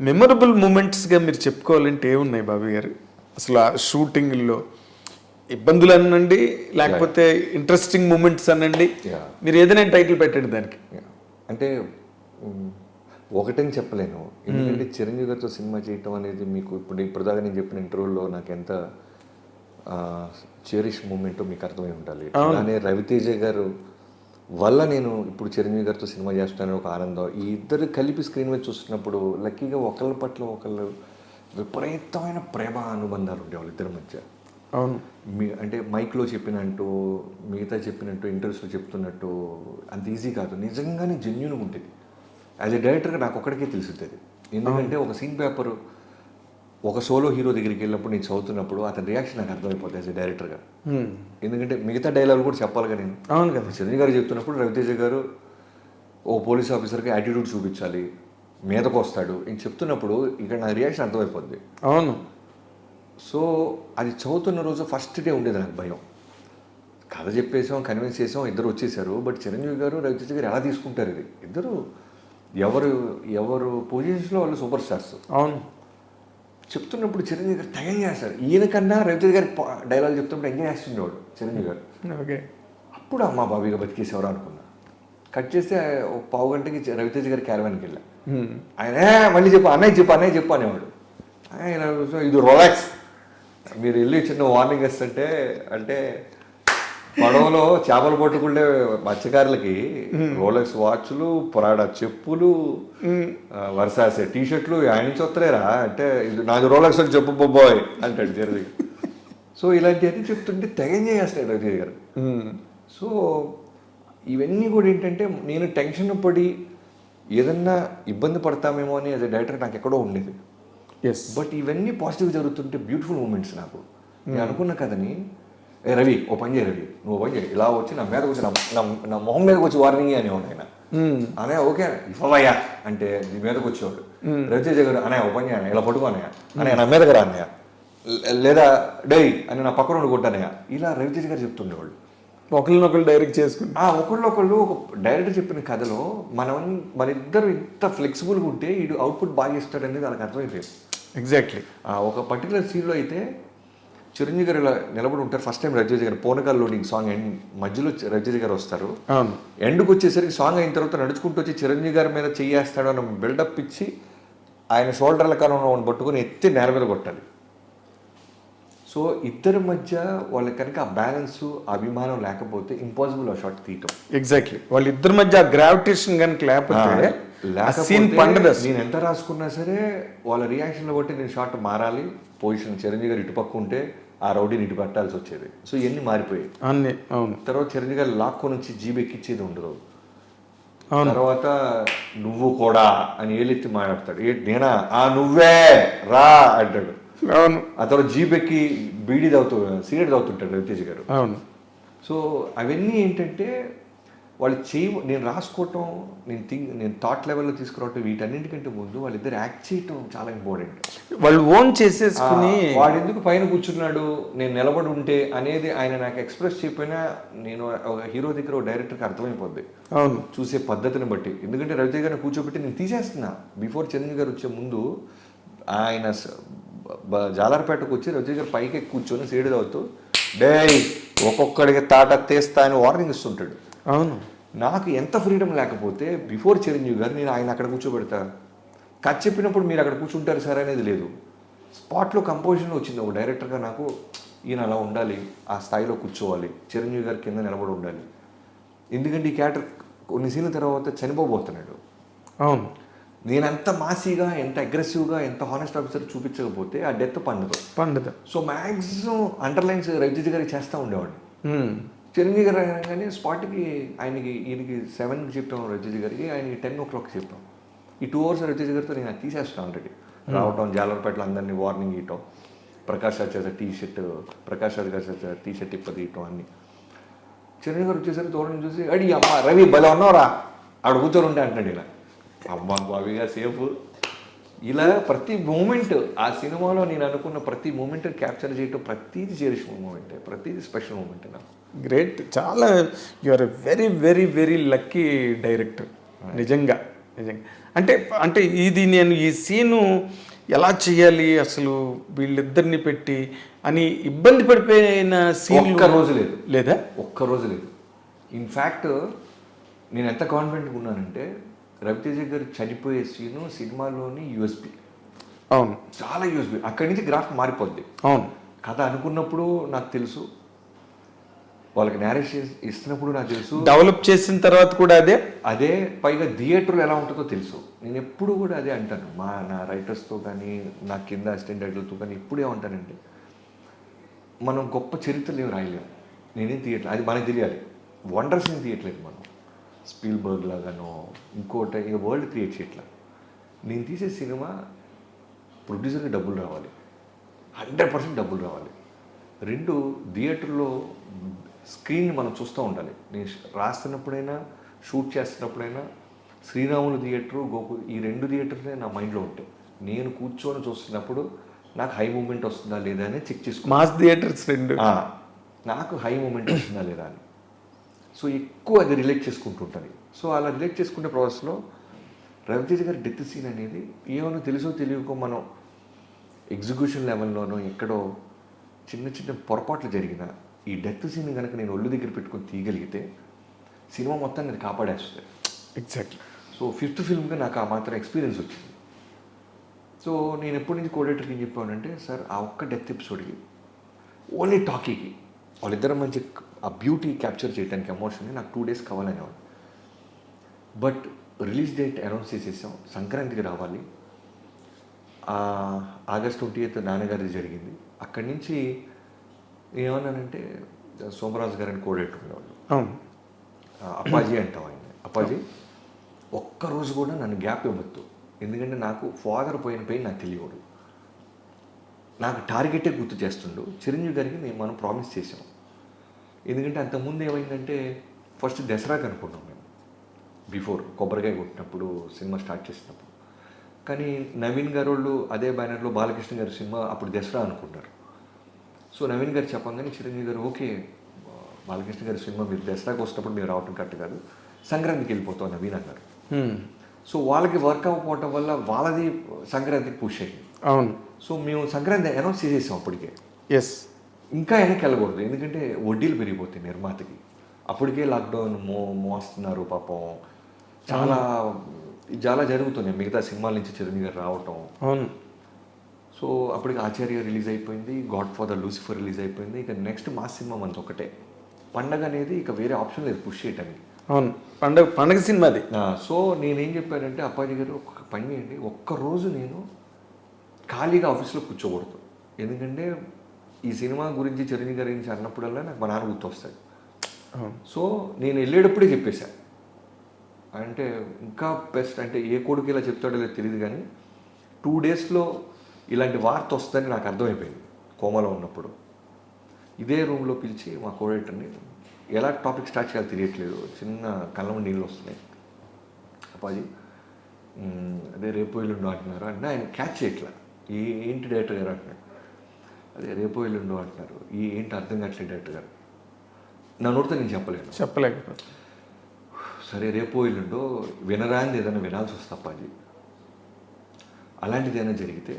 Speaker 1: మెమరబుల్ మూమెంట్స్గా మీరు చెప్పుకోవాలంటే ఏమున్నాయి బాబీ గారు? అసలు ఆ షూటింగ్లో ఇబ్బందులు అనండి, లేకపోతే ఇంట్రెస్టింగ్ మూమెంట్స్ అనండి, మీరు ఏదైనా టైటిల్ పెట్టండి దానికి.
Speaker 2: అంటే ఒకటని చెప్పలేను, ఎందుకంటే చిరంజీవి గారితో సినిమా చేయటం అనేది మీకు ఇప్పటిదాకా నేను చెప్పిన ఇంటర్వ్యూలో నాకు ఎంత చెరిష్ మూమెంట్ మీకు అర్థమై ఉండాలి. అలానే రవితేజ గారు వల్ల నేను ఇప్పుడు చిరంజీవి గారితో సినిమా చేస్తానని ఒక ఆనందం. ఈ ఇద్దరు కలిపి స్క్రీన్ మీద చూస్తున్నప్పుడు లక్కీగా ఒకళ్ళ పట్ల ఒకళ్ళు విపరీతమైన ప్రేమ అనుబంధాలు ఉండేవాళ్ళు ఇద్దరి మధ్య.
Speaker 1: అవును,
Speaker 2: అంటే మైక్లో చెప్పినట్టు, మిగతా చెప్పినట్టు, ఇంటర్వ్యూస్లో చెప్తున్నట్టు అంత ఈజీ కాదు, నిజంగానే జెన్యూన్గా ఉంటుంది. యాజ్ ఎ డైరెక్టర్గా నాకు ఒక్కడికే తెలుస్తుంది. ఎందుకంటే ఒక సీన్ పేపర్ ఒక సోలో హీరో దగ్గరికి వెళ్ళినప్పుడు నేను చదువుతున్నప్పుడు అతని రియాక్షన్ నాకు అర్థమైపోతుంది యాజ్ ఎ డైరెక్టర్గా. ఎందుకంటే మిగతా డైలాగ్ కూడా చెప్పాలిగా నేను.
Speaker 1: అవును కదా.
Speaker 2: చిరంజీవి గారు చెప్తున్నప్పుడు రవితేజ గారు ఓ పోలీస్ ఆఫీసర్కి యాటిట్యూడ్ చూపించాలి, మీదకు వస్తాడు ఇంక చెప్తున్నప్పుడు ఇక్కడ నా రియాక్షన్ అర్థమైపోద్ది.
Speaker 1: అవును.
Speaker 2: సో అది చదువుతున్న రోజు ఫస్ట్ డే ఉండేది నాకు భయం. కథ చెప్పేసాం, కన్విన్స్ చేసాం, ఇద్దరు వచ్చేసారు. బట్ చిరంజీవి గారు రవితేజ గారు ఎలా తీసుకుంటారు ఇది? ఇద్దరు ఎవరు పొజిషన్స్లో వాళ్ళు సూపర్ స్టార్స్.
Speaker 1: అవును.
Speaker 2: చెప్తున్నప్పుడు చిరంజీవి గారు తెగ చేస్తారు. ఈయనకన్నా రవితేజ గారి డైలాగ్ చెప్తున్నప్పుడు ఎంజాయ్ చేస్తుండేవాడు చిరంజీవి గారు.
Speaker 1: ఓకే.
Speaker 2: అప్పుడు అమ్మ బాబీగా బతికేసేవారు అనుకున్నా. కట్ చేస్తే ఒక పావు గంటకి రవితేజ గారి క్యారవాన్కి వెళ్ళా. ఆయన మళ్ళీ అన్నయ్య చెప్పు అనేవాడు. ఆయన ఇది రోలాక్స్, మీరు వెళ్ళి చిన్న వార్నింగ్ ఇస్తుంటే, అంటే పడవలో చేపలు పట్టుకుంటే మత్స్యకారులకి రోలెక్స్ వాచ్లు, పొరాడా చెప్పులు, వర్సాసే టీషర్ట్లు ఆయన నుంచి వస్తలేరా అంటే, ఇది నాది రోలెక్స్ అని చెప్పు బొబ్బాయ్ అంటాడు చిరంజీవి. సో ఇలాంటివన్నీ చెప్తుంటే తెగ చేస్తాడు రవితేజ గారు. సో ఇవన్నీ కూడా ఏంటంటే నేను టెన్షన్ పడి ఏదన్నా ఇబ్బంది పడతామేమో అని యాజ్ ఎ డైరెక్టర్ నాకు ఎక్కడో ఉండేది. బట్ ఇవన్నీ పాజిటివ్ జరుగుతుంటే బ్యూటిఫుల్ మూమెంట్స్. నాకు నేను అనుకున్న కథని, ఏ రవి ఓ పని చేయి, రవి నువ్వు పని చేయి, ఇలా వచ్చి నా మీదకి వచ్చి నా మొహం మీదకి వచ్చి వార్నింగ్ అనేవాడు ఆయన. అనే ఓకే ఇవ్వయ్యా అంటే నీ మీదకి వచ్చేవాడు. రవితేజ గారు అనే ఓ పని చేయను, ఇలా పట్టుకో అన్నయ్య, అనే నా మీదకి రా అన్నయ్య, లేదా డై అని నా పక్కన ఉండి కొట్టనయ్య, ఇలా రవితేజ గారు చెప్తుండేవాళ్ళు.
Speaker 1: ఒకళ్ళనొకళ్ళు డైరెక్ట్ చేసుకుని
Speaker 2: ఒకళ్ళు ఒక డైరెక్టర్ చెప్పిన కథలో మన ఇద్దరు ఇంత ఫ్లెక్సిబుల్గా ఉంటే ఈ అవుట్పుట్ బాగా ఇస్తాడు అనేది వాళ్ళకి అర్థమైపోయింది.
Speaker 1: ఎగ్జాక్ట్లీ.
Speaker 2: ఒక పర్టికులర్ సీన్లో అయితే చిరంజీవి గారు ఇలా నిలబడి ఉంటారు. ఫస్ట్ టైం రవితేజ గారు పోనకాల్లో సాంగ్ ఎండ్ మధ్యలో రవితేజ గారు వస్తారు. ఎండ్కి వచ్చేసరికి సాంగ్ అయిన తర్వాత నడుచుకుంటూ వచ్చి చిరంజీవి గారి మీద చెయ్యేస్తాడు అన్న బిల్డప్ ఇచ్చి ఆయన షోల్డర్ల కారణం పట్టుకొని ఎత్తి నేల మీద కొట్టాలి. సో ఇద్దరి మధ్య వాళ్ళకి కనుక ఆ బ్యాలెన్స్, అభిమానం లేకపోతే ఇంపాసిబుల్ ఆ షాట్ తీయటం.
Speaker 1: ఎగ్జాక్ట్లీ. వాళ్ళిద్దరి మధ్య ఆ గ్రావిటేషన్ కనుక లేకపోతే సీన్ పండదు అసలు.
Speaker 2: నేను ఎంత రాసుకున్నా సరే వాళ్ళ రియాక్షన్లో బట్టి నేను షాట్ మారాలి. పొజిషన్ చిరంజీవి గారు ఇటుపక్క ఉంటే ఆ రౌడీని ఇటు పెట్టాల్సి వచ్చేది. సో ఇవన్నీ మారిపోయాయి
Speaker 1: అన్నీ. అవును
Speaker 2: తర్వాత చిరంజీవి గారు లాక్కొని వచ్చి జీబు ఎక్కించేది ఉండదు.
Speaker 1: అవును.
Speaker 2: తర్వాత నువ్వు కూడా అని ఏలెత్తి మాట్లాడతాడు. నేనా నువ్వే రా అంటాడు.
Speaker 1: అవును
Speaker 2: ఆ తర్వాత జీప్ ఎక్కి బీడీ సిగరెట్ తాగుతుంటాడు రవితేజ్ గారు.
Speaker 1: అవును.
Speaker 2: సో అవన్నీ ఏంటంటే వాళ్ళు నేను రాసుకోవటం, నేను థాట్ లెవెల్లో తీసుకురావటం, వీటన్నింటికంటే ముందు వాళ్ళిద్దరు యాక్ట్ చేయటం చాలా ఇంపార్టెంట్.
Speaker 1: వాళ్ళు ఓన్ చేసేసుకుని
Speaker 2: వాడు ఎందుకు పైన కూర్చున్నాడు, నేను నిలబడి ఉంటే అనేది ఆయన నాకు ఎక్స్ప్రెస్ చెప్పినా నేను ఒక హీరో దగ్గర ఒక డైరెక్టర్కి అర్థమైపోద్ది.
Speaker 1: అవును
Speaker 2: చూసే పద్ధతిని బట్టి. ఎందుకంటే రవితేజ్ గారిని కూర్చోబెట్టి నేను తీసేస్తున్నా. బిఫోర్ చిరంజీవి గారు వచ్చే ముందు ఆయన జాలర్పేటకు వచ్చి రవితేజ్ గారు పైకి కూర్చొని సీడు తాగుతూ డేయ్ ఒక్కొక్కడికి తాట తీస్తా అని వార్నింగ్ ఇస్తుంటాడు.
Speaker 1: అవును.
Speaker 2: నాకు ఎంత ఫ్రీడమ్ లేకపోతే బిఫోర్ చిరంజీవి గారు నేను ఆయన అక్కడ కూర్చోబెడతా. కథ చెప్పినప్పుడు మీరు అక్కడ కూర్చుంటారు సార్ అనేది లేదు. స్పాట్లో కంపోజిషన్లో వచ్చింది ఒక డైరెక్టర్గా నాకు, ఈయన అలా ఉండాలి, ఆ స్థాయిలో కూర్చోవాలి, చిరంజీవి గారి కింద నిలబడి ఉండాలి. ఎందుకంటే ఈ క్యారెక్టర్ కొన్ని సీన్ల తర్వాత చనిపోబోతున్నాడు.
Speaker 1: అవును.
Speaker 2: నేనంత మాసీగా, ఎంత అగ్రెసివ్గా, ఎంత హానెస్ట్ ఆఫీసర్ చూపించకపోతే ఆ డెత్ పండదు. సో మ్యాక్సిమం అండర్లైన్స్ రవితేజ్ గారికి చేస్తూ ఉండేవాడిని. చిరంజీవి గారు కానీ స్పాట్కి ఈయనకి 7కి చెప్పాం రవితేజ్ గారికి, ఆయనకి 10 o'clock చెప్పాం. ఈ 2 hours రవితేజ్ గారితో నేను అది తీసేస్తాను ఆల్రెడీ. రావటం, జాలర్పేటలో అందరినీ వార్నింగ్ ఇవ్వటం, ప్రకాష్ రాజ్ చేసే ప్రకాష్ రాజ్ గారు టీషర్ట్ ఇప్పదీయటం అన్నీ. చిరంజీవి గారు వచ్చేసరికి దూరం చూసి అడి అమ్మ రవి భలే ఉన్నావురా ఆడ కూర్చొని ఉంటే అంటాడు. ఇలా అమ్మ బావిగా సేఫ్. ఇలా ప్రతి మూమెంట్ ఆ సినిమాలో నేను అనుకున్న ప్రతి మూమెంట్ క్యాప్చర్ చేయటం, ప్రతిదీ చేరిసిన మూమెంట్, ప్రతిదీ స్పెషల్ మూమెంట్ నాకు.
Speaker 1: గ్రేట్. చాలా you are very very very lucky director. నిజంగా అంటే ఇది నేను ఈ సీను ఎలా చేయాలి అసలు వీళ్ళిద్దరిని పెట్టి అని ఇబ్బంది పడిపోయిన సీన్
Speaker 2: ఒక్కరోజు
Speaker 1: లేదా?
Speaker 2: ఒక్కరోజు లేదు. ఇన్ఫ్యాక్ట్ నేను ఎంత కాన్ఫిడెంట్గా ఉన్నానంటే రవితేజ గారు చనిపోయే సీను సినిమాలోని యూఎస్బి.
Speaker 1: అవును.
Speaker 2: చాలా యూఎస్బి. అక్కడి నుంచి గ్రాఫ్ మారిపోద్ది.
Speaker 1: అవును.
Speaker 2: కథ అనుకున్నప్పుడు నాకు తెలుసు, వాళ్ళకి నేరేషన్ ఇస్తున్నప్పుడు నాకు తెలుసు,
Speaker 1: డెవలప్ చేసిన తర్వాత కూడా
Speaker 2: అదే పైగా థియేటర్లో ఎలా ఉంటుందో తెలుసు. నేను ఎప్పుడు కూడా అదే అంటాను నా రైటర్స్తో కానీ, నా కింద అసిస్టెంట్ రైటర్లతో కానీ ఎప్పుడు ఏమంటానంటే, మనం గొప్ప చరిత్రలు ఏమి రాయలేము, నేనేం తీయట్లేదు, అది మనకు తెలియాలి. వండర్స్ ఏం తీయట్లేదు మనం, స్పీల్బర్గ్ లాగానో ఇంకోటి ఇక వరల్డ్ క్రియేట్ చేయట్లా. నేను తీసే సినిమా ప్రొడ్యూసర్కి డబ్బులు రావాలి, 100% డబ్బులు రావాలి. 2 థియేటర్లో స్క్రీన్ మనం చూస్తూ ఉండాలి. నేను రాస్తున్నప్పుడైనా, షూట్ చేస్తున్నప్పుడైనా శ్రీరాములు థియేటరు, గోకుల్, ఈ 2 థియేటర్లే నా మైండ్లో ఉంటాయి. నేను కూర్చొని చూస్తున్నప్పుడు నాకు హై మూమెంట్ వస్తుందా లేదా అని చెక్ చేసుకో.
Speaker 1: మాస్ థియేటర్స్ 2
Speaker 2: నాకు హై మూమెంట్ వస్తుందా లేదా అని. సో ఎక్కువ అది రిలేట్ చేసుకుంటుంటుంది. సో అలా రిలేట్ చేసుకునే ప్రాసెస్లో రవితేజ గారి డెత్ సీన్ అనేది ఏమన్నా తెలుసో తెలియకో మనం ఎగ్జిక్యూషన్ లెవెల్లోనో ఎక్కడో చిన్న చిన్న పొరపాట్లు జరిగిన ఈ డెత్ సీన్ కనుక నేను ఒళ్ళు దగ్గర పెట్టుకొని తీయగలిగితే సినిమా మొత్తాన్ని అది కాపాడేస్తుంది.
Speaker 1: ఎగ్జాక్ట్లీ.
Speaker 2: సో 5th ఫిల్మ్గా నాకు ఆ మాత్రం ఎక్స్పీరియన్స్ వచ్చింది. సో నేను ఎప్పటి నుంచి కోడేటర్కి ఏం చెప్పానంటే, సార్ ఆ ఒక్క డెత్ ఎపిసోడ్కి ఓన్లీ టాకీకి వాళ్ళిద్దరు మంచి ఆ బ్యూటీ క్యాప్చర్ చేయడానికి ఎమోషన్ని నాకు 2 days కావాలనేవాడు. బట్ రిలీజ్ డేట్ అనౌన్స్ చేసేసాం, సంక్రాంతికి రావాలి. August 20th నాన్నగారిది జరిగింది. అక్కడి నుంచి ఏమన్నానంటే, సోమరాజు గారిని కోడేటర్ ఉండేవాళ్ళు, అప్పాజీ అంటాం ఆయన, అప్పాజీ ఒక్కరోజు కూడా నన్ను గ్యాప్ ఇవ్వద్దు. ఎందుకంటే నాకు ఫాదర్ పోయిన పెయిన్ నాకు తెలియదు, నాకు టార్గెటే గుర్తు చేస్తుండు. చిరంజీవి గారికి మనం ప్రామిస్ చేసాం. ఎందుకంటే అంతకుముందు ఏమైందంటే, ఫస్ట్ దసరాకి అనుకున్నాం మేము, బిఫోర్ కొబ్బరికాయ కొట్టినప్పుడు సినిమా స్టార్ట్ చేసినప్పుడు. కానీ నవీన్ గారు వాళ్ళు అదే బ్యానర్లో బాలకృష్ణ గారి సినిమా అప్పుడు దసరా అనుకున్నారు. సో నవీన్ గారు చెప్పంగానే చిరంజీవి గారు ఓకే, బాలకృష్ణ గారి సినిమా మీరు దసరాకి వస్తున్నప్పుడు మీరు రావటం కరెక్ట్ కాదు, సంక్రాంతికి వెళ్ళిపోతాం నవీన్ అన్నారు. సో వాళ్ళకి వర్క్ అవ్వకపోవటం వల్ల వాళ్ళది సంక్రాంతికి పుష్ అయ్యింది.
Speaker 1: అవును.
Speaker 2: సో మేము సంక్రాంతి అనౌన్స్ చేసేసాం అప్పటికే.
Speaker 1: ఎస్.
Speaker 2: ఇంకా వెనక్కి వెళ్ళకూడదు, ఎందుకంటే వడ్డీలు పెరిగిపోతాయి నిర్మాతకి. అప్పటికే లాక్డౌన్ మోస్తున్నారు పాపం, చాలా చాలా జరుగుతున్నాయి మిగతా సినిమాల నుంచి చిరంజీవి గారు రావటం.
Speaker 1: అవును.
Speaker 2: సో అప్పటికి ఆచార్య రిలీజ్ అయిపోయింది, గాడ్ ఫాదర్ లూసిఫర్ రిలీజ్ అయిపోయింది. ఇక నెక్స్ట్ మాస్ సినిమా మనతో ఒకటే. పండగ అనేది ఇక వేరే ఆప్షన్ లేదు పుష్ చేయటానికి.
Speaker 1: అవును, పండగ సినిమాది.
Speaker 2: సో నేనేం చెప్పానంటే అప్పాజీ గారు ఒక పని చేయండి, ఒక్కరోజు నేను ఖాళీగా ఆఫీస్లో కూర్చోకూడదు. ఎందుకంటే ఈ సినిమా గురించి చిరంజీవి గారి గురించి అన్నప్పుడల్లా నాకు మా నాన్న గుర్తొస్తాడు. సో నేను వెళ్ళేటప్పుడే చెప్పేశా. అంటే ఇంకా బెస్ట్ అంటే ఏ కొడుకు ఇలా చెప్తాడో లేదు తెలియదు, కానీ 2 డేస్లో ఇలాంటి వార్త వస్తుందని నాకు అర్థమైపోయింది. కోమలో ఉన్నప్పుడు ఇదే రూమ్లో పిలిచి మా కోడేటర్ని ఎలా టాపిక్ స్టార్ట్ చేయాలో తెలియట్లేదు, చిన్న కళ్ళ నీళ్ళు వస్తున్నాయి. అప్పాజీ అదే రేపు ఎల్లుండో అంటున్నారు అంటే ఆయన క్యాచ్ చేయట్లా. ఏంటి డైరెక్టర్ గారు అంటున్నాడు. అదే రేపు ఎల్లుండో అంటున్నారు, ఏంటి అర్థం కావట్లేదు డైరెక్టర్ గారు. నా నోటితో నేను
Speaker 1: చెప్పలేకపోతే
Speaker 2: సరే రేపు ఎల్లుండో వినరాంది ఏదైనా వినాల్సి వస్తుంది అప్పాజీ. అలాంటిది ఏదైనా జరిగితే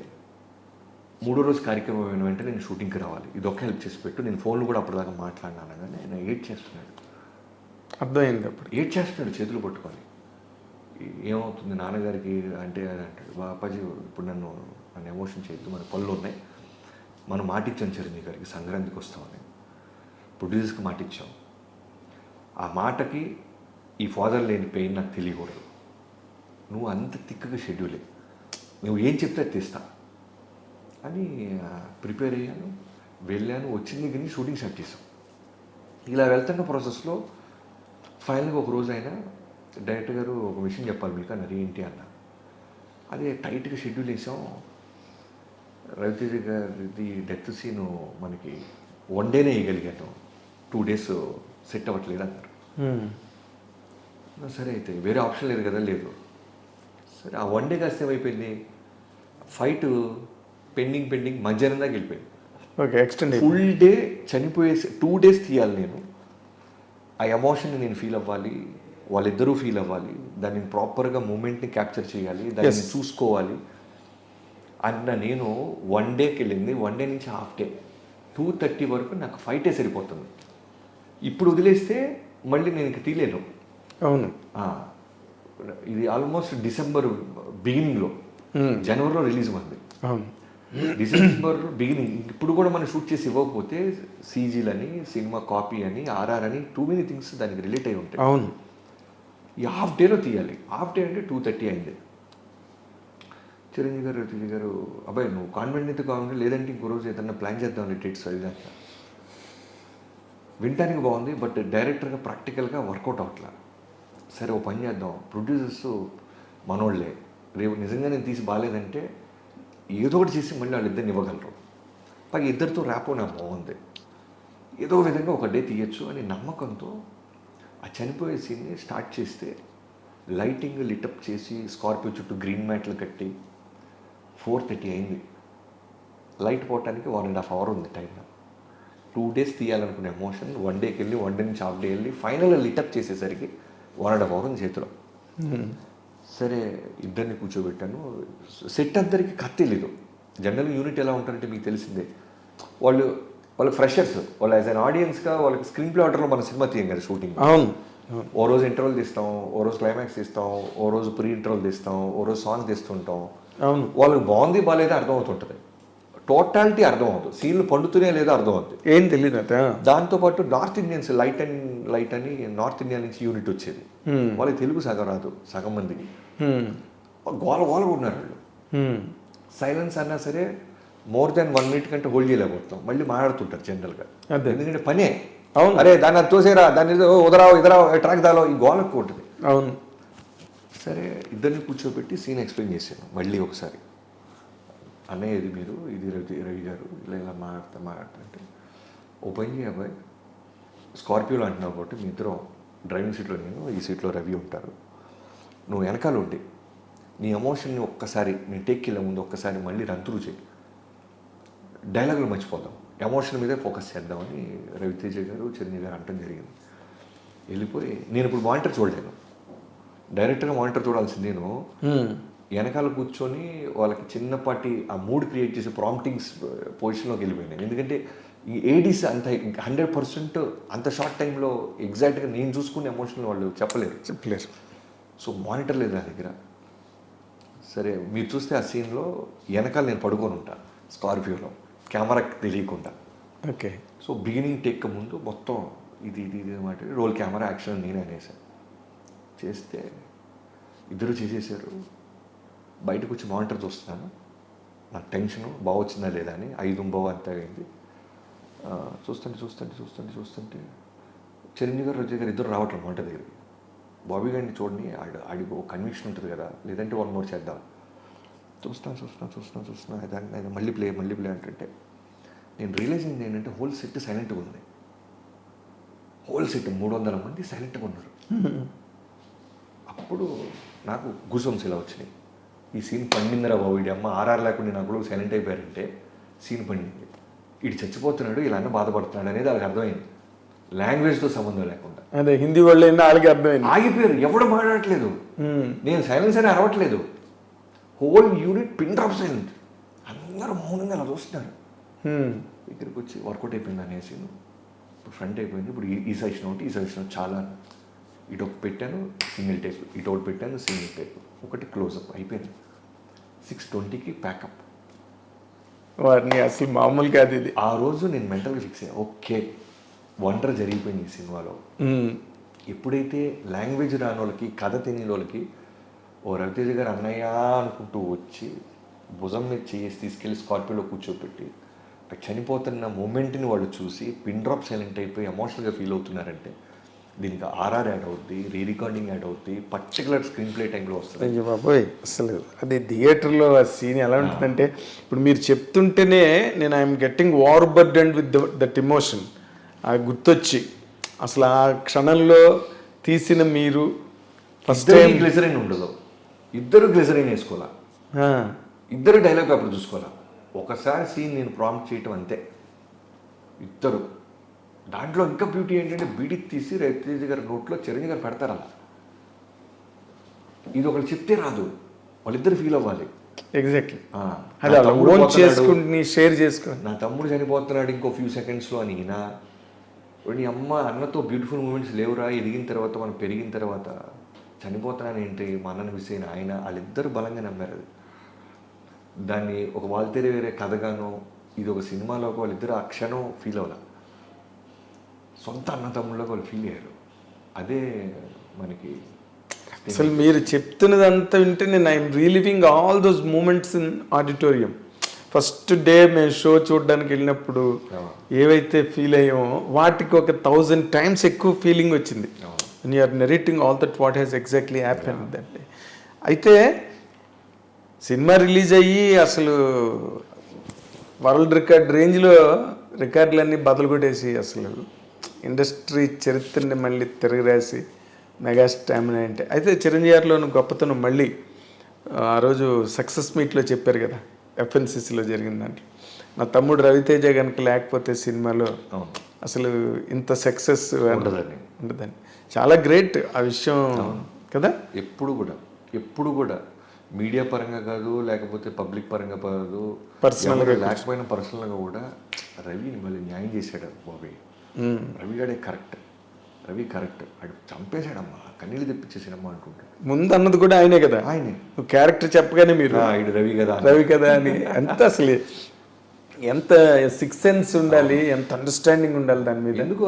Speaker 2: 3వ రోజు కార్యక్రమం అయిన వెంటనే నేను షూటింగ్కి రావాలి, ఇది ఒక్క హెల్ప్ చేసి పెట్టు. నేను ఫోన్లు కూడా అప్పటిదాకా మాట్లాడినాను, కానీ ఆయన ఏడ్ చేస్తున్నాడు.
Speaker 1: అర్థమైంది. అప్పుడు
Speaker 2: ఏడ్ చేస్తున్నాడు చేతులు పట్టుకొని. ఏమవుతుంది నాన్నగారికి అంటే అని అంటాడు. అప్పాజీ ఇప్పుడు నన్ను ఎమోషన్ చేయొద్దు, మన పనులు ఉన్నాయి, మనం మాటిచ్చాం చిరంజీవి గారికి సంక్రాంతికి వస్తామని, ప్రొడ్యూసర్స్కి మాటిచ్చాం. ఆ మాటకి ఈ ఫాదర్ లేని పెయిన్ నాకు తెలియకూడదు. నువ్వు అంత తిక్కగా షెడ్యూలే, నువ్వు ఏం చెప్తే అది తీస్తా అని ప్రిపేర్ అయ్యాను. వెళ్ళాను, వచ్చిన దగ్గర నుంచి షూటింగ్ స్టార్ట్ చేసాం. ఇలా వెళ్తున్న ప్రాసెస్లో ఫైనల్గా ఒక రోజు అయినా డైరెక్టర్ గారు ఒక విషయం చెప్పాలి మీకు అన్నారు. ఏంటి అన్న, అదే టైట్గా షెడ్యూల్ వేసాం, రవితేజ గారిది డెత్ సీను మనకి 1 డేనే వేయగలిగాను, 2 డేస్ సెట్ అవ్వట్లేదు అన్నారు. సరే అయితే వేరే ఆప్షన్ లేదు కదా. లేదు సరే ఆ 1 డే కాస్త ఏమైపోయింది, ఫైట్ పెండింగ్ మధ్యాహ్నం దాకా వెళ్ళిపోయింది.
Speaker 1: ఓకే, ఎక్స్టెండ్
Speaker 2: ఫుల్ డే చనిపోయే 2 డేస్ తీయాలి నేను. ఆ ఎమోషన్ని నేను ఫీల్ అవ్వాలి, వాళ్ళిద్దరూ ఫీల్ అవ్వాలి, దాన్ని ప్రాపర్గా మూమెంట్ని క్యాప్చర్ చేయాలి, దాన్ని చూసుకోవాలి అన్న నేను 1 డేకి వెళ్ళింది. 1 డే నుంచి హాఫ్ డే 2:30 వరకు నాకు ఫైటే సరిపోతుంది. ఇప్పుడు వదిలేస్తే మళ్ళీ నేను ఇంక తీయలేను.
Speaker 1: అవును,
Speaker 2: ఇది ఆల్మోస్ట్ డిసెంబర్ బిగినింగ్లో, జనవరిలో రిలీజ్ అయింది.
Speaker 1: అవును,
Speaker 2: డిసెంబర్ బిగినింగ్. ఇప్పుడు కూడా మనం షూట్ చేసి ఇవ్వకపోతే సీజీలని, సినిమా కాపీ అని, ఆర్ఆర్ అని, టూ మెనీ థింగ్స్ దానికి రిలేట్ అయి ఉంటాయి.
Speaker 1: అవును,
Speaker 2: ఈ హాఫ్ డేలో తీయాలి. హాఫ్ డే అంటే 2:30 అయింది. చిరంజీవి గారు రవితేజ గారు, అబ్బాయి నువ్వు కాన్ఫిడెంట్ అయితే కావాలి, లేదంటే ఇంకో రోజు ఏదన్నా ప్లాన్ చేద్దాం డేట్స్ అది అంట. వినటానికి బాగుంది, బట్ డైరెక్టర్గా ప్రాక్టికల్గా వర్కౌట్ అవ్వట్లా. సరే ఓ పని చేద్దాం, ప్రొడ్యూసర్స్ మనోళ్ళే, రేపు నిజంగా నేను తీసి బాగాలేదంటే ఏదో ఒకటి చేసి మళ్ళీ వాళ్ళిద్దరిని ఇవ్వగలరు. పైగా ఇద్దరితో ర్యాపో నాకు బాగుంది, ఏదో విధంగా ఒక డే తీయచ్చు అని నమ్మకంతో ఆ చనిపోయే సీన్ని స్టార్ట్ చేస్తే లైటింగ్ లిటప్ చేసి స్కార్పియో చుట్టూ గ్రీన్ మ్యాట్లు కట్టి 4:30 అయింది. లైట్ పోవటానికి 1.5 hour ఉంది టైం. 2 days తీయాలనుకునే ఎమోషన్ 1 డేకి వెళ్ళి 1 డే నుంచి హాఫ్ డే వెళ్ళి ఫైనల్గా లిటప్ చేసేసరికి 1.5 hour ఉంది చేతిలో. సరే ఇద్దరిని కూర్చోబెట్టాను. సెట్ అందరికి కథ తెలీదు. జనరల్ యూనిట్ ఎలా ఉంటారంటే మీకు తెలిసిందే, వాళ్ళు ఫ్రెషర్స్, వాళ్ళు యాజ్ అన్ ఆడియన్స్గా వాళ్ళకి స్క్రీన్ ప్లే ఆర్డర్లో మన సినిమా తీయం కదా షూటింగ్.
Speaker 1: అవును,
Speaker 2: ఓ రోజు ఇంటర్వల్ తీస్తాం, ఓ రోజు క్లైమాక్స్ తీస్తాం, ఓ రోజు ప్రీ ఇంటర్వల్ తీస్తాం, ఓ రోజు సాంగ్ తీస్తుంటాం.
Speaker 1: అవును,
Speaker 2: వాళ్ళకి బాగుంది బాగాలేదో అర్థమవుతుంటుంది, టోటాలిటీ అర్థం అవుతుంది, సీన్లు పండుతూనే లేదో అర్థం అవుతుంది,
Speaker 1: ఏం తెలియదు.
Speaker 2: దాంతోపాటు నార్త్ ఇండియన్స్ లైట్ అని నార్త్ ఇండియా నుంచి యూనిట్ వచ్చేది. వాళ్ళకి తెలుగు సగం రాదు, సగం మందికి గోలగా ఉన్నారు వాళ్ళు. సైలెన్స్ అన్నా సరే మోర్ దాన్ 1 minute కంటే హోల్డ్ చేయలేకపోతాం, మళ్ళీ మాట్లాడుతుంటారు జనరల్గా. ఎందుకంటే పనే,
Speaker 1: అవును,
Speaker 2: అరే దాన్ని అది తోసేరా, దాన్ని ఉదరావు ట్రాక్ దాలో, ఈ గోల ఎక్కువ ఉంటుంది.
Speaker 1: అవును.
Speaker 2: సరే ఇద్దరిని కూర్చోబెట్టి సీన్ ఎక్స్ప్లెయిన్ చేశాను మళ్ళీ ఒకసారి. అన్నయ్య ఇది మీరు, ఇది రవి గారు, ఇలా మాట్లాడుతుంటే ఓపెన్ చేయ అబ్బాయి, స్కార్పియోలో అంటున్నావు కాబట్టి మీ ఇద్దరం డ్రైవింగ్ సీట్లో నేను, ఈ సీట్లో రవి ఉంటారు, నువ్వు వెనకాల ఉండి నీ ఎమోషన్ని ఒక్కసారి నేను టేక్కి వెళ్ళే ముందు ఒక్కసారి మళ్ళీ రన్ త్రూ చేయి, డైలాగులు మర్చిపోదాం, ఎమోషన్ మీదే ఫోకస్ చేద్దామని రవితేజ గారు చిరంజీవి గారు అనటం జరిగింది. వెళ్ళిపోయి నేను ఇప్పుడు మానిటర్ చూడలేను, డైరెక్ట్గా మానిటర్ చూడాల్సింది నేను. వెనకాల కూర్చొని వాళ్ళకి చిన్నపాటి ఆ మూడ్ క్రియేట్ చేసి ప్రాంప్టింగ్స్ పొజిషన్లోకి వెళ్ళిపోయినాయి. ఎందుకంటే ఈ ఏడీస్ అంత 100% అంత షార్ట్ టైంలో ఎగ్జాక్ట్గా నేను చూసుకునే ఎమోషన్ వాళ్ళు చెప్పలేరు. సో మానిటర్ లేదు నా దగ్గర. సరే మీరు చూస్తే ఆ సీన్లో వెనకాల నేను పడుకొని ఉంటాను స్కార్పియోలో, కెమెరాకి తెలియకుండా.
Speaker 1: ఓకే.
Speaker 2: సో బిగినింగ్ టేక్ ముందు మొత్తం ఇది మాట రోల్ కెమెరా యాక్షన్ నేనే అనేసాను. చేస్తే ఇద్దరు చేసేసారు. బయటకు వచ్చి మానిటర్ చూస్తున్నాను, నాకు టెన్షను బాగా వచ్చిందా లేదా అని. 5 అంతా అయింది. చూస్తుంటే చిరంజీవి గారు, రజనీ గారు ఇద్దరు రావట్లేదు మానిటర్ దగ్గరికి. బాబీ గారిని చూడండి, ఆడికి ఒక కన్విక్షన్ ఉంటుంది కదా, లేదంటే 1 more చేద్దాం. చూస్తున్నా దాన్ని మళ్ళీ ప్లే అంటే నేను రియలైజ్ అయింది ఏంటంటే హోల్ సెట్ సైలెంట్గా ఉంది. హోల్ సెట్ 300 మంది సైలెంట్గా ఉన్నారు. అప్పుడు నాకు గూజంస్ ఇలా వచ్చినాయి. ఈ సీన్ పండిందిరా బాబు, వీడి అమ్మ ఆర్ఆర్ లేకుండా నాకు కూడా సైలెంట్ అయిపోయారంటే సీన్ పండింది, వీడు చచ్చిపోతున్నాడు, ఇలా అన్న బాధపడుతున్నాడు అనేది వాళ్ళకి అర్థమైంది. లాంగ్వేజ్తో సంబంధం లేకుండా.
Speaker 1: అదే హిందీ వాళ్ళు వాళ్ళకి అర్థమైంది.
Speaker 2: ఆగిపోయారు, ఎవడు మాట్లాడట్లేదు. నేను సైలెన్స్ అని అరవట్లేదు. Whole unit pin drop silent. అందరూ మౌనంగా అలా చూస్తున్నారు. ఇక్కడికి వచ్చి వర్కౌట్ అయిపోయింది అనేసి ఇప్పుడు ఫ్రంట్ అయిపోయింది. ఇప్పుడు ఈ సెషన్ ఒకటి, ఈ సెషన్ ఒకటి చాలా. ఇటు ఒకటి పెట్టాను సింగిల్ టేక్, ఇటు ఒకటి పెట్టాను సింగిల్ టేక్, ఒకటి క్లోజప్ అయిపోయింది. 6:20కి ప్యాకప్.
Speaker 1: వారిని అసలు మామూలు కాదు ఇది.
Speaker 2: ఆ రోజు నేను మెంటల్గా ఫిక్స్ అయ్యాను, ఓకే వండర్ జరిగిపోయింది ఈ సినిమాలో. ఎప్పుడైతే లాంగ్వేజ్ రాని వాళ్ళకి, కథ తెలియని వాళ్ళకి, ఓ రవితేజ గారు అన్నయ్య అనుకుంటూ వచ్చి భుజం మీద చేసి తీసుకెళ్ళి స్కార్పియోలో కూర్చోపెట్టి చనిపోతున్న మూమెంట్ని వాళ్ళు చూసి పిన్ డ్రాప్ సైలెంట్ అయిపోయి ఎమోషనల్గా ఫీల్ అవుతున్నారంటే దీనికి ఆర్ఆర్ యాడ్ అవుద్ది, రికార్డింగ్ యాడ్ అవుద్ది, పర్టికులర్ స్క్రీన్ ప్లే టైంలో వస్తుంది.
Speaker 1: అయ్యో బాబోయ్, అసలు అది థియేటర్లో ఆ సీన్ ఎలా ఉంటుందంటే ఇప్పుడు మీరు చెప్తుంటేనే నేను I'm getting war burdened with that emotion. ఆ గుర్తొచ్చి అసలు ఆ క్షణంలో తీసిన మీరు ఫస్ట్ టైం
Speaker 2: గ్లిజరిన్ ఉండదు, ఇద్దరు గ్లిజరిన్ వేసుకోవాలా, ఇద్దరు డైలాగ్ అప్పుడు చూసుకోవాలా. ఒకసారి సీన్ నేను ప్రాంప్ట్ చేయటం అంతే, ఇద్దరు. దాంట్లో ఇంకా బ్యూటీ ఏంటంటే బీడీ తీసి రవితేజ గారి నోట్లో చిరంజీవి గారు పెడతారు. అలా ఇది ఒకళ్ళు చెప్తే రాదు, వాళ్ళిద్దరు ఫీల్ అవ్వాలి.
Speaker 1: ఎగ్జాక్ట్లీ, షేర్ చేసుకుని
Speaker 2: నా తమ్ముడు చనిపోతున్నాడు ఇంకో ఫ్యూ సెకండ్స్లో అని. నీ అమ్మ అన్నతో బ్యూటిఫుల్ మూమెంట్స్ లేవురా, ఎదిగిన తర్వాత మనం పెరిగిన తర్వాత చనిపోతున్నాను ఏంటి, మా అన్నని మిస్ అయిన ఆయన, వాళ్ళిద్దరు బలంగా నమ్మారు. అది దాన్ని ఒక వాళ్ళతేరే వేరే కథగానో ఇది ఒక సినిమాలోకి వాళ్ళిద్దరు ఆ క్షణం ఫీల్ అవ్వాలి. సొంత అన్న తమ్ముళ్ళకి వాళ్ళు ఫీల్ అయ్యారు. అదే మనకి
Speaker 1: అసలు మీరు చెప్తున్నదంతా వింటే నేను I'm reliving all those moments in auditorium. First day మేము షో చూడడానికి వెళ్ళినప్పుడు ఏవైతే ఫీల్ అయ్యామో వాటికి ఒక 1000 times ఎక్కువ ఫీలింగ్ వచ్చింది. And you're narrating all that what has exactly happen that day. అయితే సినిమా రిలీజ్ అయ్యి అసలు వరల్డ్ రికార్డ్ రేంజ్లో రికార్డులన్నీ బదులు కొట్టేసి అసలు ఇండస్ట్రీ చరిత్రని మళ్ళీ తిరగరాసి మెగా స్టామినా అంటే. అయితే చిరంజీవి గారిలోని గొప్పతనం మళ్ళీ ఆ రోజు సక్సెస్ మీట్లో చెప్పారు కదా, ఎఫ్ఎన్సిసిలో జరిగిన దాంట్లో నా తమ్ముడు రవితేజ కనుక లేకపోతే సినిమాలో అసలు ఇంత సక్సెస్ ఉండదని. చాలా గ్రేట్ ఆ విషయం కదా.
Speaker 2: ఎప్పుడు కూడా మీడియా పరంగా కాదు, లేకపోతే పబ్లిక్ పరంగా కాదు,
Speaker 1: పర్సనల్గా
Speaker 2: లేకపోయినా పర్సనల్గా కూడా రవిని మళ్ళీ న్యాయం చేశాడు బాబీ. రవి గాడే కరెక్ట్, రవి కరెక్ట్, అడు చంపేశాడమ్మా, కన్నీళ్ళు తెప్పించేసాడమ్మా అనుకుంటాడు.
Speaker 1: ముందు అన్నది కూడా ఆయనే కదా,
Speaker 2: ఆయనే
Speaker 1: క్యారెక్టర్ చెప్పగానే మీరు రవి కదా అని. అంత అసలు ఎంత 6th sense ఉండాలి, ఎంత అండర్స్టాండింగ్ ఉండాలి దాని మీద.
Speaker 2: ఎందుకు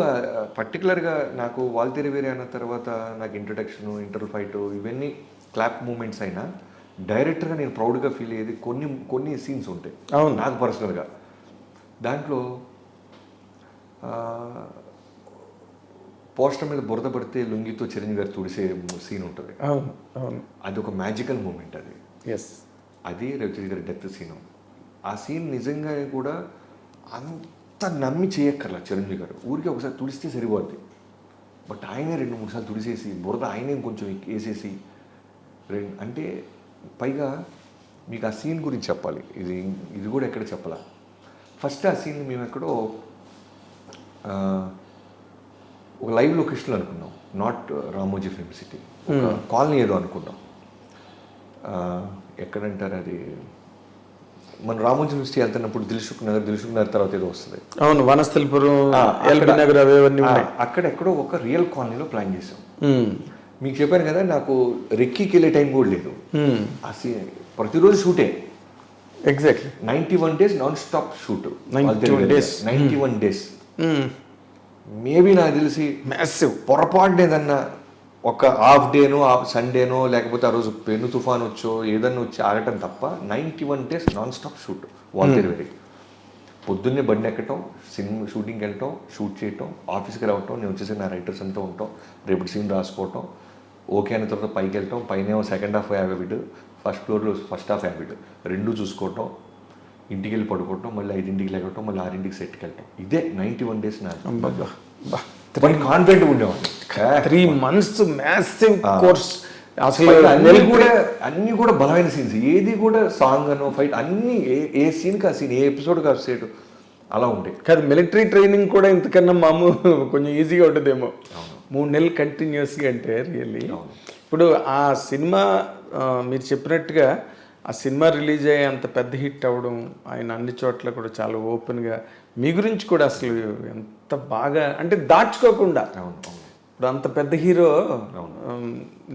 Speaker 2: పర్టికులర్గా నాకు వాల్తేరి వేరే అన్న తర్వాత నాకు ఇంట్రడక్షన్, ఇంటర్వల్ ఫైట్ ఇవన్నీ క్లాప్ మూమెంట్స్ అయినా డైరెక్టర్గా నేను ప్రౌడ్గా ఫీల్ అయ్యేది కొన్ని సీన్స్ ఉంటాయి.
Speaker 1: అవును,
Speaker 2: నాకు పర్సనల్గా దాంట్లో పోస్టర్ మీద బురద పడితే లుంగితో చిరంజీవి గారు తుడిసే సీన్ ఉంటుంది. అది ఒక మ్యాజికల్ మూమెంట్. అది రవితేజ గారి డెత్ సీను. ఆ సీన్ నిజంగా కూడా అంత నమ్మి చేయక్కర్లా చిరంజీవి గారు, ఊరికే ఒకసారి తుడిస్తే సరిపోద్ది. బట్ ఆయనే 2-3 సార్లు తుడిసేసి బురద ఆయనే కొంచెం వేసేసి అంటే పైగా మీకు ఆ సీన్ గురించి చెప్పాలి. ఇది కూడా ఎక్కడ చెప్పాలా. ఫస్ట్ ఆ సీన్ మేము ఎక్కడో ఒక లైవ్ లొకేషన్లో అనుకున్నాం, not Ramoji film city, colony ఏదో అనుకున్నాం. ఎక్కడంటారు అది, మన రామోజీ ఫిల్మ్ సిటీ వెళ్తున్నప్పుడు దిల్సుఖ్ నగర్ తర్వాత ఏదో వస్తుంది.
Speaker 1: అవును, వనస్థలిపురం,
Speaker 2: అక్కడ ఎక్కడో ఒక రియల్ కాలనీలో ప్లాన్ చేసాం. మీకు చెప్పాను కదా, నాకు రెక్కీకి వెళ్ళే టైం కూడా లేదు. ఆ సీన్ ప్రతిరోజు షూటే,
Speaker 1: exactly
Speaker 2: 91 days non stop shoot. 91 days. Maybe నాకు తెలిసి
Speaker 1: మ్యాసివ్
Speaker 2: పొరపాటున ఏదన్నా ఒక హాఫ్ డేనో సండేనో లేకపోతే ఆ రోజు పెను తుఫాన్ వచ్చో ఏదన్నా వచ్చి ఆగటం తప్ప 91 days నాన్ స్టాప్ షూట్ వాల్తేరువేరి. పొద్దున్నే బండి ఎక్కటం, సినిమా షూటింగ్కి వెళ్ళటం, షూట్ చేయటం, ఆఫీస్కి రావటం, నేను వచ్చేసి నా రైటర్స్ అంతా ఉంటాం, రేపటి సీన్ రాసుకోవటం, ఓకే అయిన తర్వాత పైకి వెళ్ళటం, పైన సెకండ్ హాఫ్ హ్యాబిట్, ఫస్ట్ ఫ్లోర్లో ఫస్ట్ హాఫ్ హ్యాబిట్, రెండూ చూసుకోవటం, ఇంటికి వెళ్ళి పడుకోవటం, మళ్ళీ 5ంటికి లేకటం, మళ్ళీ 6ంటికి సెట్కి వెళ్ళటం. ఇదే 91 days నాది. కాన్ఫిడెంట్ ఉండేవాడిని.
Speaker 1: 3 months మ్యాసివ్ కోర్స్. అసలు
Speaker 2: అన్ని కూడా బలమైన సీన్స్, ఏది కూడా సాంగ్ అనో ఫైట్ అన్ని ఏ సీన్కి ఆ సీన్, ఏ ఎపిసోడ్కి ఆ సీన్ అలా ఉండే.
Speaker 1: కాదు, మిలిటరీ ట్రైనింగ్ కూడా ఇంతకన్నా మామూలు కొంచెం ఈజీగా ఉంటుందేమో. 3 నెలలు కంటిన్యూస్గా అంటే రియల్లీ. ఇప్పుడు ఆ సినిమా మీరు చెప్పినట్టుగా ఆ సినిమా రిలీజ్ అయ్యి అంత పెద్ద హిట్ అవ్వడం, ఆయన అన్ని చోట్ల కూడా చాలా ఓపెన్గా మీ గురించి కూడా అసలు ఎంత బాగా అంటే దాచుకోకుండా, ఇప్పుడు అంత పెద్ద హీరో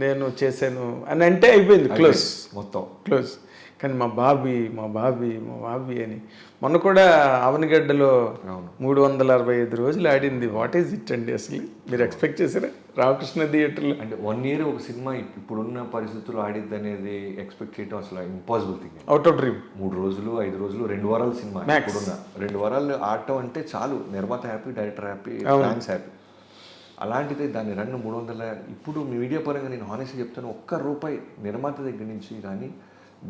Speaker 1: నేను చేశాను అని అంటే అయిపోయింది, క్లోజ్, మొత్తం క్లోజ్. కానీ మా బాబీ అని మొన్న కూడా అవనిగడ్డలో 365 రోజులు ఆడింది. వాట్ ఈజ్ ఇట్ అండి అసలు? మీరు ఎక్స్పెక్ట్ చేశారా రామకృష్ణ థియేటర్లో?
Speaker 2: అంటే 1 year ఒక సినిమా ఇప్పుడున్న పరిస్థితుల్లో ఆడిద్ది అనేది ఎక్స్పెక్ట్ చేయడం అసలు impossible thing.
Speaker 1: Out of dream.
Speaker 2: 3 రోజులు 5 రోజులు 2 వారాల సినిమా ఇప్పుడున్న 2 వారాలు ఆడటం అంటే చాలు, నిర్మాత happy, director happy, fans happy. అలాంటిదే దాన్ని రన్ 300. ఇప్పుడు మీడియా పరంగా నేను హానెస్ట్గా చెప్తాను, ₹1 నిర్మాత దగ్గర నుంచి కానీ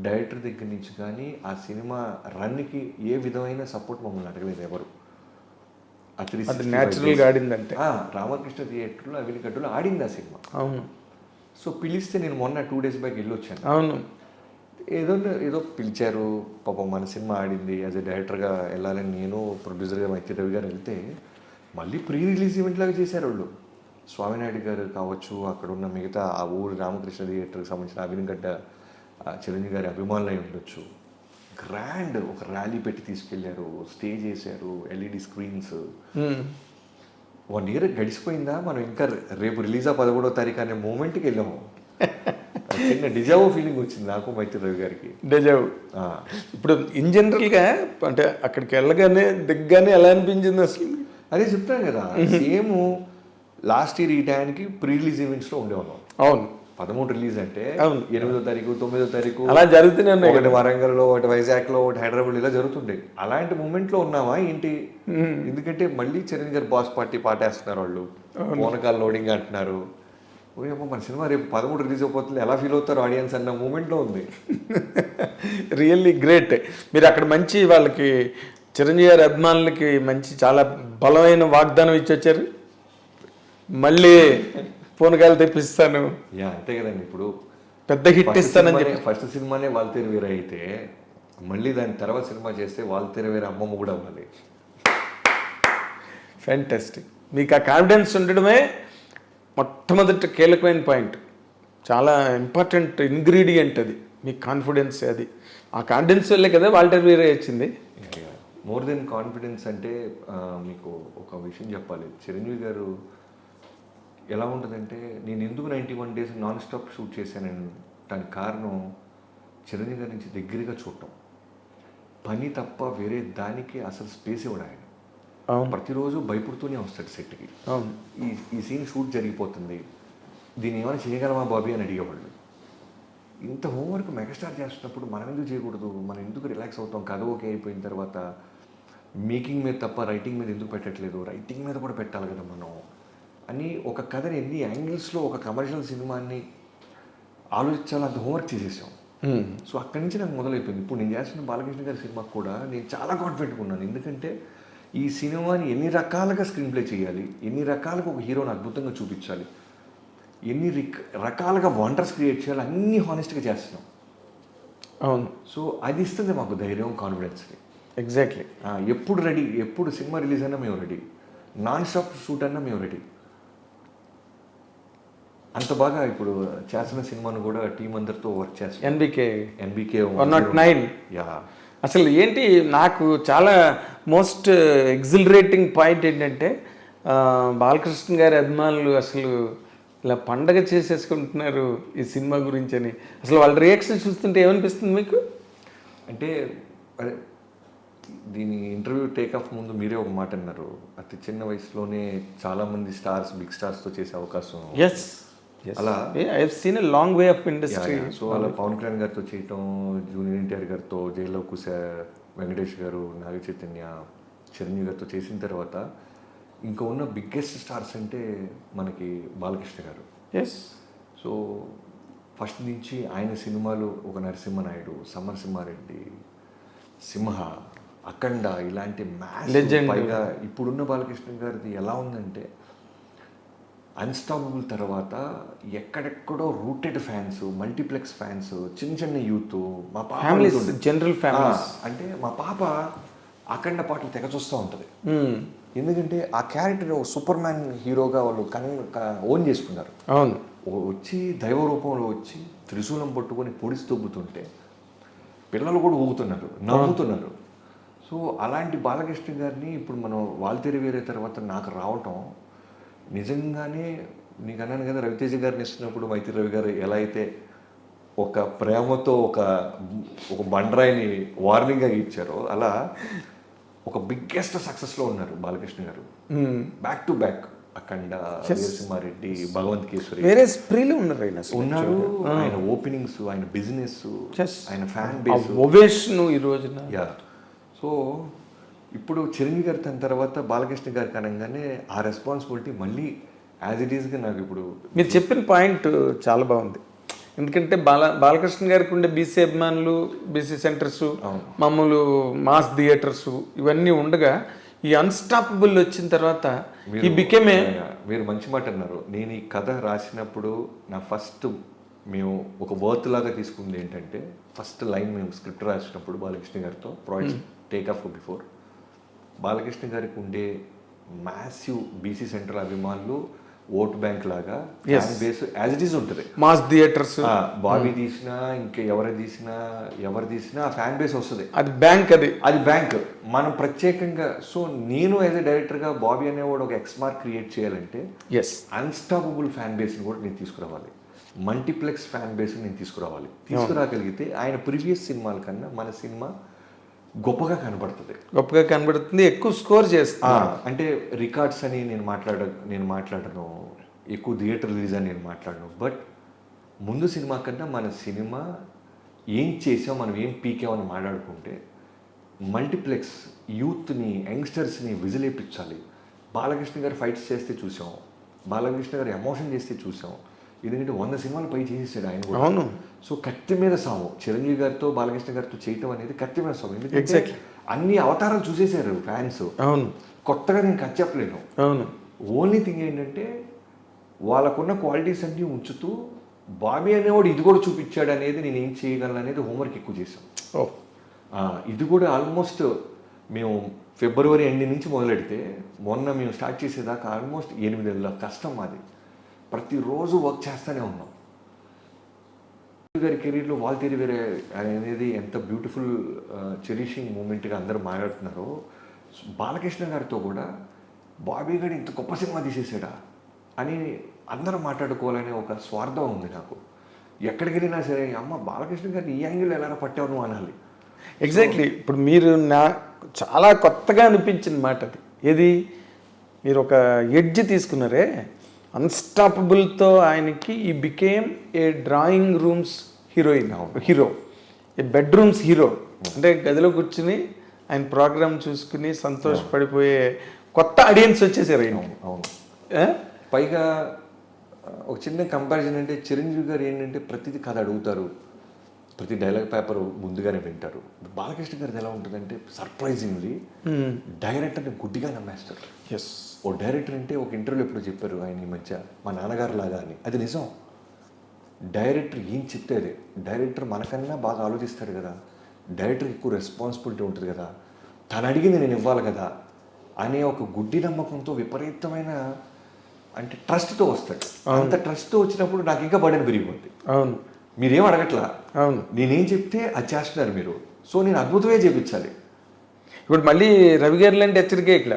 Speaker 2: డైరెక్టర్ దగ్గర నుంచి కానీ ఆ సినిమా రన్కి ఏ విధమైన సపోర్ట్ మమ్మల్ని అడగలేదు ఎవరు.
Speaker 1: అది న్యాచురల్గా ఆడిందంటే
Speaker 2: రామకృష్ణ థియేటర్లో అవినిగడ్డలో ఆడింది ఆ సినిమా.
Speaker 1: అవును.
Speaker 2: సో పిలిస్తే నేను మొన్న 2 days బ్యాక్ వెళ్ళొచ్చాను.
Speaker 1: అవును.
Speaker 2: ఏదో పిలిచారు, పాపం మన సినిమా ఆడింది, యాజ్ ఎ డైరెక్టర్గా వెళ్ళాలని నేను ప్రొడ్యూసర్గా మైత్రి రవి గారు వెళ్తే మళ్ళీ ప్రీ రిలీజ్ ఈవెంట్ లాగా చేశారు వాళ్ళు. స్వామినాయుడు గారు కావచ్చు, అక్కడ ఉన్న మిగతా ఆ ఊరు రామకృష్ణ థియేటర్కి సంబంధించిన అవినిగడ్డ చిరంజీవి గారి అభిమానులు అయి ఉండొచ్చు. గ్రాండ్ ఒక ర్యాలీ పెట్టి తీసుకెళ్లారు, స్టేజ్ వేసారు, LED స్క్రీన్స్. 1 year గడిచిపోయిందా, మనం ఇంకా రేపు రిలీజ్ 11వ తారీఖు అనే మూమెంట్కి వెళ్ళాము. చిన్న డిజావో ఫీలింగ్ వచ్చింది నాకు, మైత్రి రవి గారికి.
Speaker 1: డిజావో. ఇప్పుడు ఇన్ జనరల్గా అంటే అక్కడికి వెళ్ళగానే దిగ్గానే ఎలా అనిపించింది అసలు?
Speaker 2: అదే చెప్తాను కదా, సేమ్ లాస్ట్ ఇయర్ ఈ టైంకి ప్రీ రిలీజ్ ఈవెంట్స్లో ఉండేవాళ్ళం.
Speaker 1: అవును.
Speaker 2: 13 రిలీజ్ అంటే 8వ తారీఖు 9వ తారీఖు
Speaker 1: అలా జరుగుతూనే ఉన్నాయి.
Speaker 2: ఒకటి వరంగల్లో, ఒకటి వైజాగ్లో, ఒకటి హైదరాబాద్, ఇలా జరుగుతుండే. అలాంటి మూమెంట్లో ఉన్నావా ఏంటి? ఎందుకంటే మళ్ళీ చిరంజీవి గారు బాస్ పార్టీ పాటేస్తున్నారు, వాళ్ళు మోనకాల్ లోడింగ్ అంటున్నారు. మన సినిమా రేపు 13 రిలీజ్ అయిపోతుంది, ఎలా ఫీల్ అవుతారు ఆడియన్స్ అన్న మూమెంట్లో ఉంది.
Speaker 1: Really great. మీరు అక్కడ మంచి వాళ్ళకి చిరంజీవి గారి అభిమానులకి మంచి చాలా బలమైన వాగ్దానం ఇచ్చి వచ్చారు. మళ్ళీ పూనకాలు తెప్పిస్తాను,
Speaker 2: అంతే కదండి. ఇప్పుడు
Speaker 1: పెద్ద హిట్ ఇస్తానని చెప్పి
Speaker 2: ఫస్ట్ సినిమానే వాల్తేరువేర అయితే మళ్ళీ దాని తర్వాత సినిమా చేస్తే వాల్తేరువేర అమ్మమ్మ కూడా అవ్వాలి.
Speaker 1: ఫ్యాంటాస్టిక్. మీకు ఆ కాన్ఫిడెన్స్ ఉండడమే మొట్టమొదటి కీలకమైన పాయింట్, చాలా ఇంపార్టెంట్ ఇంగ్రీడియంట్ అది, మీ కాన్ఫిడెన్స్. అది ఆ కాన్ఫిడెన్స్ వల్లే కదా వాల్తేరువేర వచ్చింది.
Speaker 2: మోర్ దెన్ కాన్ఫిడెన్స్ అంటే మీకు ఒక విషయం చెప్పాలి. చిరంజీవి గారు ఎలా ఉంటుందంటే, నేను ఎందుకు 91 days నాన్ స్టాప్ షూట్ చేశానని దానికి కారణం చిరంజీవి గారి నుంచి దగ్గరగా చూడటం. పని తప్ప వేరే దానికి అసలు స్పేస్ ఇవ్వడం ఆయన. ప్రతిరోజు భయపడుతూనే వస్తాడు సెట్కి. ఈ సీన్ షూట్ జరిగిపోతుంది, దీన్ని ఏమైనా చేయగలమా బాబీ అని అడిగేవాళ్ళు. ఇంత హోంవర్క్ మెగాస్టార్ చేస్తున్నప్పుడు మనం ఎందుకు చేయకూడదు, మనం ఎందుకు రిలాక్స్ అవుతాం, కథ ఓకే అయిపోయిన తర్వాత మేకింగ్ మీద తప్ప రైటింగ్ మీద ఎందుకు పెట్టట్లేదు, రైటింగ్ మీద కూడా పెట్టాలి కదా మనం అని ఒక కథని ఎన్ని యాంగిల్స్లో ఒక కమర్షియల్ సినిమాని ఆలోచించాలో అంత హోంవర్క్ చేసేసాం. సో అక్కడి నుంచి నాకు మొదలైపోయింది. ఇప్పుడు నేను చేస్తున్న బాలకృష్ణ గారి సినిమాకి కూడా నేను చాలా కాన్ఫిడెంట్గా ఉన్నాను. ఎందుకంటే ఈ సినిమాని ఎన్ని రకాలుగా స్క్రీన్ ప్లే చేయాలి, ఎన్ని రకాలుగా ఒక హీరోని అద్భుతంగా చూపించాలి, ఎన్ని రకాలుగా వండర్స్ క్రియేట్ చేయాలి, అన్నీ హానెస్ట్గా చేస్తున్నాం.
Speaker 1: అవును.
Speaker 2: సో అది ఇస్తుంది మాకు ధైర్యం, కాన్ఫిడెన్స్కి.
Speaker 1: ఎగ్జాక్ట్లీ.
Speaker 2: ఎప్పుడు రెడీ, ఎప్పుడు సినిమా రిలీజ్ అయినా మేము రెడీ, నాన్ స్టాప్ షూట్ అయినా మేము రెడీ. అంత బాగా ఇప్పుడు చేసిన సినిమాను కూడా టీం అందరితో వర్క్ చేస్తాం. ఎన్బికే
Speaker 1: 109. అసలు ఏంటి నాకు చాలా మోస్ట్ ఎగ్జిలరేటింగ్ పాయింట్ ఏంటంటే, బాలకృష్ణ గారి అభిమానులు అసలు ఇలా పండగ చేసేసుకుంటున్నారు ఈ సినిమా గురించి అని. అసలు వాళ్ళ రియాక్షన్ చూస్తుంటే ఏమనిపిస్తుంది మీకు?
Speaker 2: అంటే దీని ఇంటర్వ్యూ టేక్ ఆఫ్ ముందు మీరే ఒక మాట అన్నారు, అతి చిన్న వయసులోనే చాలామంది స్టార్స్, బిగ్ స్టార్స్తో చేసే అవకాశం.
Speaker 1: ఎస్.
Speaker 2: అలా
Speaker 1: I have seen a long way of industry.
Speaker 2: So అలా పవన్ కళ్యాణ్ గారితో చేయటం, జూనియర్ ఎన్టీఆర్ గారితో, జైల్లో కుశ వెంకటేష్ గారు, నాగ చైతన్య, చిరంజీవి గారితో చేసిన తర్వాత ఇంకా ఉన్న బిగ్గెస్ట్ స్టార్స్ అంటే మనకి బాలకృష్ణ గారు.
Speaker 1: ఎస్.
Speaker 2: సో ఫస్ట్ నుంచి ఆయన సినిమాలు ఒక నరసింహనాయుడు, సమరసింహారెడ్డి, సింహ, అఖండ ఇలాంటి
Speaker 1: Legend.
Speaker 2: పైగా ఇప్పుడున్న బాలకృష్ణ గారిది ఎలా ఉందంటే అన్స్టాపబుల్ తర్వాత ఎక్కడెక్కడో రూటెడ్ ఫ్యాన్స్, మల్టీప్లెక్స్ ఫ్యాన్స్, చిన్న చిన్న యూత్, మా పాప
Speaker 1: ఫ్యామిలీస్, జనరల్ ఫ్యామిలీస్.
Speaker 2: అంటే మా పాప అఖండ పాటలు తెగ చూస్తూ ఉంటుంది. ఎందుకంటే ఆ క్యారెక్టర్ సూపర్ మ్యాన్ హీరోగా వాళ్ళు ఓన్ చేసుకున్నారు.
Speaker 1: అవును.
Speaker 2: వచ్చి దైవ రూపంలో వచ్చి త్రిశూలం పట్టుకొని పొడిసి తొబ్బుతుంటే పిల్లలు కూడా ఊగుతున్నారు, నవ్వుతున్నారు. సో అలాంటి బాలకృష్ణ గారిని ఇప్పుడు మనం వాల్తేరి వేరే తర్వాత నాకు రావటం నిజంగానే, నీకు అన్నాను కదా రవితేజ గారిని ఇస్తున్నప్పుడు మైత్రి రవి గారు ఎలా అయితే ఒక ప్రేమతో ఒక బండరాయిని వార్నింగ్గా ఇచ్చారో, అలా ఒక బిగ్గెస్ట్ సక్సెస్లో ఉన్నారు బాలకృష్ణ గారు. బ్యాక్ టు బ్యాక్ అఖండ, వీరసింహారెడ్డి, భగవంత్ కేసరి,
Speaker 1: వేరే స్ప్రీలు ఉన్నారు
Speaker 2: ఉన్నారు. ఆయన ఓపెనింగ్స్, ఆయన బిజినెస్, ఆయన ఫ్యాన్ బేస్,
Speaker 1: ఓవేషన్ ఈ రోజున.
Speaker 2: యా. సో ఇప్పుడు చిరంజీవి గారి తన తర్వాత బాలకృష్ణ గారికి అనగానే ఆ రెస్పాన్సిబిలిటీ మళ్ళీ యాజ్ ఇట్ ఈస్గా నాకు ఇప్పుడు
Speaker 1: మీరు చెప్పిన పాయింట్ చాలా బాగుంది. ఎందుకంటే బాలకృష్ణ గారికి ఉండే బీసీ అభిమానులు, బీసీ సెంటర్స్, మామూలు మాస్ థియేటర్స్ ఇవన్నీ ఉండగా ఈ అన్స్టాపబుల్ వచ్చిన తర్వాత ఈ బికేమే.
Speaker 2: మీరు మంచి మాట అన్నారు. నేను ఈ కథ రాసినప్పుడు నా ఫస్ట్ మేము ఒక వర్త్ లాగా తీసుకుంది ఏంటంటే, ఫస్ట్ లైన్ మేము స్క్రిప్ట్ రాసినప్పుడు బాలకృష్ణ గారితో project take off before, Balakrishna గారికి ఉండే మ్యాసివ్ బీసీ సెంటర్ అభిమానులు ఓట్ బ్యాంక్ లాగా fan base as it is ఉంటుంది.
Speaker 1: మాస్ థియేటర్స్
Speaker 2: బాబీ తీసినా ఇంకా ఎవరు తీసినా ఆ ఫ్యాన్ బేస్ వస్తుంది.
Speaker 1: అది బ్యాంక్,
Speaker 2: అది బ్యాంక్. మనం ప్రత్యేకంగా, సో నేను యాజ్ ఎ డైరెక్టర్గా బాబీ అనేవాడు ఒక ఎక్స్మార్క్ క్రియేట్ చేయాలంటే అన్స్టాపబుల్ ఫ్యాన్ బేస్ని కూడా నేను తీసుకురావాలి, మల్టీప్లెక్స్ ఫ్యాన్ బేస్ని నేను తీసుకురాగలిగితే ఆయన ప్రీవియస్ సినిమాల కన్నా మన సినిమా గొప్పగా కనబడుతుంది, ఎక్కువ స్కోర్ చేస్తాను. అంటే రికార్డ్స్ అని నేను మాట్లాడను, ఎక్కువ థియేటర్ రిలీజ్ అని నేను మాట్లాడను. బట్ ముందు సినిమా కన్నా మన సినిమా ఏం చేసాం, మనం ఏం పీకామని మాట్లాడుకుంటే మల్టీప్లెక్స్ యూత్ని, యంగ్స్టర్స్ని విజిలేపించాలి. బాలకృష్ణ గారు ఫైట్స్ చేస్తే చూసాం, బాలకృష్ణ గారు ఎమోషన్ చేస్తే చూసాం. ఎందుకంటే 100 సినిమాలు పై చేసేసాడు ఆయన కూడా.
Speaker 1: అవును.
Speaker 2: సో కత్తి మీద సాము చిరంజీవి గారితో బాలకృష్ణ గారితో చేయటం అనేది కత్తి మీద సాము. ఎందుకంటే అన్ని అవతారాలు చూసేశారు ఫ్యాన్స్.
Speaker 1: అవును.
Speaker 2: కొత్తగా నేను కథ చెప్పలేను.
Speaker 1: అవును.
Speaker 2: ఓన్లీ థింగ్ ఏంటంటే వాళ్ళకున్న క్వాలిటీస్ అన్నీ ఉంచుతూ బాబీ అనేవాడు ఇది కూడా చూపించాడు అనేది నేను ఏం చేయగలను అనేది హోంవర్క్ ఎక్కువ చేసాం. ఇది కూడా ఆల్మోస్ట్ మేము ఫిబ్రవరి ఎండింగ్ నుంచి మొదలెడితే మొన్న మేము స్టార్ట్ చేసేదాకా ఆల్మోస్ట్ 8 నెలల కష్టం మాది. ప్రతిరోజు వర్క్ చేస్తూనే ఉన్నాం. గారి కెరీర్లో వాల్తేరి వేరే అనేది ఎంత బ్యూటిఫుల్ చెరిషింగ్ మూమెంట్గా అందరూ మాట్లాడుతున్నారో, బాలకృష్ణ గారితో కూడా బాబీ గారు ఇంత గొప్ప సినిమా తీసేసాడా అని అందరూ మాట్లాడుకోవాలనే ఒక స్వార్థం ఉంది నాకు. ఎక్కడికి వెళ్ళినా సరే అమ్మ బాలకృష్ణ గారిని ఈ యాంగిల్ ఎలా పట్టావు నువ్వు అనాలి.
Speaker 1: ఎగ్జాక్ట్లీ. ఇప్పుడు మీరు చాలా కొత్తగా అనిపించిన మాట అది. ఏది, మీరు ఒక ఎడ్జ్ తీసుకున్నారే అన్స్టాపబుల్తో. ఆయనకి he became a drawing rooms hero, A bedrooms hero. అంటే గదిలో కూర్చుని ఆయన ప్రోగ్రామ్ చూసుకుని సంతోషపడిపోయే కొత్త ఆడియన్స్ వచ్చేసారు ఆయన.
Speaker 2: అవును. పైగా ఒక చిన్న కంపారిజన్ అంటే చిరంజీవి గారు ఏంటంటే ప్రతిదీ కథ అడుగుతారు, ప్రతి డైలాగ్ పేపర్ ముందుగానే వింటారు. బాలకృష్ణ గారిది ఎలా ఉంటుందంటే సర్ప్రైజింగ్లీ డైరెక్టర్ని గుడ్డిగా నమ్మేస్తారు.
Speaker 1: ఎస్.
Speaker 2: ఓ డైరెక్టర్ అంటే ఒక ఇంటర్వ్యూలో ఎప్పుడు చెప్పారు ఆయన ఈ మధ్య, మా నాన్నగారు లాగా అని. అది నిజం. డైరెక్టర్ ఏం చెప్తే అదే. డైరెక్టర్ మనకన్నా బాగా ఆలోచిస్తాడు కదా, డైరెక్టర్కి ఎక్కువ రెస్పాన్సిబిలిటీ ఉంటుంది కదా, తను అడిగింది నేను ఇవ్వాలి కదా అనే ఒక గుడ్డి నమ్మకంతో విపరీతమైన అంటే ట్రస్ట్తో వస్తాడు. అంత ట్రస్ట్తో వచ్చినప్పుడు నాకు ఇంకా బర్డెన్ పెరిగిపోద్ది.
Speaker 1: అవును.
Speaker 2: మీరేం అడగట్లా,
Speaker 1: అవును,
Speaker 2: నేనేం చెప్తే అది చేస్తున్నారు మీరు. సో నేను అద్భుతమే చేయించాలి.
Speaker 1: ఇప్పుడు మళ్ళీ రవి గారి లాంటి హెచ్చరిక ఇక్కడ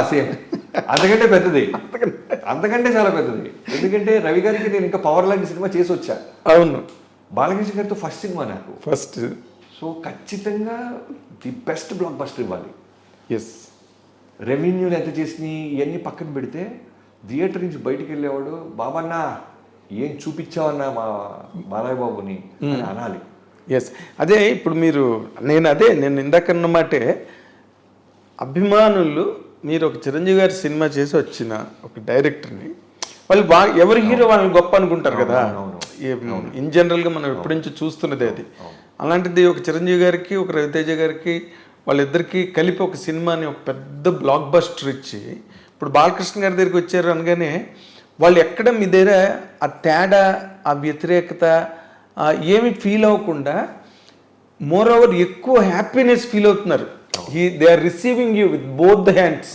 Speaker 2: సేమ్ అంతకంటే పెద్దది, అంతకంటే చాలా పెద్దది. ఎందుకంటే రవి గారికి నేను ఇంకా పవర్ లాంటి సినిమా చేసి వచ్చా.
Speaker 1: అవును.
Speaker 2: బాలకృష్ణ గారితో ఫస్ట్ సినిమా నాకు
Speaker 1: ఫస్ట్.
Speaker 2: సో ఖచ్చితంగా ది బెస్ట్ బ్లాక్ బస్టర్ ఇవ్వాలి.
Speaker 1: ఎస్.
Speaker 2: రెవెన్యూలు ఎంత చేసినాయి ఇవన్నీ పక్కన పెడితే థియేటర్ నుంచి బయటికి వెళ్ళేవాడు బాబన్నా ఏం చూపించావన్నా మా బాలయ్య బాబుని అని అనాలి.
Speaker 1: ఎస్, అదే ఇప్పుడు నేను ఇందాకన్నమాటే అభిమానులు మీరు ఒక చిరంజీవి గారి సినిమా చేసి వచ్చిన ఒక డైరెక్టర్ని వాళ్ళు బాగా ఎవరి హీరో వాళ్ళని గొప్ప అనుకుంటారు కదా. ఇన్ జనరల్గా మనం ఎప్పటి నుంచో చూస్తున్నది అది. అలాంటిది ఒక చిరంజీవి గారికి ఒక రవితేజ గారికి వాళ్ళిద్దరికి కలిపి ఒక సినిమాని ఒక పెద్ద బ్లాక్ బస్టర్ ఇచ్చి ఇప్పుడు బాలకృష్ణ గారి దగ్గరికి వచ్చారు అనగానే వాళ్ళు ఎక్కడ మీ దగ్గర ఆ తేడా, ఆ వ్యతిరేకత ఏమి ఫీల్ అవ్వకుండా మోర్ ఓవర్ ఎక్కువ హ్యాపీనెస్ ఫీల్ అవుతున్నారు. They are receiving you with both the hands.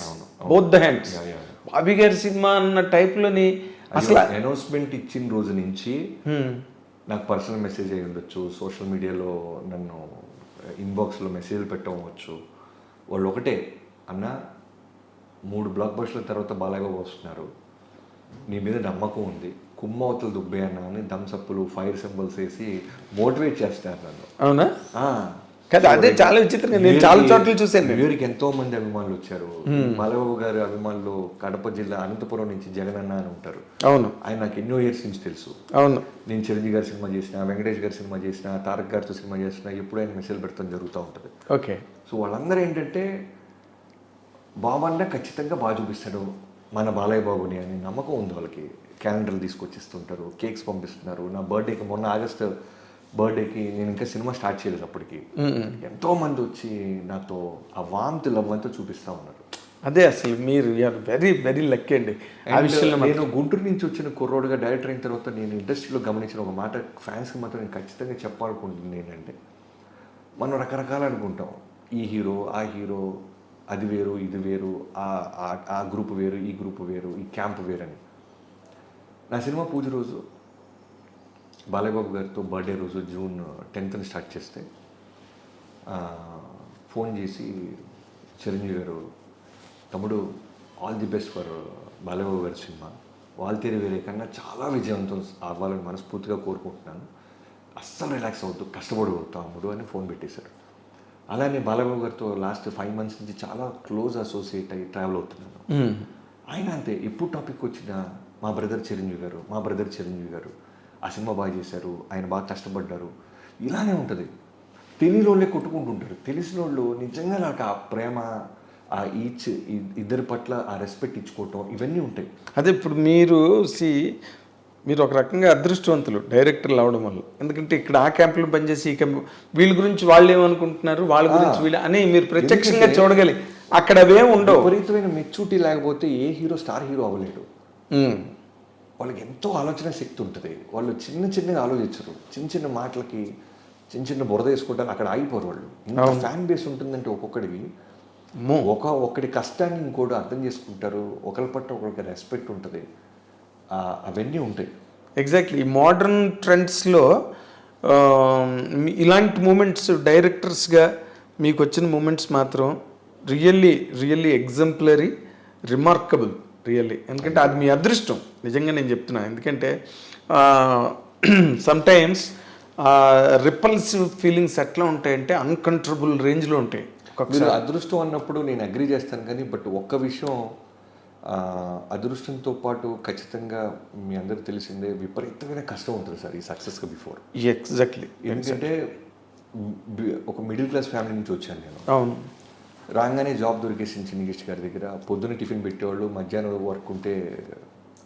Speaker 1: Bobby గారి సినిమా అన్న టైప్లోని అసలు
Speaker 2: అనౌన్స్మెంట్ ఇచ్చిన రోజు నుంచి నాకు పర్సనల్ మెసేజ్ అయ్యి ఉండొచ్చు, సోషల్ మీడియాలో నన్ను ఇన్బాక్స్లో మెసేజ్లు పెట్టవచ్చు. వాళ్ళు ఒకటే అన్న 3 బ్లాక్ బస్టర్ల తర్వాత బాలయ్య బాబు వస్తున్నారు, నీ మీద నమ్మకం ఉంది, కుమ్మవతలు దుబ్బే అన్న అని థమ్సప్లు ఫైర్ సింబల్స్ వేసి మోటివేట్ చేస్తారు నన్ను.
Speaker 1: అవునా? కదా, అదే చాలా విచిత్రంగా నేను చాలా చోట్ల చూశాను.
Speaker 2: వీరికి ఎంతో మంది అభిమానులు వచ్చారు. బాలబాబు గారి అభిమానులు కడప జిల్లా అనంతపురం నుంచి జగనన్న అని ఉంటారు.
Speaker 1: అవును,
Speaker 2: ఆయన నాకు ఎన్నో ఇయర్స్ నుంచి తెలుసు.
Speaker 1: అవును,
Speaker 2: నేను చిరంజీవి గారి సినిమా చేసిన, వెంకటేష్ గారి సినిమా చేసిన, తారక్ గారితో సినిమా చేసిన, ఎప్పుడైనా మెసేజ్ పెడతాం జరుగుతూ ఉంటుంది.
Speaker 1: ఓకే.
Speaker 2: సో వాళ్ళందరూ ఏంటంటే బాబన్న ఖచ్చితంగా బాగా చూపిస్తాడు మన బాలయ్య బాబుని అని నమ్మకం ఉంది వాళ్ళకి. క్యాలెండర్లు తీసుకొచ్చిస్తుంటారు, కేక్స్ పంపిస్తున్నారు. నా బర్త్డేకి మొన్న ఆగస్ట్ బర్త్డేకి నేను ఇంకా సినిమా స్టార్ట్ చేయలేదు, అప్పటికి ఎంతో మంది వచ్చి నాతో ఆ వామ్త్ లవ్ అంతా చూపిస్తూ ఉన్నారు.
Speaker 1: అదే అసలు మీరు వెరీ వెరీ లక్కీ అండి.
Speaker 2: నేను గుంటూరు నుంచి వచ్చిన కుర్రోడుగా డైరెక్టర్ అయిన తర్వాత నేను ఇండస్ట్రీలో గమనించిన ఒక మాట ఫ్యాన్స్కి మాత్రం నేను ఖచ్చితంగా చెప్పాలనుకుంటుంది ఏంటంటే, మనం రకరకాలు అనుకుంటాం, ఈ హీరో ఆ హీరో, అది వేరు ఇది వేరు, ఆ గ్రూప్ వేరు ఈ గ్రూప్ వేరు, ఈ క్యాంప్ వేరు అని. నా సినిమా పూజ రోజు బాలయ్యబాబు గారితో బర్త్డే రోజు జూన్ 10th స్టార్ట్ చేస్తే ఫోన్ చేసి చిరంజీవి గారు, తమ్ముడు all the best for Balayya Babu గారి సినిమా, వాల్తేరు వేరే కన్నా చాలా విజయవంతం అవ్వాలని మనస్ఫూర్తిగా కోరుకుంటున్నాను, అస్సలు రిలాక్స్ అవుతూ కష్టపడవద్దు తమ్ముడు అని ఫోన్ పెట్టేశారు. అలానే బాలయ్యబాబు గారితో లాస్ట్ 5 months నుంచి చాలా క్లోజ్ అసోసియేట్ అయ్యి ట్రావెల్ అవుతున్నాను. ఆయన అంతే, ఎప్పుడు టాపిక్ వచ్చినా మా బ్రదర్ చిరంజీవి గారు ఆ సినిమా బాగా చేశారు, ఆయన బాగా కష్టపడ్డారు, ఇలానే ఉంటుంది. తెలియని వాళ్ళే కొట్టుకుంటుంటారు, తెలిసిన వాళ్ళు నిజంగా నాకు ఆ ప్రేమ, ఆ ఇద్దరి పట్ల ఆ రెస్పెక్ట్ ఇచ్చుకోవటం, ఇవన్నీ ఉంటాయి.
Speaker 1: అదే ఇప్పుడు మీరు ఒక రకంగా అదృష్టవంతులు డైరెక్టర్లు అవడం వల్ల. ఎందుకంటే ఇక్కడ ఆ క్యాంపులో పనిచేసి ఈ క్యాంపు వీళ్ళ గురించి వాళ్ళు ఏమనుకుంటున్నారు, వాళ్ళ గురించి వీళ్ళు అని మీరు ప్రత్యక్షంగా చూడగలి. అక్కడ అవేం ఉండవు.
Speaker 2: విపరీతమైన మెచ్యూరిటీ లేకపోతే ఏ హీరో స్టార్ హీరో అవ్వలేడు. వాళ్ళకి ఎంతో ఆలోచన శక్తి ఉంటుంది. వాళ్ళు చిన్నగా ఆలోచించరు, చిన్న మాటలకి చిన్న బురద వేసుకోవడానికి అక్కడ ఆగిపోరు వాళ్ళు. ఇంత ఫ్యాన్ బేస్ ఉంటుందంటే ఒక్కొక్కడికి ఒక్కడి కష్టాన్ని ఇంకోటి అర్థం చేసుకుంటారు, ఒకరి పట్ల ఒకరికి రెస్పెక్ట్ ఉంటుంది, అవన్నీ ఉంటాయి.
Speaker 1: ఎగ్జాక్ట్లీ. ఈ మోడర్న్ ట్రెండ్స్లో ఇలాంటి మూమెంట్స్ డైరెక్టర్స్గా మీకు వచ్చిన మూమెంట్స్ మాత్రం రియల్లీ ఎగ్జంప్లరీ, రిమార్కబుల్ రియల్లీ. ఎందుకంటే అది మీ అదృష్టం, నిజంగా నేను చెప్తున్నా. ఎందుకంటే సమ్టైమ్స్ రిపల్సివ్ ఫీలింగ్స్ ఎట్లా ఉంటాయంటే అన్కంట్రోలబుల్ రేంజ్లో ఉంటాయి.
Speaker 2: మీరు అదృష్టం అన్నప్పుడు నేను అగ్రీ చేస్తాను, కానీ బట్ ఒక్క విషయం, అదృష్టంతో పాటు ఖచ్చితంగా మీ అందరికి తెలిసిందే విపరీతమైన కష్టం ఉంటుంది సార్ ఈ సక్సెస్కి బిఫోర్.
Speaker 1: ఎగ్జాక్ట్లీ.
Speaker 2: ఎందుకంటే ఒక మిడిల్ క్లాస్ ఫ్యామిలీ నుంచి వచ్చాను నేను.
Speaker 1: అవును.
Speaker 2: రాగానే జాబ్ దొరికేసింది చిన్నగిష్టి గారి దగ్గర. పొద్దున్న టిఫిన్ పెట్టేవాళ్ళు, మధ్యాహ్నం వర్క్ ఉంటే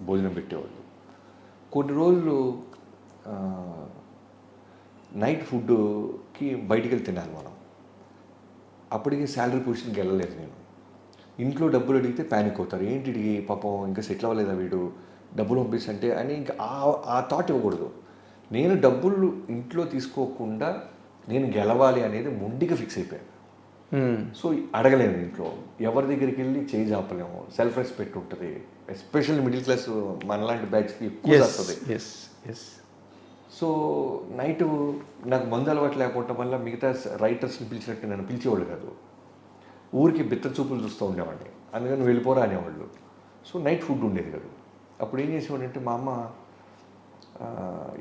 Speaker 2: భోజనం పెట్టేవాళ్ళు. కొన్ని రోజులు నైట్ ఫుడ్కి బయటికి వెళ్ళి తినాలి మనం. అప్పటికి శాలరీ పొజిషన్కి వెళ్ళలేదు నేను. ఇంట్లో డబ్బులు అడిగితే ప్యానిక్ అవుతారు, ఏంటి పాపం ఇంకా సెటిల్ అవ్వలేదా వీడు, డబ్బులు పంపిస్తుంటే అని. ఇంకా ఆ థాట్ ఇవ్వకూడదు. నేను డబ్బులు ఇంట్లో తీసుకోకుండా నేను గెలవాలి అనేది మొండిగా ఫిక్స్ అయిపోయాను. సో అడగలేము ఇంట్లో, ఎవరి దగ్గరికి వెళ్ళి చేయి చాపలేము, సెల్ఫ్ రెస్పెక్ట్ ఉంటుంది. ఎస్పెషల్లీ మిడిల్ క్లాస్ మనలాంటి బ్యాచ్కి ఎక్కువ వస్తుంది. సో నైట్ నాకు మందు అలవాటు లేకపోవటం వల్ల మిగతా రైటర్స్ని పిలిచినట్టు నన్ను పిలిచేవాళ్ళు కాదు, ఊరికి బిత్త చూపులు చూస్తూ ఉండేవాడిని. అందుకని వెళ్ళిపోరా అనేవాళ్ళు. సో నైట్ ఫుడ్ ఉండేది కాదు. అప్పుడు ఏం చేసేవాడంటే మా అమ్మ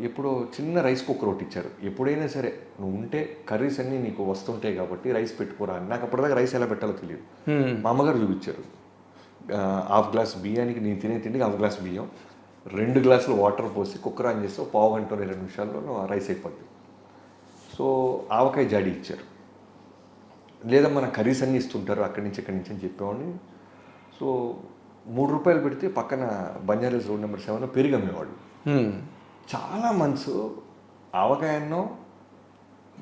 Speaker 2: ఎప్పుడో చిన్న రైస్ కుక్కర్ ఒకటి ఇచ్చారు. ఎప్పుడైనా సరే నువ్వు ఉంటే కర్రీస్ అన్నీ నీకు వస్తుంటాయి కాబట్టి రైస్ పెట్టుకోరా అని. నాకు అప్పటిదాకా రైస్ ఎలా పెట్టాలో తెలియదు. మా అమ్మగారు చూపించారు. 1/2 గ్లాస్ బియ్యానికి నేను తినే తిండికి 1/2 గ్లాస్ బియ్యం, 2 గ్లాసులు వాటర్ పోసి కుక్కర్ ఆన్ చేస్తే 1/2 గంట 20 నిమిషాల్లో రైస్ అయిపోద్ది. సో ఆవకాయ జాడి ఇచ్చారు. లేదా మన కర్రీస్ అన్నీ ఇస్తుంటారు అక్కడి నుంచి ఇక్కడి నుంచి అని చెప్పేవాడిని. సో ₹3 పెడితే పక్కన బంజారాస్ రోడ్ నెంబర్ 7 పెరుగు అమ్మేవాళ్ళు. చాలా మంత్స్ ఆవకాయ అన్నం,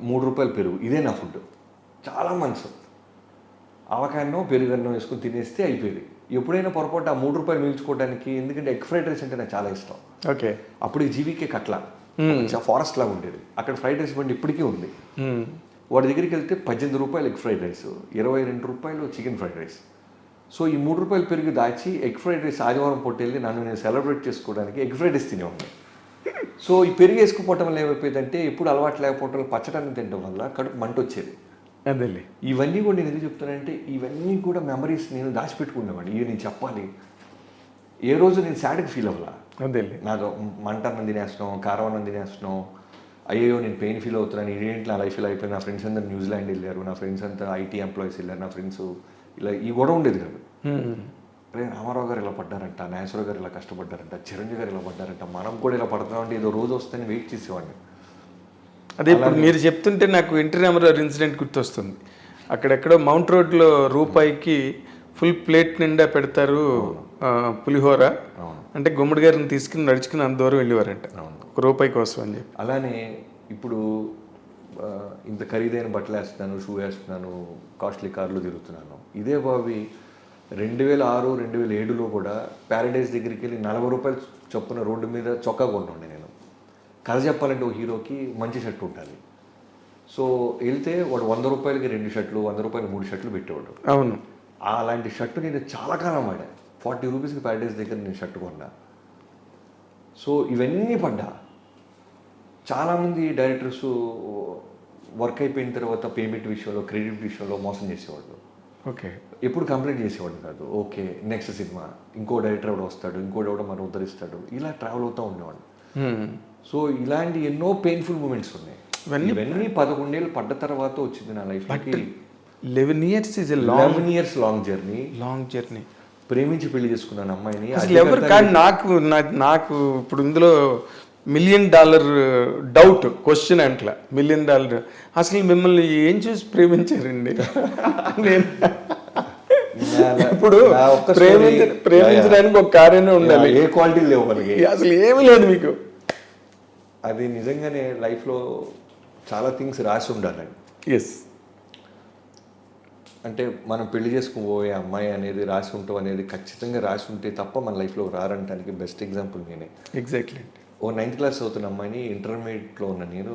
Speaker 2: ₹3 పెరుగు, ఇదే నా ఫుడ్. చాలా మంత్స్ ఆవకాయ అన్నం పెరుగు అన్నం వేసుకొని తినేస్తే అయిపోయేది. ఎప్పుడైనా పొరపాటు ఆ ₹3 మిగుల్చుకోవడానికి, ఎందుకంటే ఎగ్ ఫ్రైడ్ రైస్ అంటే నాకు చాలా ఇష్టం.
Speaker 1: ఓకే.
Speaker 2: అప్పుడు ఈ జీవీకే కట్ల ఫారెస్ట్ లాగా ఉండేది. అక్కడ ఫ్రైడ్ రైస్ బండి ఇప్పటికీ ఉంది. వాడి దగ్గరికి వెళ్తే ₹18 egg fried rice, ₹22 chicken fried rice. So ఈ ₹3 పెరుగు దాచి ఎగ్ ఫ్రైడ్ రైస్ ఆదివారం పూట వెళ్ళి నేను సెలబ్రేట్ చేసుకోవడానికి ఎగ్ ఫ్రైడ్ రైస్ తినేవాడిని. సో ఈ పెరుగు వేసుకుపోవటం వల్ల ఏమైపోయిందంటే ఎప్పుడు అలవాటు లేకపోవటం, పచ్చడాన్ని తినడం వల్ల కడుపు మంట వచ్చేది.
Speaker 1: అదేలే.
Speaker 2: ఇవన్నీ కూడా నేను ఎందుకు చెప్తానంటే ఇవన్నీ కూడా మెమరీస్ నేను దాచిపెట్టుకునేవాడిని. ఇవి నేను చెప్పాలి. ఏ రోజు నేను సాడ్కి ఫీల్ అవ్వాలా.
Speaker 1: అదేలే.
Speaker 2: నాకు మంట అన్నం తినేస్తున్నాం, కారం అన్నం తినేస్తున్నాం, అయ్యో నేను పెయిన్ ఫీల్ అవుతున్నాను, ఇదేంటి నా లైఫ్ ఇలా అయిపోయింది, నా ఫ్రెండ్స్ అందరూ న్యూజిలాండ్ వెళ్ళారు, నా ఫ్రెండ్స్ అంతా ఐటీ ఎంప్లాయీస్ వెళ్ళారు, నా ఫ్రెండ్స్ ఇలా ఈ గొడవ ఉండేది కాదు. అరే రామారావు గారు ఇలా పడ్డారంట, నాగేశ్వరరావు గారు ఇలా కష్టపడ్డారంట, చిరంజీవి గారు ఇలా పడ్డారంట, మనం కూడా ఇలా పడుతున్నామంటే ఏదో రోజు వస్తుందని వెయిట్ చేసేవాడిని.
Speaker 1: అదే ఇప్పుడు మీరు చెప్తుంటే నాకు ఎన్టీ రామారావు ఇన్సిడెంట్ గుర్తొస్తుంది. అక్కడెక్కడో మౌంట్ రోడ్లో రూపాయికి ఫుల్ ప్లేట్ నిండా పెడతారు పులిహోర, అంటే గుమ్మడి గారిని తీసుకుని నడుచుకుని అంత దూరం వెళ్ళేవారంట ₹1 కోసం అని చెప్పి.
Speaker 2: అలానే ఇప్పుడు ఇంత ఖరీదైన బట్టలు వేస్తున్నాను, షూ వేస్తున్నాను, కాస్ట్లీ కార్లు తిరుగుతున్నాను. ఇదే బాబీ 2006, 2007లో కూడా ప్యారడైజ్ దగ్గరికి వెళ్ళి ₹40 చొప్పున రోడ్డు మీద చొక్కా కొంటుండే నేను. కథ చెప్పాలంటే ఒక హీరోకి మంచి షర్ట్ ఉండాలి. సో వెళ్తే వాడు ₹100కి 2 షర్ట్లు, ₹100 3 షర్ట్లు పెట్టేవాడు.
Speaker 1: అవును.
Speaker 2: అలాంటి షర్టు నేను చాలా కాలం వాడా. ₹40కి ప్యారడైజ్ దగ్గర నేను షర్ట్ కొన్నా. సో ఇవన్నీ పడ్డా. చాలామంది డైరెక్టర్స్ వర్క్ అయిపోయిన తర్వాత పేమెంట్ విషయంలో, క్రెడిట్ విషయంలో మోసం చేసేవాళ్ళు.
Speaker 1: ఓకే.
Speaker 2: ఎప్పుడు కంప్లైంట్ చేసేవాడు కాదు. ఓకే నెక్స్ట్ సినిమా ఇంకో డైరెక్టర్ ఎవడో వస్తాడు, ఇంకోటి ఎవడో మనం ఉద్ధరిస్తాడు, ఇలా ట్రావెల్ అవుతూ ఉండేవాడు. సో ఇలాంటి ఎన్నో పెయిన్ఫుల్ మూమెంట్స్ ఉన్నాయి. ఇవన్నీ 11 ఏళ్ళు పడ్డ తర్వాత వచ్చింది నా లైఫ్కి.
Speaker 1: 11 years is a
Speaker 2: 11 years long journey. ప్రేమించి పెళ్లి చేసుకున్నాను అమ్మాయిని.
Speaker 1: అసలు ఎవరు కానీ నాకు ఇప్పుడు ఇందులో $1 million డౌట్, క్వశ్చన్ అంట్లా $1 million. అసలు మిమ్మల్ని ఏం చూసి ప్రేమించారండి? ఇప్పుడు ప్రేమించడానికి ఒక కార్యమే ఉండాలి,
Speaker 2: ఏ క్వాలిటీ లేవు మనకి,
Speaker 1: అసలు ఏమీ లేదు మీకు.
Speaker 2: అది నిజంగానే లైఫ్లో చాలా థింగ్స్ రాసి ఉండాలండి.
Speaker 1: ఎస్.
Speaker 2: అంటే మనం పెళ్లి చేసుకోబోయే అమ్మాయి అనేది రాసి ఉంటాం అనేది ఖచ్చితంగా రాసి ఉంటే తప్ప మన లైఫ్లో రారంటానికి బెస్ట్ ఎగ్జాంపుల్ నేనే.
Speaker 1: ఎగ్జాక్ట్లీ.
Speaker 2: ఓ 9th క్లాస్ చదువుతున్న అమ్మాయిని ఇంటర్మీడియట్లో ఉన్న నేను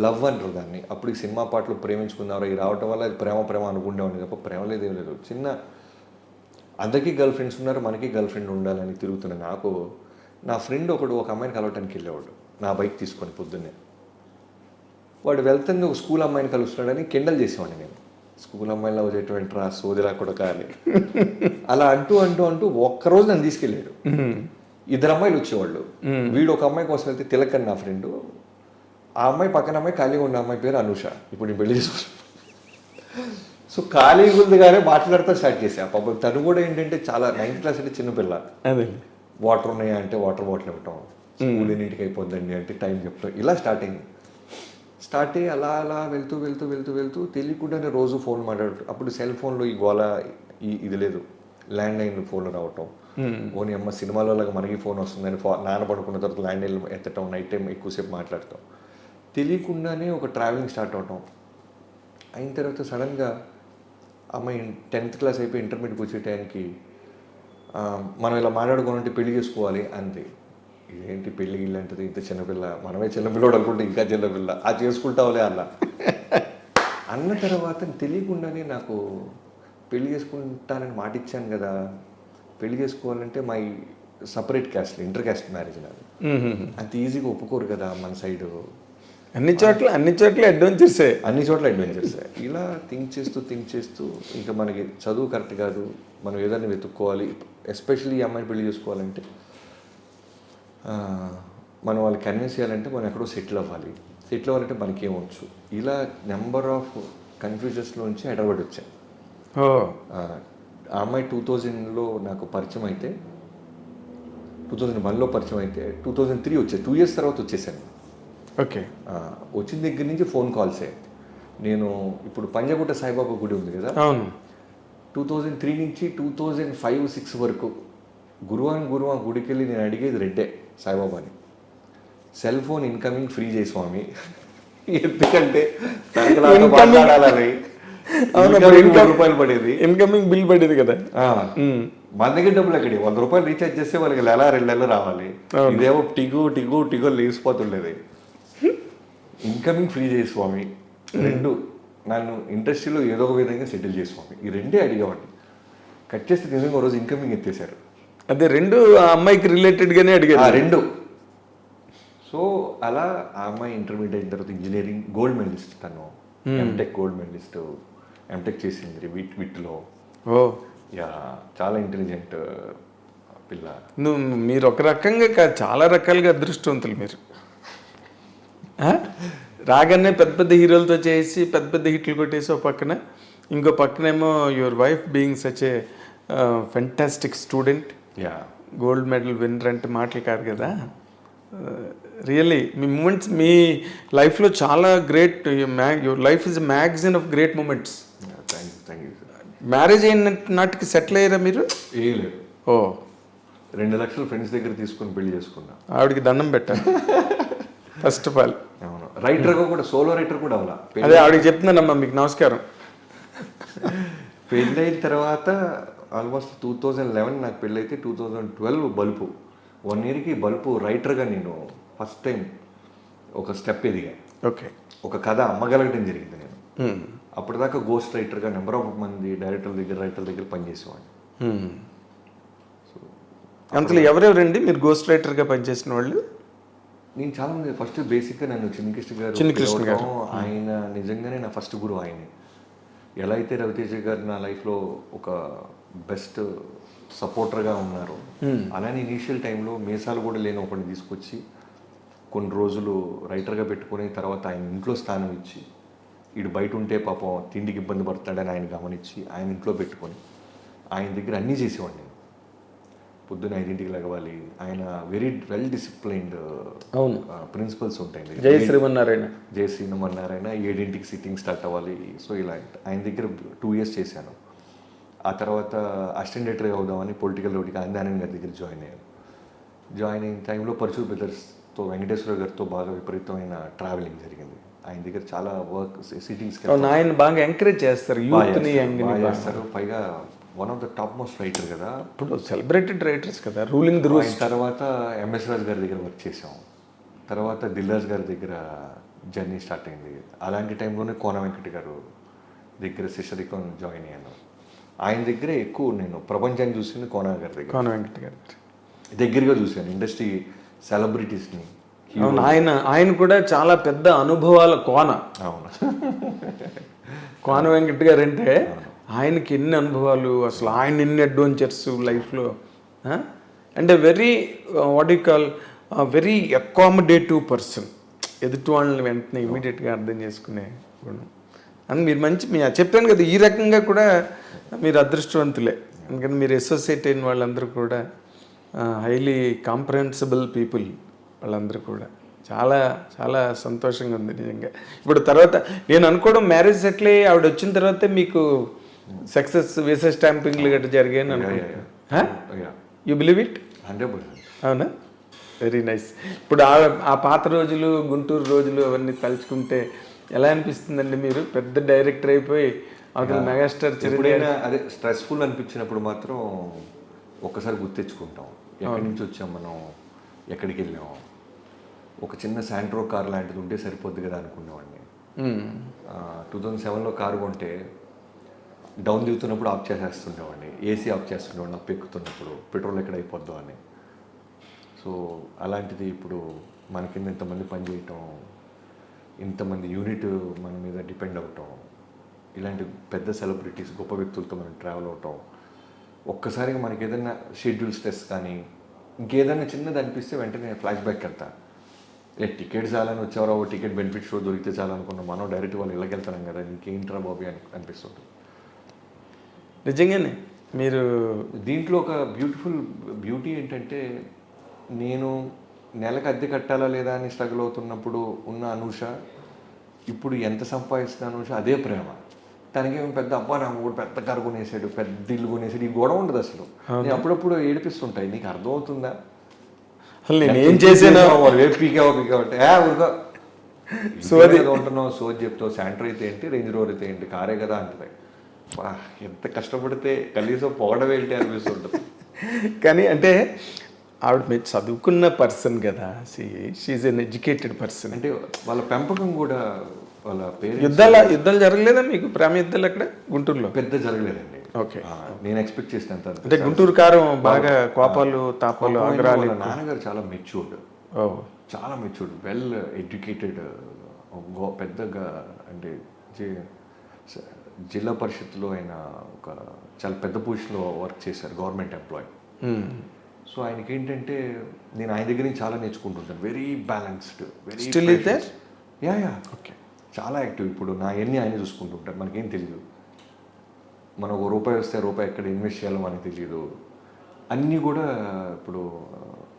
Speaker 2: లవ్ అంటారు దాన్ని. అప్పుడు ఈ సినిమా పాటలు ప్రేమించుకున్నారు, ఈ రావటం వల్ల అది ప్రేమ అనుకుండేవాడిని తప్ప ప్రేమ లేదేం లేదు. చిన్న అందరికీ గర్ల్ ఫ్రెండ్స్ ఉన్నారు, మనకి గర్ల్ ఫ్రెండ్ ఉండాలని తిరుగుతున్న నాకు నా ఫ్రెండ్ ఒక అమ్మాయిని కలవటానికి వెళ్ళేవాడు నా బైక్ తీసుకొని పొద్దున్నే. వాడు వెళ్తుంది ఒక స్కూల్ అమ్మాయిని కలుస్తున్నాడని కెండల్ చేసేవాడిని నేను. స్కూల్ అమ్మాయిలో వచ్చేటువంటి రా సోదిరా కూడా కానీ అలా అంటూ ఒక్కరోజు నన్ను తీసుకెళ్ళాడు. 2 అమ్మాయిలు వచ్చేవాళ్ళు. వీడు ఒక అమ్మాయి కోసం వెళ్తే తిలక్ అని నా ఫ్రెండ్, ఆ అమ్మాయి పక్కన అమ్మాయి ఖాళీగా ఉన్న అమ్మాయి పేరు అనూష. ఇప్పుడు నేను పెళ్లి చేసుకున్నాను. సో ఖాళీగా ఉందిగానే మాట్లాడుతూ స్టార్ట్ చేసా. పాపం తను కూడా ఏంటంటే చాలా 9th క్లాస్ అంటే చిన్నపిల్ల. వాటర్ ఉన్నాయా అంటే వాటర్ బాటిల్ ఇవ్వటం, స్కూల్ ఎన్నింటికి అయిపోద్దండి అంటే టైం చెప్తాం, ఇలా స్టార్ట్ అయ్యి అలా వెళ్తూ తెలియకుండానే రోజు ఫోన్ మాట్లాడుతూ. అప్పుడు సెల్ ఫోన్లో ఈ గోళ ఇది లేదు, ల్యాండ్ లైన్ ఫోన్లు రావటం. ఓని అమ్మ సినిమాలో లాగా మనకి ఫోన్ వస్తుందని నాన్న పడుకున్న తర్వాత ల్యాండ్ లైన్ ఎత్తటం, నైట్ టైం ఎక్కువసేపు మాట్లాడటం, తెలియకుండానే ఒక ట్రావెలింగ్ స్టార్ట్ అవటం. అయిన తర్వాత సడన్గా అమ్మాయి 10th క్లాస్ అయిపోయి ఇంటర్మీడియట్కి వచ్చే టైంకి మనం ఇలా మాట్లాడుకోవాలంటే పెళ్లి చేసుకోవాలి అంతే. ఇదేంటి పెళ్లి గిల్లి అంటది, ఇంత చిన్నపిల్ల, మనమే చిన్నపిల్లడు అనుకుంటే ఇంకా చిన్నపిల్ల, అది చేసుకుంటావులే అన్న తర్వాత తెలియకుండానే నాకు పెళ్లి చేసుకుంటానని మాట ఇచ్చాను కదా, పెళ్లి చేసుకోవాలంటే my separate caste, inter caste marriage నాది. అంత ఈజీగా ఒప్పుకోరు కదా మన సైడ్.
Speaker 1: అన్ని చోట్ల అడ్వెంచర్సే,
Speaker 2: ఇలా థింక్ చేస్తూ ఇంకా మనకి చదువు కరెక్ట్ కాదు, మనం ఏదైనా వెతుక్కోవాలి. ఎస్పెషల్లీ ఈ అమ్మాయిని పెళ్లి చేసుకోవాలంటే మనం వాళ్ళు కన్విన్స్ చేయాలంటే మనం ఎక్కడో సెటిల్ అవ్వాలంటే మనకి ఏమవచ్చు. ఇలా నెంబర్ ఆఫ్ కన్ఫ్యూజన్స్లోంచి హైదరాబాద్ వచ్చాను. ఆ అమ్మాయి 2000లో నాకు పరిచయం అయితే 2001లో పరిచయం అయితే 2003 వచ్చాను. 2 years తర్వాత వచ్చేసాను.
Speaker 1: ఓకే.
Speaker 2: వచ్చిన దగ్గర నుంచి ఫోన్ కాల్సే. నేను ఇప్పుడు పంజాగుట్ట సాయిబాబా గుడి ఉంది కదా,
Speaker 1: అవును.
Speaker 2: 2003 నుంచి 2005-6 వరకు గురువారం గుడికి వెళ్ళి నేను అడిగేది రెండే సాయిబాబాని, సెల్ ఫోన్ ఇన్కమింగ్ ఫ్రీ చేయి స్వామి, ఎందుకంటే తనకు మాట్లాడాలని.
Speaker 1: అవును,
Speaker 2: రూపాయలు పడేది,
Speaker 1: ఇన్కమింగ్ బిల్ పడేది కదా.
Speaker 2: మన దగ్గర డబ్బులు ఎక్కడి, 100 రూపాయలు రీఛార్జ్ చేస్తే వాళ్ళకి నెల 2 నెలలు రావాలి. ఇదేమో టిగో లేచిపోతుండేది. ఇన్కమింగ్ ఫ్రీ చేయి స్వామి, రెండు నన్ను ఇండస్ట్రీలో ఏదో ఒక విధంగా సెటిల్ చేయి స్వామి, ఈ రెండే అడిగేవాడిని. కట్ చేస్తే నిజంగా రోజు ఇన్కమింగ్ ఎత్తేసారు.
Speaker 1: అదే రెండు ఆ అమ్మాయికి రిలేటెడ్గానే అడిగారు.
Speaker 2: రెండు. సో అలా ఆ అమ్మాయి ఇంటర్మీడియట్ అయిన తర్వాత ఇంజనీరింగ్ గోల్డ్ మెడలిస్ట్, తను ఎంటెక్ గోల్డ్ మెడలిస్ట్, ఎంటెక్ చేసింది విట్లో.
Speaker 1: ఓ
Speaker 2: యా, చాలా ఇంటెలిజెంట్ పిల్ల.
Speaker 1: మీరు ఒక రకంగా కాదు, చాలా రకాలుగా అదృష్టవంతులు మీరు. రాగానే పెద్ద పెద్ద హీరోలతో చేసి పెద్ద పెద్ద హిట్లు కొట్టేసి ఒక పక్కన, ఇంకో పక్కనేమో your wife being such a fantastic student,
Speaker 2: yeah,
Speaker 1: gold medal winner అంటే మాటలు కాదు కదా. రియల్లీ మీ మూమెంట్స్ మీ లైఫ్లో చాలా great. Your life is magazine of great moments.
Speaker 2: Thank you.
Speaker 1: Marriage అయిన నాటికి సెటిల్ అయ్యారా మీరు?
Speaker 2: ఏ లేదు.
Speaker 1: ఓ,
Speaker 2: 2 లక్షలు ఫ్రెండ్స్ దగ్గర తీసుకొని పెళ్లి చేసుకున్నా.
Speaker 1: ఆవిడకి దండం పెట్టాను ఫస్ట్ ఆఫ్ ఆల్.
Speaker 2: అవును, రైటర్గా కూడా, సోలో రైటర్ కూడా అవ్వాలా.
Speaker 1: అదే ఆవిడకి చెప్తున్నానమ్మా, మీకు నమస్కారం.
Speaker 2: పెళ్ళి అయిన తర్వాత ఆల్మోస్ట్ 2011 నాకు పెళ్ళి అయితే 2012 బల్పు, 1 yearకి బల్పు రైటర్గా నేను ఫస్ట్ టైం ఒక స్టెప్ ఎదిగా.
Speaker 1: ఓకే.
Speaker 2: ఒక కథ అమ్మగలగడం జరిగింది నేను. అప్పటిదాకా గోస్ట్ రైటర్గా నెంబర్ ఆఫ్ మంది రైటర్ దగ్గర పనిచేసేవాడిని.
Speaker 1: అంతలో ఎవరెవరండి మీరు గోస్ట్ రైటర్గా పనిచేసిన వాళ్ళు?
Speaker 2: నేను చాలా మంది, ఫస్ట్ బేసిక్గా నన్ను చిన్నకృష్ణ గారు, ఆయన నిజంగానే నా ఫస్ట్ గురువు ఆయనే. ఎలా అయితే రవితేజ గారు నా లైఫ్లో ఒక బెస్ట్ సపోర్టర్గా ఉన్నారు, అలానే ఇనీషియల్ టైంలో మీసాలు కూడా లేని ఒకరిని తీసుకొచ్చి కొన్ని రోజులు రైటర్గా పెట్టుకొని తర్వాత ఆయన ఇంట్లో స్థానం ఇచ్చి, ఇటు బయట ఉంటే పాపం తిండికి ఇబ్బంది పడతాడని ఆయన గమనించి ఆయన ఇంట్లో పెట్టుకొని ఆయన దగ్గర అన్నీ చేసేవాడిని. పొద్దున్న 5ంటికి లెగవాలి. ఆయన వెరీ వెల్ డిసిప్లైన్డ్ ప్రిన్సిపల్స్ ఉంటాయి.
Speaker 1: జై శ్రీమన్నారాయణ
Speaker 2: 7ంటికి సిట్టింగ్ స్టార్ట్ అవ్వాలి. సో ఇలా ఆయన దగ్గర 2 years చేశాను. ఆ తర్వాత అసిస్టెంట్ ఎడిటర్గా అవుదామని పొలిటికల్ రోడ్కి ఆందానంద గారి దగ్గర జాయిన్ అయ్యాను. జాయిన్ అయిన టైంలో పరశు బ్రదర్స్తో, వెంకటేశ్వర గారితో బాగా విపరీతమైన ట్రావెలింగ్ జరిగింది. ఆయన దగ్గర చాలా వర్క్, సిట్టింగ్స్
Speaker 1: ఆయన బాగా ఎంకరేజ్ చేస్తారు, యూత్ని
Speaker 2: చేస్తారు. పైగా one of the top most writer కదా,
Speaker 1: ఇప్పుడు సెలబ్రేటెడ్ రైటర్స్ కదా, రూలింగ్ ది రూల్స్.
Speaker 2: తర్వాత ఎంఎస్ రాజు గారి దగ్గర వర్క్ చేసాం. తర్వాత దిల్రాజ్ గారి దగ్గర జర్నీ స్టార్ట్ అయింది. అలాంటి టైంలోనే కోన వెంకట గారు దగ్గర శిష్యరికం జాయిన్ అయ్యాను. ఆయన దగ్గరే ఎక్కువ నేను ప్రపంచాన్ని చూసింది కోన గారి దగ్గర.
Speaker 1: కోన వెంకట గారి
Speaker 2: దగ్గరగా చూశాను ఇండస్ట్రీ సెలబ్రిటీస్ని.
Speaker 1: ఆయన కూడా చాలా పెద్ద అనుభవాల కోన.
Speaker 2: అవును,
Speaker 1: కోన వెంకట గారు అంటే ఆయనకి ఎన్ని అనుభవాలు, అసలు ఆయన ఎన్ని అడ్వెంచర్స్ లైఫ్లో. అంటే very what you call very accommodative person. ఎదుటి వాళ్ళని వెంటనే ఇమీడియట్గా అర్థం చేసుకునే గుణం. అని మీరు చెప్పాను కదా, ఈ రకంగా కూడా మీరు అదృష్టవంతులే. ఎందుకంటే మీరు అసోసియేట్ అయిన వాళ్ళందరూ కూడా హైలీ కాంప్రహెన్సిబుల్ పీపుల్. వాళ్ళందరూ కూడా చాలా చాలా సంతోషంగా ఉంది నిజంగా. ఇప్పుడు తర్వాత నేను అనుకోవడం మ్యారేజ్ సెటిల్ అయ్యి ఆవిడ వచ్చిన తర్వాతే మీకు సక్సెస్ వీసా స్టాంపింగ్లు గట్రా జరిగాయని అనుకుంటున్నా. You believe it?
Speaker 2: 100%.
Speaker 1: అవునా? Very nice. ఇప్పుడు ఆ పాత రోజులు, గుంటూరు రోజులు అవన్నీ తలుచుకుంటే ఎలా అనిపిస్తుందండి? మీరు పెద్ద డైరెక్టర్ అయిపోయి అక్కడ మెగాస్టార్
Speaker 2: ఎప్పుడైనా అదే స్ట్రెస్ఫుల్ అనిపించినప్పుడు మాత్రం ఒక్కసారి గుర్తెచ్చుకుంటాం, ఎక్కడి నుంచి వచ్చాం మనం, ఎక్కడికి వెళ్ళాం. ఒక చిన్న శాంట్రో కార్ లాంటిది ఉంటే సరిపోద్ది కదా అనుకునేవాడిని. 2007లో కారు కొంటే డౌన్ దిగుతున్నప్పుడు ఆఫ్ చేసేస్తుండేవాడిని, ఏసీ ఆఫ్ చేస్తుండేవాడిని అప్పు ఎక్కుతున్నప్పుడు, పెట్రోల్ ఎక్కడ అయిపోద్దో అని. సో అలాంటిది ఇప్పుడు మన కింద ఇంతమంది పనిచేయటం, ఇంతమంది యూనిట్ మన మీద డిపెండ్ అవటం, ఇలాంటి పెద్ద సెలబ్రిటీస్, గొప్ప వ్యక్తులతో మనం ట్రావెల్ అవటం, ఒక్కసారిగా మనకి ఏదైనా షెడ్యూల్ స్ట్రెస్ కానీ ఇంకేదైనా చిన్నది అనిపిస్తే వెంటనే ఫ్లాష్ బ్యాక్ వెళ్తా. టికెట్ చాలని వచ్చేవారో టికెట్ బెనిఫిట్ షో దొరికితే చాలనుకున్నాం, మనం డైరెక్ట్ వాళ్ళు ఇళ్ళకి వెళ్తున్నాం కదా, ఇంకేంట్రా బాబీ అని అనిపిస్తుంది.
Speaker 1: నిజంగానే మీరు
Speaker 2: దీంట్లో ఒక బ్యూటీ ఏంటంటే నేను నెలకు అద్దె కట్టాలా లేదా అని స్ట్రగుల్ అవుతున్నప్పుడు ఉన్న అనూష ఇప్పుడు ఎంత సంపాదిస్తున్న అనూష అదే ప్రేమ. తనకేమో పెద్ద అబ్బా నా కూడా పెద్ద కారు కొనేసాడు, పెద్ద ఇల్లు కొనేసాడు, ఈ గొడవ ఉండదు అసలు. నేను అప్పుడప్పుడు ఏడిపిస్తుంటాయి, నీకు అర్థమవుతుందా
Speaker 1: అసలు నేను ఏం చేసాను
Speaker 2: పీకావంటే ఊరుగా సోది ఉంటున్నావు, సోది చెప్తావు, శాంటర్ అయితే ఏంటి, రేంజ్ రోవర్ అయితే ఏంటి, కారే కదా అంటుంది. ఎంత కష్టపడితే కనీసం పొగడం ఏంటి అనిపిస్తుంటుంది.
Speaker 1: కానీ అంటే ఆవిడ మీరు చదువుకున్న పర్సన్ కదా, షీఈ్ ఎన్ ఎడ్యుకేటెడ్ పర్సన్.
Speaker 2: అంటే వాళ్ళ పెంపకం కూడా వాళ్ళ పేరు
Speaker 1: యుద్ధాలు జరగలేదా మీకు? ప్రేమ యుద్ధాలు అక్కడ గుంటూరులో
Speaker 2: పెద్ద జరగలేదండి.
Speaker 1: ఓకే,
Speaker 2: నేను ఎక్స్పెక్ట్ చేసినంత
Speaker 1: అంటే గుంటూరు కారం బాగా కోపాలు తాపాలు ఆగ్రహాలు.
Speaker 2: వాళ్ళ నాన్నగారు చాలా మెచ్యూర్డ్, చాలా మెచ్యూర్డ్, వెల్ ఎడ్యుకేటెడ్, పెద్దగా అంటే జిల్లా పరిషత్లో ఆయన ఒక చాలా పెద్ద పొజిషన్లో వర్క్ చేశారు, గవర్నమెంట్ ఎంప్లాయీ. సో ఆయనకి ఏంటంటే నేను ఆయన దగ్గర నుంచి చాలా నేర్చుకుంటుంటాను. Very balanced, very yeah okay, చాలా యాక్టివ్. ఇప్పుడు నా ఎన్ని ఆయన చూసుకుంటుంటారు, మనకేం తెలియదు. మనం ఒక రూపాయి వస్తే రూపాయి ఎక్కడ ఇన్వెస్ట్ చేయాలో మనకు తెలియదు. అన్నీ కూడా ఇప్పుడు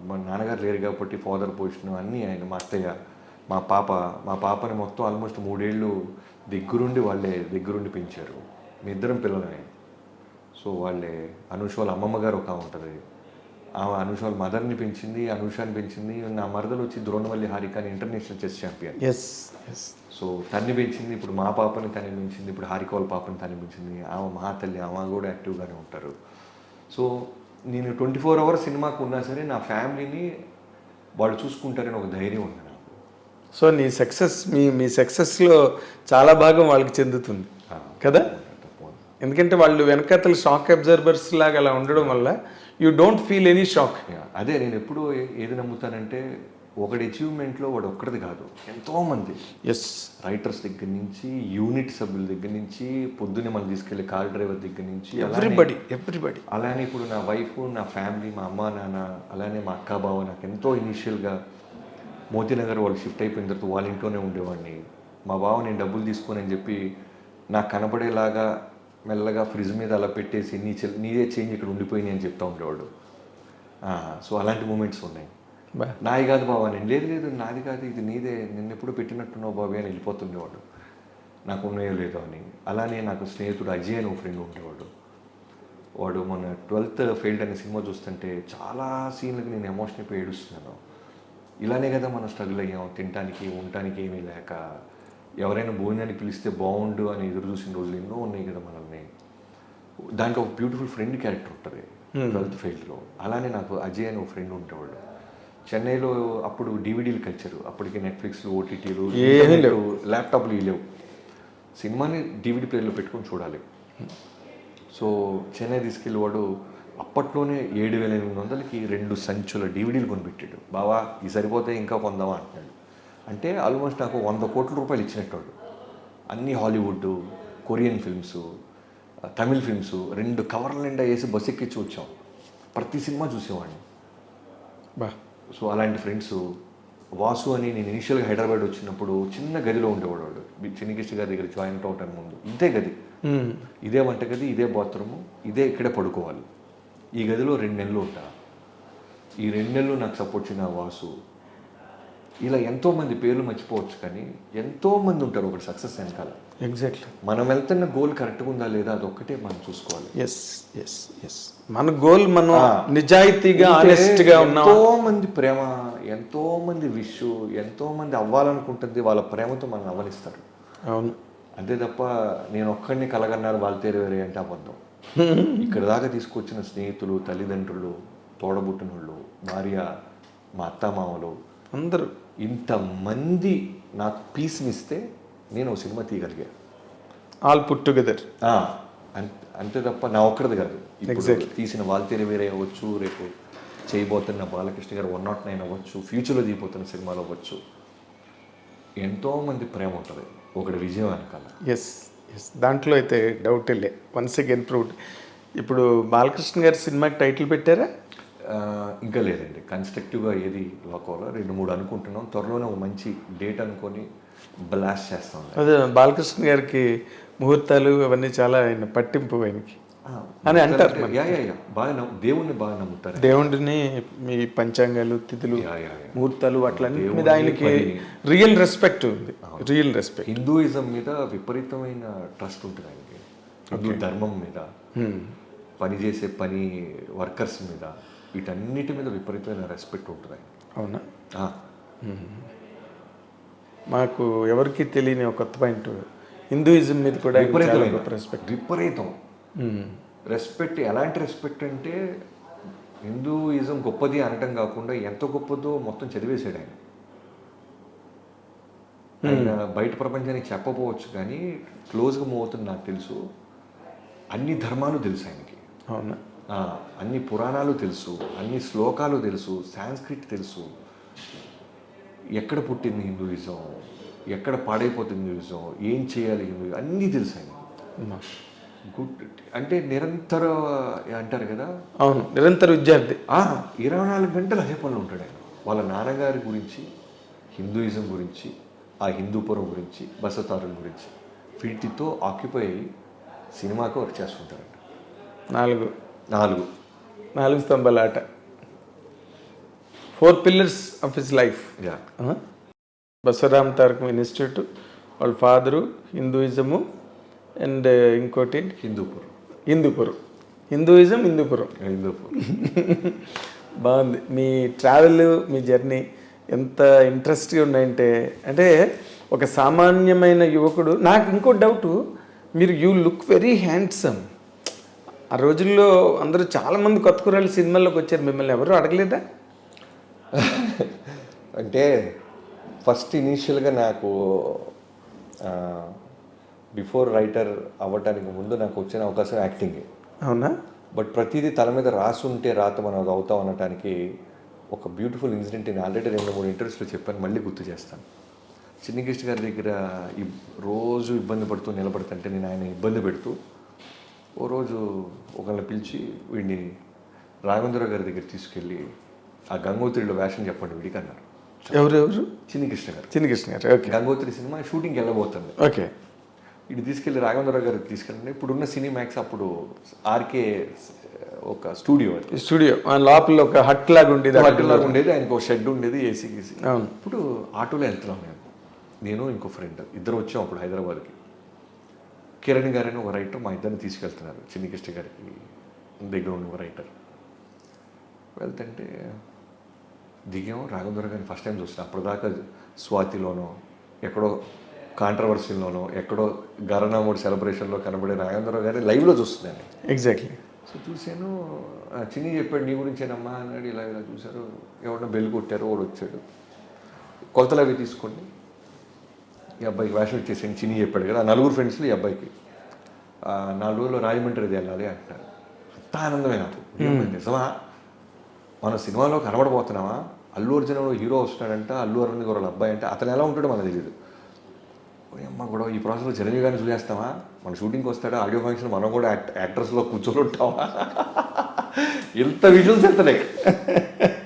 Speaker 2: మా నాన్నగారు లేరు కాబట్టి ఫాదర్ పొజిషన్ అన్నీ ఆయన, మా అత్తయ్య, మా పాపని మొత్తం ఆల్మోస్ట్ 3 ఏళ్ళు దగ్గరుండి పెంచారు. మీ ఇద్దరం పిల్లలనే. సో వాళ్ళే అనూష వాళ్ళ అమ్మమ్మ గారు ఒక ఉంటుంది, ఆమె అనూష వాళ్ళ మదర్ని పెంచింది, అనూషాని పెంచింది. నా మరదలు వచ్చి ద్రోణవల్లి హారికాని ఇంటర్నేషనల్ చెస్ ఛాంపియన్. సో తన్ని పెంచింది, ఇప్పుడు మా పాపని తన్ని పెంచింది, ఇప్పుడు హారిక వాళ్ళ పాపని తన్ని పెంచింది. ఆమె మా తల్లి, ఆమె కూడా యాక్టివ్గానే ఉంటారు. సో నేను 24 hours సినిమాకు ఉన్నా సరే నా ఫ్యామిలీని వాళ్ళు చూసుకుంటారని ఒక ధైర్యం ఉంది నాకు.
Speaker 1: సో నీ సక్సెస్ మీ సక్సెస్లో చాలా భాగం వాళ్ళకి చెందుతుంది కదా, ఎందుకంటే వాళ్ళు వెనకతలు షాక్ అబ్జర్వర్స్ లాగా అలా ఉండడం వల్ల you don't feel any shock.
Speaker 2: అదే నేను ఎప్పుడూ ఏది నమ్ముతానంటే ఒకటి అచీవ్మెంట్లో వాడు ఒక్కడిది కాదు, ఎంతోమంది రైటర్స్ దగ్గర నుంచి, యూనిట్ సభ్యుల దగ్గర నుంచి, పొద్దున్నే మనం తీసుకెళ్ళే కార్ డ్రైవర్ దగ్గర నుంచి,
Speaker 1: ఎవ్రీబడి.
Speaker 2: అలానే ఇప్పుడు నా వైఫ్, నా ఫ్యామిలీ, మా అమ్మ నాన్న, అలానే మా అక్క బావ నాకు ఎంతో ఇనీషియల్గా మోతీనగర్ వాళ్ళు షిఫ్ట్ అయిపోయిన తర్వాత వాళ్ళ ఇంట్లోనే ఉండేవాడిని. మా బావ నేను డబ్బులు తీసుకొని అని చెప్పి నాకు కనపడేలాగా మెల్లగా ఫ్రిడ్జ్ మీద అలా పెట్టేసి నీదే చేంజ్ ఇక్కడ ఉండిపోయింది అని చెప్తా ఉండేవాడు. సో అలాంటి మూమెంట్స్ ఉన్నాయి. నాది కాదు బాబా, నేను లేదు నాది కాదు, ఇది నీదే, నిన్ను ఎప్పుడు పెట్టినట్టున్నావు బాబీ అని వెళ్ళిపోతుండేవాడు, నాకు ఉన్నాయో లేదో అని. అలానే నాకు స్నేహితుడు అజయ్ అని ఒక ఫ్రెండ్ ఉండేవాడు. వాడు మొన్న 12th ఫెయిల్డ్ అనే సినిమా చూస్తుంటే చాలా సీన్లకి నేను ఎమోషన్ అయిపోయి ఏడుస్తున్నాను. ఇలానే కదా మనం స్ట్రగుల్ అయ్యాం, తినడానికి ఉండటానికి ఏమీ లేక, ఎవరైనా భోజనానికి పిలిస్తే బాగుండు అని ఎదురు చూసిన రోజులు ఎన్నో ఉన్నాయి కదా మనల్ని. దాంట్లో ఒక బ్యూటిఫుల్ ఫ్రెండ్ క్యారెక్టర్ ఉంటుంది 12th ఫెయిల్డ్లో. అలానే నాకు అజయ్ అని ఒక ఫ్రెండ్ ఉండేవాడు. చెన్నైలో అప్పుడు డివిడీలు కల్చరు, అప్పటికి నెట్ఫ్లిక్స్లు, ఓటీటీలు, ల్యాప్టాప్లు లేవు. సినిమాని డివిడీ ప్లేయర్లో పెట్టుకొని చూడాలి. సో చెన్నై తీసుకెళ్ళేవాడు అప్పట్లోనే 7,800కి 2 సంచుల డివిడీలు కొనిపెట్టాడు. బావా ఈ సరిపోతే ఇంకా కొందామా అంటున్నాడు. అంటే ఆల్మోస్ట్ నాకు 100 కోట్ల రూపాయలు ఇచ్చినట్టు. అన్ని Hollywood, Korean films, Tamil films 2 కవర్ల నిండా వేసి బస్ ఎక్కించి వచ్చాం. ప్రతి సినిమా చూసేవాడిని. సో అలాంటి ఫ్రెండ్స్. వాసు అని నేను ఇనిషియల్గా హైదరాబాద్ వచ్చినప్పుడు చిన్న గదిలో ఉండేవాడు. వాడు చిన్నకిష్టి గారి దగ్గర జాయింట్ అవటానికి ముందు ఇదే గది, ఇదే వంటగది, ఇదే బాత్రూము, ఇదే ఇక్కడే పడుకోవాలి. ఈ గదిలో 2 నెలలు ఉంటా. ఈ 2 నెలలు నాకు సపోర్ట్ చేసిన వాసు. ఇలా ఎంతోమంది పేర్లు మర్చిపోవచ్చు, కానీ ఎంతోమంది ఉంటారు ఒకటి సక్సెస్ వెనకాల.
Speaker 1: ఎగ్జాక్ట్లీ.
Speaker 2: మనం వెళ్తున్న గోల్ కరెక్ట్గా ఉందా లేదా అదొక్కటే మనం చూసుకోవాలి.
Speaker 1: మన గోల్ మనం నిజాయితీగా, ఆనెస్ట్గా ఉన్నాం.
Speaker 2: ఎంతోమంది ప్రేమ, ఎంతోమంది విష్, ఎంతోమంది అవ్వాలనుకుంటుంది, వాళ్ళ ప్రేమతో మనం అవ్వనిస్తారు.
Speaker 1: అవును.
Speaker 2: అంతే తప్ప నేను ఒక్కడిని కలగన్నారు వాళ్ళ తేరు వేరే అంటే అబద్ధం. ఇక్కడ దాకా తీసుకొచ్చిన స్నేహితులు, తల్లిదండ్రులు, తోడబుట్టినోళ్ళు, భార్య, మా అత్తమామలు,
Speaker 1: అందరూ
Speaker 2: ఇంతమంది నాకు పీస్నిస్తే నేను ఒక సినిమా తీయగలిగా.
Speaker 1: All put together.
Speaker 2: అంతే తప్ప నా ఒక్కడిది కాదు. తీసిన వాల్తేరు వేరే అవ్వచ్చు, రేపు చేయబోతున్న బాలకృష్ణ గారు 109 అవ్వచ్చు, ఫ్యూచర్లో దిగిపోతున్న సినిమాలు అవ్వచ్చు. ఎంతోమంది ప్రేమ ఉంటుంది ఒకటి విజయం వెనకాల.
Speaker 1: దాంట్లో అయితే డౌట్ లే. Once again proved. ఇప్పుడు బాలకృష్ణ గారి సినిమాకి టైటిల్ పెట్టారా?
Speaker 2: ఇంకా లేదండి. కన్స్ట్రక్టివ్గా ఏది లోకంలో 2-3 అనుకుంటున్నాం. త్వరలోనే ఒక మంచి డేట్ అనుకొని బ్లాస్ట్ చేస్తాం.
Speaker 1: అదే బాలకృష్ణ గారికి ముహూర్తాలు అవన్నీ చాలా ఆయన పట్టింపు ఆయనకి. అని అంటారు.
Speaker 2: బాగా దేవుణ్ణి బాగా నమ్ముతారు.
Speaker 1: దేవుడిని, మీ పంచాంగాలు, తిథులు, ముహూర్తాలు అట్లన్నిటి మీద ఆయనకి
Speaker 2: దేవుని
Speaker 1: రియల్ రెస్పెక్ట్ ఉంది. Real respect.
Speaker 2: హిందూయిజం మీద విపరీతమైన ట్రస్ట్ ఉంటుంది ఆయనకి. హిందూ ధర్మం మీద, పనిచేసే పని వర్కర్స్ మీద, వీటన్నిటి మీద విపరీతమైన రెస్పెక్ట్ ఉంటుంది ఆయన.
Speaker 1: అవునా?
Speaker 2: ఆ.
Speaker 1: మాకు ఎవరికి తెలియని ఒక కొత్త పాయింట్, హిందూయిజం మీద కూడా రెస్పెక్ట్.
Speaker 2: విపరీతం రెస్పెక్ట్. ఎలాంటి రెస్పెక్ట్ అంటే హిందూయిజం గొప్పది అనటం కాకుండా ఎంత గొప్పదో మొత్తం చదివేశాడు ఆయన. ఆయన బయట ప్రపంచానికి చెప్పకపోవచ్చు కానీ క్లోజ్గా మూవ్ అవుతుంది నాకు తెలుసు. అన్ని ధర్మాలు తెలుసు ఆయనకి.
Speaker 1: అవునా?
Speaker 2: అన్ని పురాణాలు తెలుసు, అన్ని శ్లోకాలు తెలుసు, సాంస్క్రిట్ తెలుసు. ఎక్కడ పుట్టింది హిందూయిజం, ఎక్కడ పాడైపోతుంది హిందూయిజం, ఏం చేయాలి హిందూయిజం, అన్నీ తెలుసు ఆయన. గుడ్ అంటే నిరంతర అంటారు కదా.
Speaker 1: అవును, నిరంతర విద్యార్థి.
Speaker 2: 24 గంటలు అదే పనులు ఉంటాడు ఆయన. వాళ్ళ నాన్నగారి గురించి, హిందూయిజం గురించి, ఆ హిందూపురం గురించి, బసతారుల గురించి, వీటితో ఆక్యుపై అయ్యి సినిమాకి వర్క్ చేస్తుంటారంట. 4
Speaker 1: స్తంభాల ఆట. 4 pillars of his life. Basavaram Taraka institute, వాళ్ళ ఫాదరు, హిందూయిజము, అండ్ ఇంకోటి హిందూపురం. హిందూపురం. బాగుంది. మీ ట్రావెల్, మీ జర్నీ ఎంత ఇంట్రెస్ట్గా ఉన్నాయంటే, అంటే ఒక సామాన్యమైన యువకుడు. నాకు ఇంకో డౌటు, మీరు యూ లుక్ వెరీ హ్యాండ్సమ్. ఆ రోజుల్లో అందరూ చాలామంది కొత్త కుర్రాళ్ళు సినిమాల్లోకి వచ్చారు, మిమ్మల్ని ఎవరు అడగలేదా?
Speaker 2: అంటే ఫస్ట్ ఇనీషియల్గా నాకు బిఫోర్ రైటర్ అవ్వటానికి ముందు నాకు వచ్చిన అవకాశం యాక్టింగే.
Speaker 1: అవునా?
Speaker 2: బట్ ప్రతిదీ తల మీద రాసి ఉంటే రాత మనం అది అవుతాం అనటానికి ఒక బ్యూటిఫుల్ ఇన్సిడెంట్ నేను ఆల్రెడీ 2-3 ఇంటర్వ్యూస్లో చెప్పాను, మళ్ళీ గుర్తు చేస్తాను. చిన్నకృష్ణ గారి దగ్గర రోజు ఇబ్బంది పడుతూ నిలబడుతుంటే నేను ఆయన ఇబ్బంది పెడుతూ ఓ రోజు ఒకళ్ళని పిలిచి వీడిని రాఘవేంద్ర గారి దగ్గర తీసుకెళ్ళి ఆ గంగోత్రిలో వేషం చెప్పండి వీడికి అన్నారు.
Speaker 1: ఎవరెవరు?
Speaker 2: చిన్నకృష్ణ గారు. ఓకే. గంగోత్రి సినిమా షూటింగ్కి వెళ్ళబోతుంది.
Speaker 1: ఓకే.
Speaker 2: ఇది తీసుకెళ్ళి రాఘవేంద్ర గారికి తీసుకెళ్ళండి. ఇప్పుడున్న సినిమాక్స్ అప్పుడు ఆర్కే ఒక స్టూడియో
Speaker 1: లోపల ఒక హట్ లాగా ఉండేది.
Speaker 2: ఆయనకు ఒక షెడ్ ఉండేది, ఏసీ గీసీ. ఇప్పుడు ఆటోలో వెళ్తున్నాం నేను ఇంకో ఫ్రెండ్, ఇద్దరు వచ్చాం అప్పుడు హైదరాబాద్కి. కిరణ్ గారని ఒక రైటర్ మా ఇద్దరిని తీసుకెళ్తున్నారు చిన్నకృష్ణ గారికి దగ్గర ఉన్న ఒక రైటర్. వెళ్తుంటే దిగాము, రాఘవేంద్ర గారిని ఫస్ట్ టైం చూస్తాను. అప్పటిదాకా స్వాతిలోనో ఎక్కడో కాంట్రవర్సీలోనో ఎక్కడో గరణామూడి సెలబ్రేషన్లో కనబడే రాఘవేంద్ర గారి లైవ్లో చూస్తున్నాను.
Speaker 1: ఎగ్జాక్ట్లీ.
Speaker 2: సో చూశాను, చిన్ని చెప్పాడు నీ గురించేనమ్మా అన్నాడు. ఇలా చూశారు, ఎవరన్నా బెల్ కొట్టారు, వాడు వచ్చాడు. కొలతలు అవి తీసుకోండి, ఈ అబ్బాయికి వేషం ఇచ్చేసాను. చిన్ని చెప్పాడు కదా, 4 ఫ్రెండ్స్లో ఈ అబ్బాయికి 4 రోజుల్లో రాజమండ్రి వెళ్ళాలి అంటారు. అంత ఆనందమే నాకు. నిజమా? మన సినిమాలో కనబడబోతున్నామా? అల్లు అర్జున్ హీరో వస్తున్నాడంట, అల్లు అరవింద్ గారు వాళ్ళ అబ్బాయి అంటే అతను ఎలా ఉంటాడో మనకు తెలియదు. అమ్మ కూడా ఈ ప్రాసెస్లో చిరంజీవి గారిని చూసేస్తామా? మన షూటింగ్కి వస్తాడా? ఆడియో ఫంక్షన్ మనం కూడా యాక్టర్స్లో కూర్చొని ఉంటామా? ఎంత విజువల్స్ వెళ్తున్నాయి.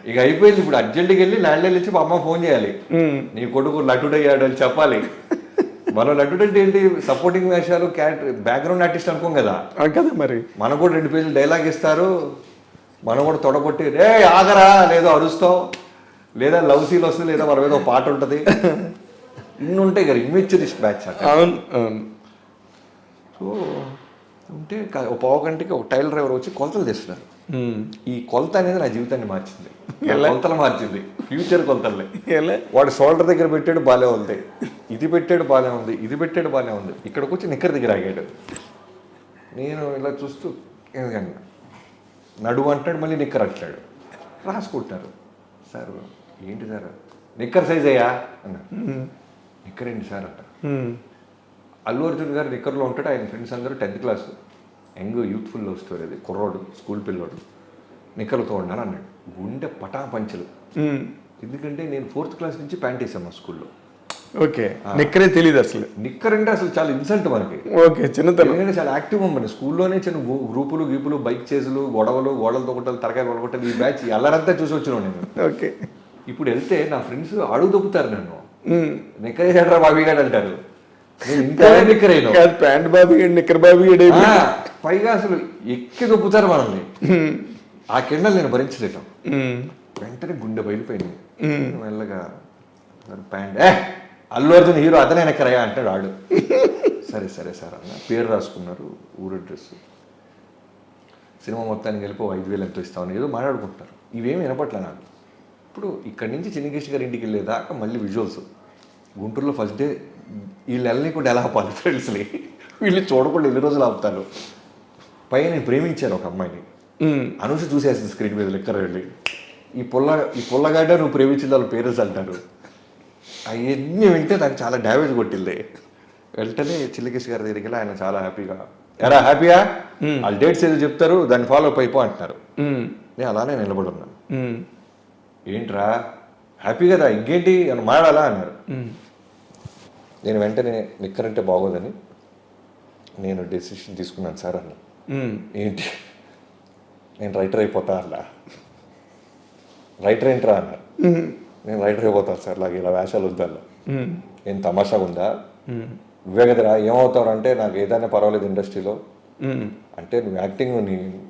Speaker 2: ఇక అయిపోయింది. ఇప్పుడు అర్జెంట్కి వెళ్ళి ల్యాండ్లైన్ ఇచ్చి మా అమ్మ ఫోన్ చేయాలి, నీ కొడుకు నటుడయ్యాడు అని చెప్పాలి. మనం నటుడు అంటే ఏంటి? సపోర్టింగ్ వేషాలు, బ్యాక్గ్రౌండ్ ఆర్టిస్ట్ అనుకోం కదా.
Speaker 1: కదా మరి
Speaker 2: మనకు కూడా 2 పేజీలు డైలాగ్ ఇస్తారు, మనం కూడా తొడగొట్టి రే ఆగరా లేదో అరుస్తాం, లేదా లవ్ సీన్ వస్తుంది, లేదా మన మీద ఒక పాట ఉంటుంది. ఇన్ని ఉంటాయి కదా, ఇన్వెంచరిస్ట్ బ్యాచ్.
Speaker 1: అవును.
Speaker 2: సో ఉంటే ఒక పావు గంటకి ఒక టైలర్ డ్రైవర్ వచ్చి కొలతలు తెస్తున్నారు. ఈ కొలత అనేది నా జీవితాన్ని మార్చింది. కొలతలు మార్చింది, ఫ్యూచర్ కొలతలే. వాడు షోల్డర్ దగ్గర పెట్టాడు బాగానే ఉంది, ఇది పెట్టాడు బాగానే ఉంది, ఇది పెట్టాడు బాగానే ఉంది. ఇక్కడికి వచ్చి నిక్కర్ దగ్గర ఆగాడు. నేను ఇలా చూస్తూ ఎందుకన్నా నడువు అంటాడు, మళ్ళీ నిక్కర్ అంటాడు. రాసుకుంటున్నారు. సార్ ఏంటి సార్? నిక్కర్ సైజ్ అయ్యా అన్నాడు. నిక్కర్ ఏంటి సార్ అంటారు. అల్లు అర్జున్ గారు నిక్కర్లో ఉంటాడు, ఆయన ఫ్రెండ్స్ అందరూ 10th class young youthful love story. అది కుర్రోడు, స్కూల్ పిల్లోడు, నిక్కర్లతో ఉన్నాను అన్నాడు. గుండె పటా పంచలు. ఎందుకంటే నేను 4th క్లాస్ నుంచి ప్యాంట్ వేసాను మా స్కూల్లో.
Speaker 1: ఓకే. నిక్కరే తెలియదు అసలు.
Speaker 2: నిక్కర్ అంటే అసలు చాలా ఇన్సల్ట్ మనకి.
Speaker 1: ఓకే. చిన్నతనం.
Speaker 2: ఎందుకంటే చాలా యాక్టివ్ అవ్వండి స్కూల్లోనే. చిన్న గ్రూపులు గీపులు, బైక్ చేజులు, గొడవలు, గోడలతో కొట్టాలి, తరకాయ కొట్టలు, ఈ బ్యాచ్ అల్లరంతా చూసి వచ్చినాను నేను.
Speaker 1: ఓకే.
Speaker 2: ఇప్పుడు వెళ్తే నా ఫ్రెండ్స్ అడుగు దొబ్బుతారు నన్ను, నిక్కరేసాడరా బాబీగాడు అంటారు. నేను ఇంకా నిక్కరేను,
Speaker 1: ప్యాంట్ బాబీగాడు, నిక్కర్ బాబీగాడు.
Speaker 2: పైగా అసలు ఎక్కి దొప్పుతారు మనల్ని. ఆ కిండలు నేను భరించలేను. వెంటనే గుండె బయలుపోయింది. మెల్లగా ప్యాంట్ అల్లు అర్జున్ హీరో అతనే ఎక్కరయ్యా అంటాడు ఆడు. సరే సరే సార్ అన్న పేరు రాసుకున్నారు, ఊరు అడ్రస్, సినిమా మొత్తానికి వెళ్ళిపో 5,000 ఎంతో ఇస్తామని ఏదో మాట్లాడుకుంటారు. ఇవేమి వినపట్లే నాకు. ఇప్పుడు ఇక్కడి నుంచి చిన్నకేష్ గారి ఇంటికి వెళ్ళేదాకా మళ్ళీ విజువల్స్. గుంటూరులో ఫస్ట్ డే వీళ్ళు వెళ్ళనీకుండా ఎలా ఆపాలి ఫ్రెండ్స్ని, వీళ్ళు చూడకుండా ఎన్ని రోజులు ఆపుతారు. పైన నేను ప్రేమించాను ఒక అమ్మాయిని, అనూష చూసేస్తుంది స్క్రీన్ మీద లెక్కర వెళ్ళి, ఈ పుల్లగాడ్డ నువ్వు ప్రేమించింది వాళ్ళ పేరెంట్స్ అంటారు. అవన్నీ వింటే నాకు చాలా డ్యామేజ్ కొట్టింది. వెంటనే చిల్లకేష్ గారి దగ్గరికి వెళ్ళి ఆయన చాలా హ్యాపీగా, ఎరా హ్యాపీయా, వాళ్ళ డేట్స్ ఏదో చెప్తారు దాన్ని ఫాలో అప్ అయిపో అంటున్నారు. నేను అలానే నిలబడి ఉన్నాను. ఏంట్రా హ్యాపీ కదా ఇంకేంటి అని మాడాలా అన్నారు. నేను వెంటనే నిక్కరంటే బాగోదని నేను డెసిషన్ తీసుకున్నాను సార్ అన్న. ఏంటి, నేను రైటర్ అయిపోతా అలా. రైటర్ ఏంట్రా అన్నారు. నేను రైటర్ అయిపోతాను సార్, నాకు ఇలా వేషాలు వద్దాను. ఏం తమాషాగా ఉందా, నువ్వే కదరా ఏమవుతావు అంటే నాకు ఏదైనా పర్వాలేదు ఇండస్ట్రీలో అంటే నువ్వు యాక్టింగ్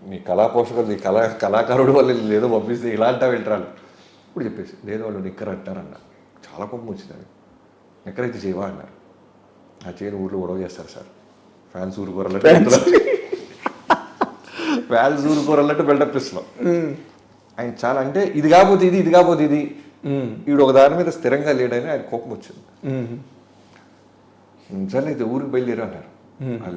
Speaker 2: నీ కళా పోషకులు నీ కళాకారుడు వాళ్ళు లేదో పంపిస్తే ఇలాంటి వింటారు. ఇప్పుడు చెప్పేసి లేదు వాళ్ళు నిక్కర్ అంటారన్న. చాలా కోపం వచ్చింది. నిక్కరైతే చేయవా అన్నారు. ఆ చేయని ఊర్లో గొడవ చేస్తారు సార్, ఫ్యాన్స్ ఊరుకోరన్నట్టు బిల్డప్ ఇస్తున్నాం. ఆయన చాలా అంటే ఇది కాకపోతే ఇది, ఇది కాకపోతే ఇది, వీడు ఒక దాని మీద స్థిరంగా లేడని ఆయన కోపం వచ్చింది. సార్ అయితే ఊరికి బయలుదేరా అన్నారు.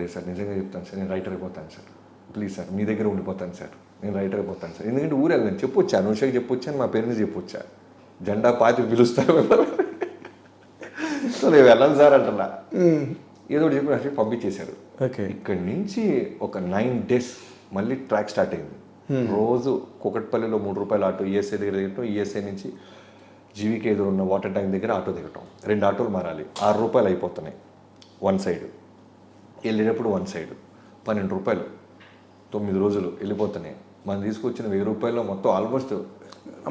Speaker 2: లేదు సార్ నిజంగా చెప్తాను సార్, నేను రైటర్ అయిపోతాను సార్, ప్లీజ్ సార్ మీ దగ్గర ఉండిపోతాను సార్, నేను రైటర్ అయిపోతాను సార్. ఎందుకంటే ఊరు వెళ్ళాను చెప్పొచ్చా, అనుషకి చెప్పొచ్చాను, మా పేరెంట్స్ చెప్పొచ్చా, జెండా పాతి పిలుస్తారు సో నేను వెళ్ళాను సార్ అంటున్నా. ఏదో ఒకటి చెప్పి నాకు పంపించేశారు. ఇక్కడి నుంచి ఒక 9 days మళ్ళీ ట్రాక్ స్టార్ట్ అయింది. రోజు కుకట్పల్లిలో 3 రూపాయల ఆటో ఈఎస్ఐ దగ్గర దిగటం, ఈఎస్ఐ నుంచి జీవికి ఎదురున్న వాటర్ ట్యాంక్ దగ్గర ఆటో దిగటం, 2 ఆటోలు మారాలి, 6 రూపాయలు అయిపోతున్నాయి 1 side, వెళ్ళినప్పుడు 1 side 12 రూపాయలు, 9 రోజులు వెళ్ళిపోతున్నాయి. మనం తీసుకొచ్చిన 1000 రూపాయలు మొత్తం ఆల్మోస్ట్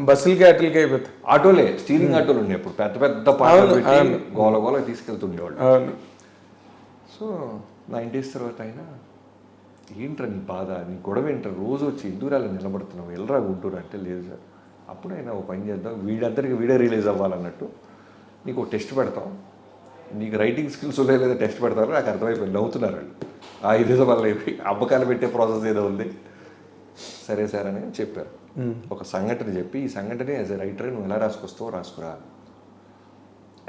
Speaker 1: బస్సులకి అట్లకి అయిపోతాయి.
Speaker 2: ఆటోలే, స్టీరింగ్ ఆటోలు ఉన్నాయి అప్పుడు, పెద్ద పెద్ద పాటలు గోల గోల తీసుకెళ్తుండేవాళ్ళు. సో 9 days తర్వాత అయినా ఏంట్రా నీ బాధ, నీ గొడవ ఏంట్రా, రోజు వచ్చి ఇందూరాలు నిలబడుతున్నావు, వెళ్ళరా గుంటూరు అంటే లేదు సార్. అప్పుడైనా ఒక పని చేద్దాం, వీడందరికీ వీడే రిలీజ్ అవ్వాలన్నట్టు నీకు ఒక టెస్ట్ పెడతాం, నీకు రైటింగ్ స్కిల్స్ లేదా టెస్ట్ పెడతారు. నాకు అర్థమైపోయింది, నవ్వుతున్నారు వాళ్ళు. ఇదేదో వల్ల అయిపోయి అమ్మకాలు పెట్టే ప్రాసెస్ ఏదో ఉంది. సరే సార్ అని చెప్పారు. ఒక సంఘటన చెప్పి, ఈ సంఘటన యాజ్ ఎ రైటర్ నువ్వు ఎలా రాసుకొస్తావో రాసుకురా,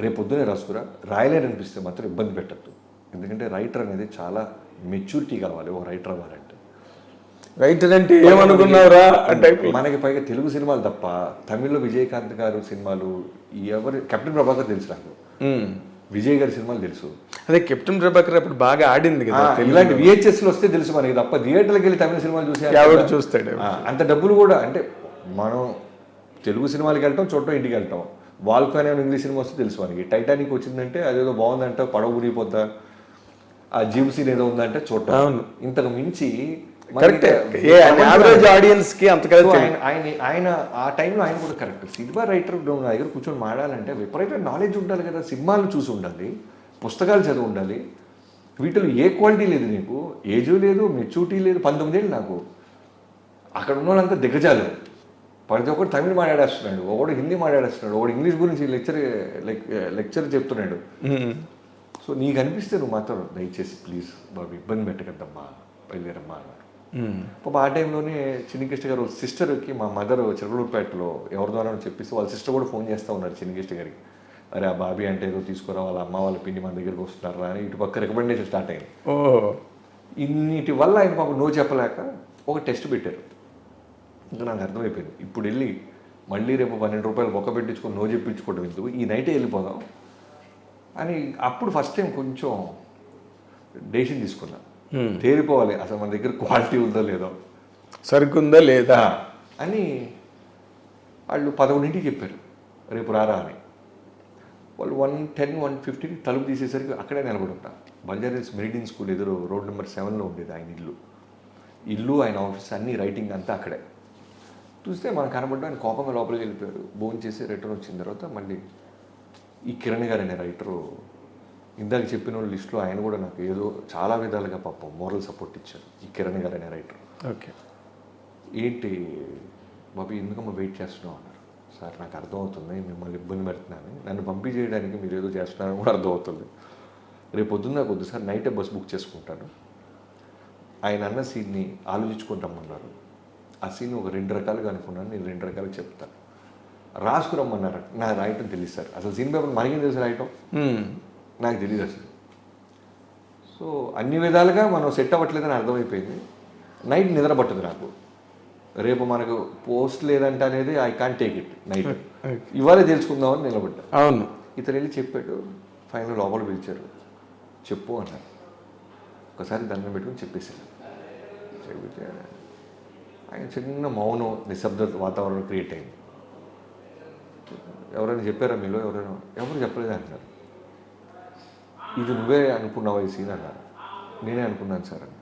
Speaker 2: రేపు పొద్దునే రాసుకురా, రాయలేరనిపిస్తే మాత్రం ఇబ్బంది పెట్టద్దు. ఎందుకంటే రైటర్ అనేది చాలా మెచ్యూరిటీ కావాలి ఒక రైటర్ అవ్వాలంటే.
Speaker 1: రైటర్ అంటే ఏమనుకున్నావురా అంటే
Speaker 2: మనకి పైగా తెలుగు సినిమాలు తప్ప తమిళ్లో విజయకాంత్ గారు సినిమాలు, ఎవరు కెప్టెన్ ప్రభాకర్ తెలుసు నాకు, విజయ్ గారి సినిమాలు తెలుసు.
Speaker 1: అదే కెప్టెన్ ప్రభాకర్ అప్పుడు బాగా ఆడింది కదా.
Speaker 2: ఇలాంటి VHSలు వస్తే తెలుసు మనకి, తప్ప థియేటర్కి వెళ్ళి తమిళ సినిమాలు చూసి
Speaker 1: చూస్తాడు.
Speaker 2: అంత డబ్బులు కూడా అంటే మనం తెలుగు సినిమాలకి వెళ్తాం, చూడటం, ఇంటికి వెళ్తాం. వాల్కో అనే ఇంగ్లీష్ సినిమా వస్తే తెలుసు మనకి. టైటానిక్ వచ్చిందంటే అదేదో బాగుందంటే పడవ ఊరిపోతా, ఆ జీప్ సీన్ ఏదో ఉందంటే చూడటం. ఇంతకు మించి
Speaker 1: యావరేజ్ ఆడియన్స్ కి అంతగా
Speaker 2: ఆయన ఆ టైంలో ఆయన కూడా కరెక్ట్. సినిమా రైటర్ నా దగ్గర కూర్చొని మాడాలంటే విపరీతమైన నాలెడ్జ్ ఉండాలి కదా, సినిమాలు చూసి ఉండాలి, పుస్తకాలు చదివి ఉండాలి. వీటిలో ఏ క్వాలిటీ లేదు, నీకు ఏజు లేదు, మెచ్యూరిటీ లేదు. 19 ఏళ్ళు నాకు. అక్కడ ఉన్న వాళ్ళంతా దిగ్గజాలు. ప్రతి ఒక్కరు తమిళ్ మాట్లాడేస్తున్నాడు, ఒకడు హిందీ మాట్లాడేస్తున్నాడు, ఒకడు ఇంగ్లీష్ గురించి లెక్చర్ చెప్తున్నాడు. సో నీకు అనిపిస్తే నువ్వు మాత్రం దయచేసి ప్లీజ్ బాబు ఇబ్బంది పెట్టకద్దమ్మా, బయలుదేరమ్మా అన్నారు. ఆ టైంలోనే చిన్నకృష్ణ గారు సిస్టర్కి, మా మదర్ చిరకలూరుపేటలో ఎవరి ద్వారా చెప్పేసి వాళ్ళ సిస్టర్ కూడా ఫోన్ చేస్తూ ఉన్నారు చిన్నకృష్ణ గారికి. అరే ఆ బాబీ అంటే ఏదో తీసుకురా, వాళ్ళ అమ్మ వాళ్ళ పిండి మన దగ్గరికి వస్తున్నారా అని ఇటు పక్క రికమెండేషన్ స్టార్ట్ అయింది. ఇన్నిటి వల్ల ఆయన పాపం నో చెప్పలేక ఒక టెస్ట్ పెట్టారు. ఇంకా నాకు అర్థమైపోయింది, ఇప్పుడు వెళ్ళి మళ్ళీ రేపు 12 రూపాయలు బొక్క పెట్టించుకొని నో చెప్పించుకోవడం ఎందుకు, ఈ నైటే వెళ్ళిపోదాం అని అప్పుడు ఫస్ట్ టైం కొంచెం డెసిషన్ తీసుకున్నా. తేలిపోవాలి అసలు మన దగ్గర క్వాలిటీ ఉందో లేదో,
Speaker 1: సరుకుందా లేదా
Speaker 2: అని. వాళ్ళు 11ంటికి చెప్పారు రేపు రారా అని. వాళ్ళు 1:10, 1:15 తలుపు తీసేసరికి అక్కడే నిలబడి ఉంటా. బంజారాహిల్స్ మెరిడియన్ స్కూల్ ఎదురు రోడ్ నెంబర్ 7లో ఉండేది ఆయన ఇల్లు, ఆయన ఆఫీస్, అన్ని రైటింగ్ అంతా అక్కడే. చూస్తే మనం కనబడ్డా ఆయన కోపంగా లోపలికి వెళ్ళిపోయారు. భోజనం చేసి రిటర్న్ వచ్చిన తర్వాత మళ్ళీ ఈ కిరణ్ గారు అనే రైటరు ఇందాక చెప్పిన వాళ్ళ లిస్టులో ఆయన కూడా నాకు ఏదో చాలా విధాలుగా పాపం మోరల్ సపోర్ట్ ఇచ్చారు, ఈ కిరణ్ గారు అనే రైటర్.
Speaker 1: ఓకే.
Speaker 2: ఏంటి బాబు ఎందుకమ్మా వెయిట్ చేస్తున్నావు అన్నారు. సార్ నాకు అర్థమవుతుంది మిమ్మల్ని ఇబ్బంది పెడుతున్నాను, నన్ను పంపి చేయడానికి మీరు ఏదో చేస్తున్నారని కూడా అర్థమవుతుంది. రేపు పొద్దున్న నాకు వద్దు సార్, నైటే బస్ బుక్ చేసుకుంటాను. ఆయన అన్న సీన్ని ఆలోచించుకొని రమ్మన్నారు. ఆ సీన్ ఒక 2 రకాలుగా అనుకున్నాను, నేను 2 రకాలుగా చెప్తాను. రాసుకురమ్మన్నారు. నాకు రాయటం తెలియదు సార్, అసలు సీన్ పేపర్ మనకేం తెలుసు రాయటం, నాకు తెలియదు అసలు. సో అన్ని విధాలుగా మనం సెట్ అవ్వట్లేదని అర్థమైపోయింది. నైట్ నిద్ర పట్టదు నాకు. రేపు మనకు పోస్ట్ లేదంట అనేది I can't take it. Night ఇవాళే తెలుసుకుందామని నిలబడ్డా.
Speaker 1: అవును.
Speaker 2: ఇతను వెళ్ళి చెప్పాడు. ఫైనల్ లోపల పిలిచారు, చెప్పు అన్నారు. ఒకసారి దండం పెట్టుకుని చెప్పేశాను. చెప్తే ఆయన చిన్న మౌనం నిశ్శబ్ద వాతావరణం క్రియేట్ అయింది. ఎవరైనా చెప్పారా మీలో ఎవరైనా? ఎవరు చెప్పలేదు అంటున్నారు. ఇది నువ్వే అనుకున్నావా ఈ సీన్ అన్నారు. నేనే అనుకున్నాను సార్ అన్న.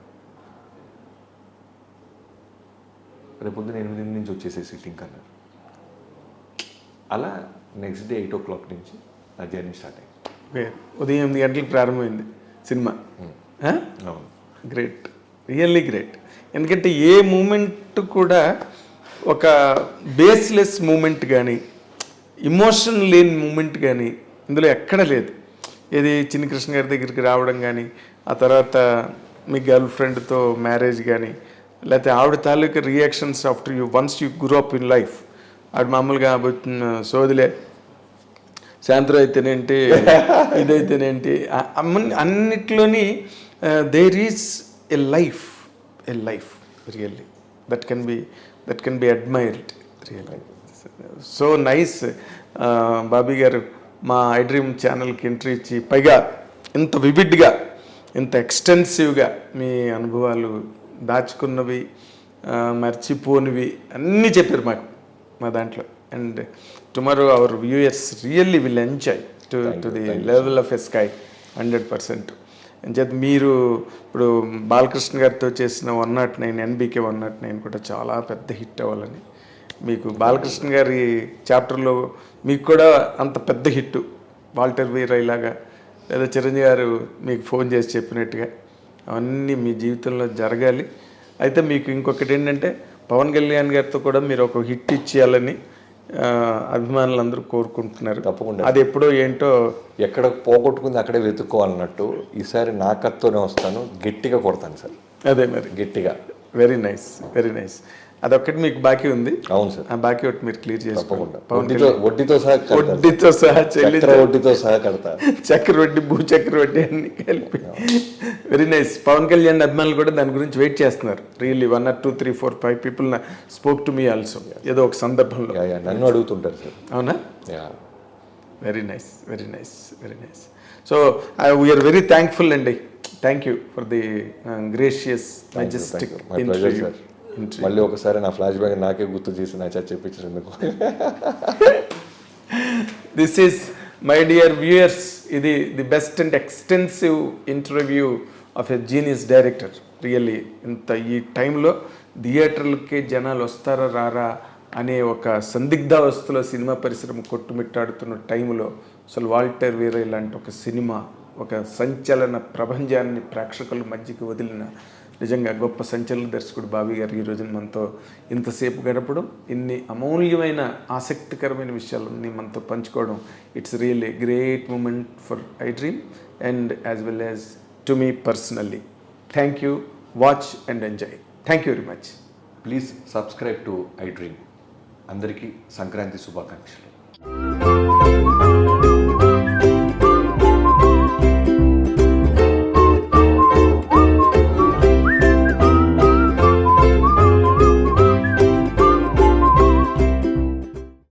Speaker 2: రేపొద్దున 8 నుంచి వచ్చేసే సిట్టింగ్ అన్నారు. అలా నెక్స్ట్ డే 8 o'clock నుంచి నా జర్నీ స్టార్ట్ అయింది.
Speaker 1: ఉదయం 8 గంటలకు ప్రారంభమైంది సినిమా.
Speaker 2: అవును.
Speaker 1: Great, really great. ఎందుకంటే ఏ మూమెంట్ కూడా ఒక బేస్లెస్ మూమెంట్ కానీ ఇమోషన్ లేని మూమెంట్ కానీ ఇందులో ఎక్కడ లేదు. ఇది చిన్ని కృష్ణ గారి దగ్గరికి రావడం కానీ, ఆ తర్వాత మీ గర్ల్ ఫ్రెండ్తో మ్యారేజ్ కానీ, లేకపోతే ఆవిడ తాలూకా reactions after you once you grow up in life. ఆవిడ మామూలుగా సోదిలే సాయంత్రం అయితేనేంటి ఇదైతేనేంటి అన్నిట్లోని there is a life really that can be admired really. So nice. Bobby garu మా ఐ డ్రీమ్ ఛానల్కి ఎంట్రీ ఇచ్చి పైగా ఇంత వివిడ్గా ఇంత ఎక్స్టెన్సివ్గా మీ అనుభవాలు దాచుకున్నవి మర్చిపోనివి అన్నీ చెప్పారు మాకు మా దాంట్లో. And tomorrow our viewers really will enjoy to the level of a sky 100%. అంచేత మీరు ఇప్పుడు బాలకృష్ణ గారితో చేసిన 109 NBK 109 కూడా చాలా పెద్ద హిట్ అవ్వాలని, మీకు బాలకృష్ణ గారి చాప్టర్లో మీకు కూడా అంత పెద్ద హిట్ వాల్టర్ వీరయ్య లాగా లేదా చిరంజీవి గారు మీకు ఫోన్ చేసి చెప్పినట్టుగా అవన్నీ మీ జీవితంలో జరగాలి. అయితే మీకు ఇంకొకటి ఏంటంటే పవన్ కళ్యాణ్ గారితో కూడా మీరు ఒక హిట్ ఇచ్చేయాలని అభిమానులు అందరూ కోరుకుంటున్నారు.
Speaker 2: తప్పకుండా.
Speaker 1: అది ఎప్పుడో ఏంటో
Speaker 2: ఎక్కడ పోగొట్టుకుంది అక్కడే వెతుక్కోవాలన్నట్టు ఈసారి నా కత్తోనే వస్తాను, గట్టిగా కొడతాను సార్.
Speaker 1: అదే మరి
Speaker 2: గట్టిగా.
Speaker 1: Very nice, very nice. అదొక్కటి మీకు బాకీ ఉంది.
Speaker 2: అవును సార్.
Speaker 1: ఆ బాకీ ఒకటి మీరు క్లియర్ చేసుకోండి.
Speaker 2: వడ్డీతో సహా వడ్డీతో సహా కడతా.
Speaker 1: చక్రవడ్డీ భూచక్రవడ్డీ అన్ని కలిపి. Very nice. పవన్ కళ్యాణ్ అభిమానులు కూడా దాని గురించి వెయిట్ చేస్తున్నారు. Really 1 or 2 3 4 5 people spoke to me also ఏదో ఒక సందర్భంలో.
Speaker 2: నన్ను అడుగుతుంటారు సార్.
Speaker 1: అవునా? Very nice, very nice, very nice. So we are very thankful అండి. Thank you for the gracious majestic interview.
Speaker 2: మళ్ళీ ఒకసారి నా ఫ్లాష్ బ్యాక్ నాకే గుర్తు చేసి నా చేత చెప్పించినందుకు.
Speaker 1: This is my dear viewers, ఇది the best and extensive interview of a genius director. Really ఇంత ఈ టైంలో థియేటర్లకి జనాలు వస్తారా రారా అనే ఒక సందిగ్ధావస్థలో సినిమా పరిశ్రమ కొట్టుమిట్టాడుతున్న టైంలో అసలు వాల్టర్ వీరయ్య లాంటి ఒక సినిమా ఒక సంచలన ప్రపంచాన్ని ప్రేక్షకుల మధ్యకి వదిలిన నిజంగా గొప్ప సంచలన దర్శకుడు బాబీ గారు ఈ రోజున మనతో ఇంతసేపు గడపడం, ఇన్ని అమూల్యమైన ఆసక్తికరమైన విషయాలన్నీ మనతో పంచుకోవడం, it's really great moment for I dream and as well as to me personally. Thank you. Watch and enjoy. Thank you very much.
Speaker 2: Please subscribe to I dream. అందరికీ సంక్రాంతి శుభాకాంక్షలు.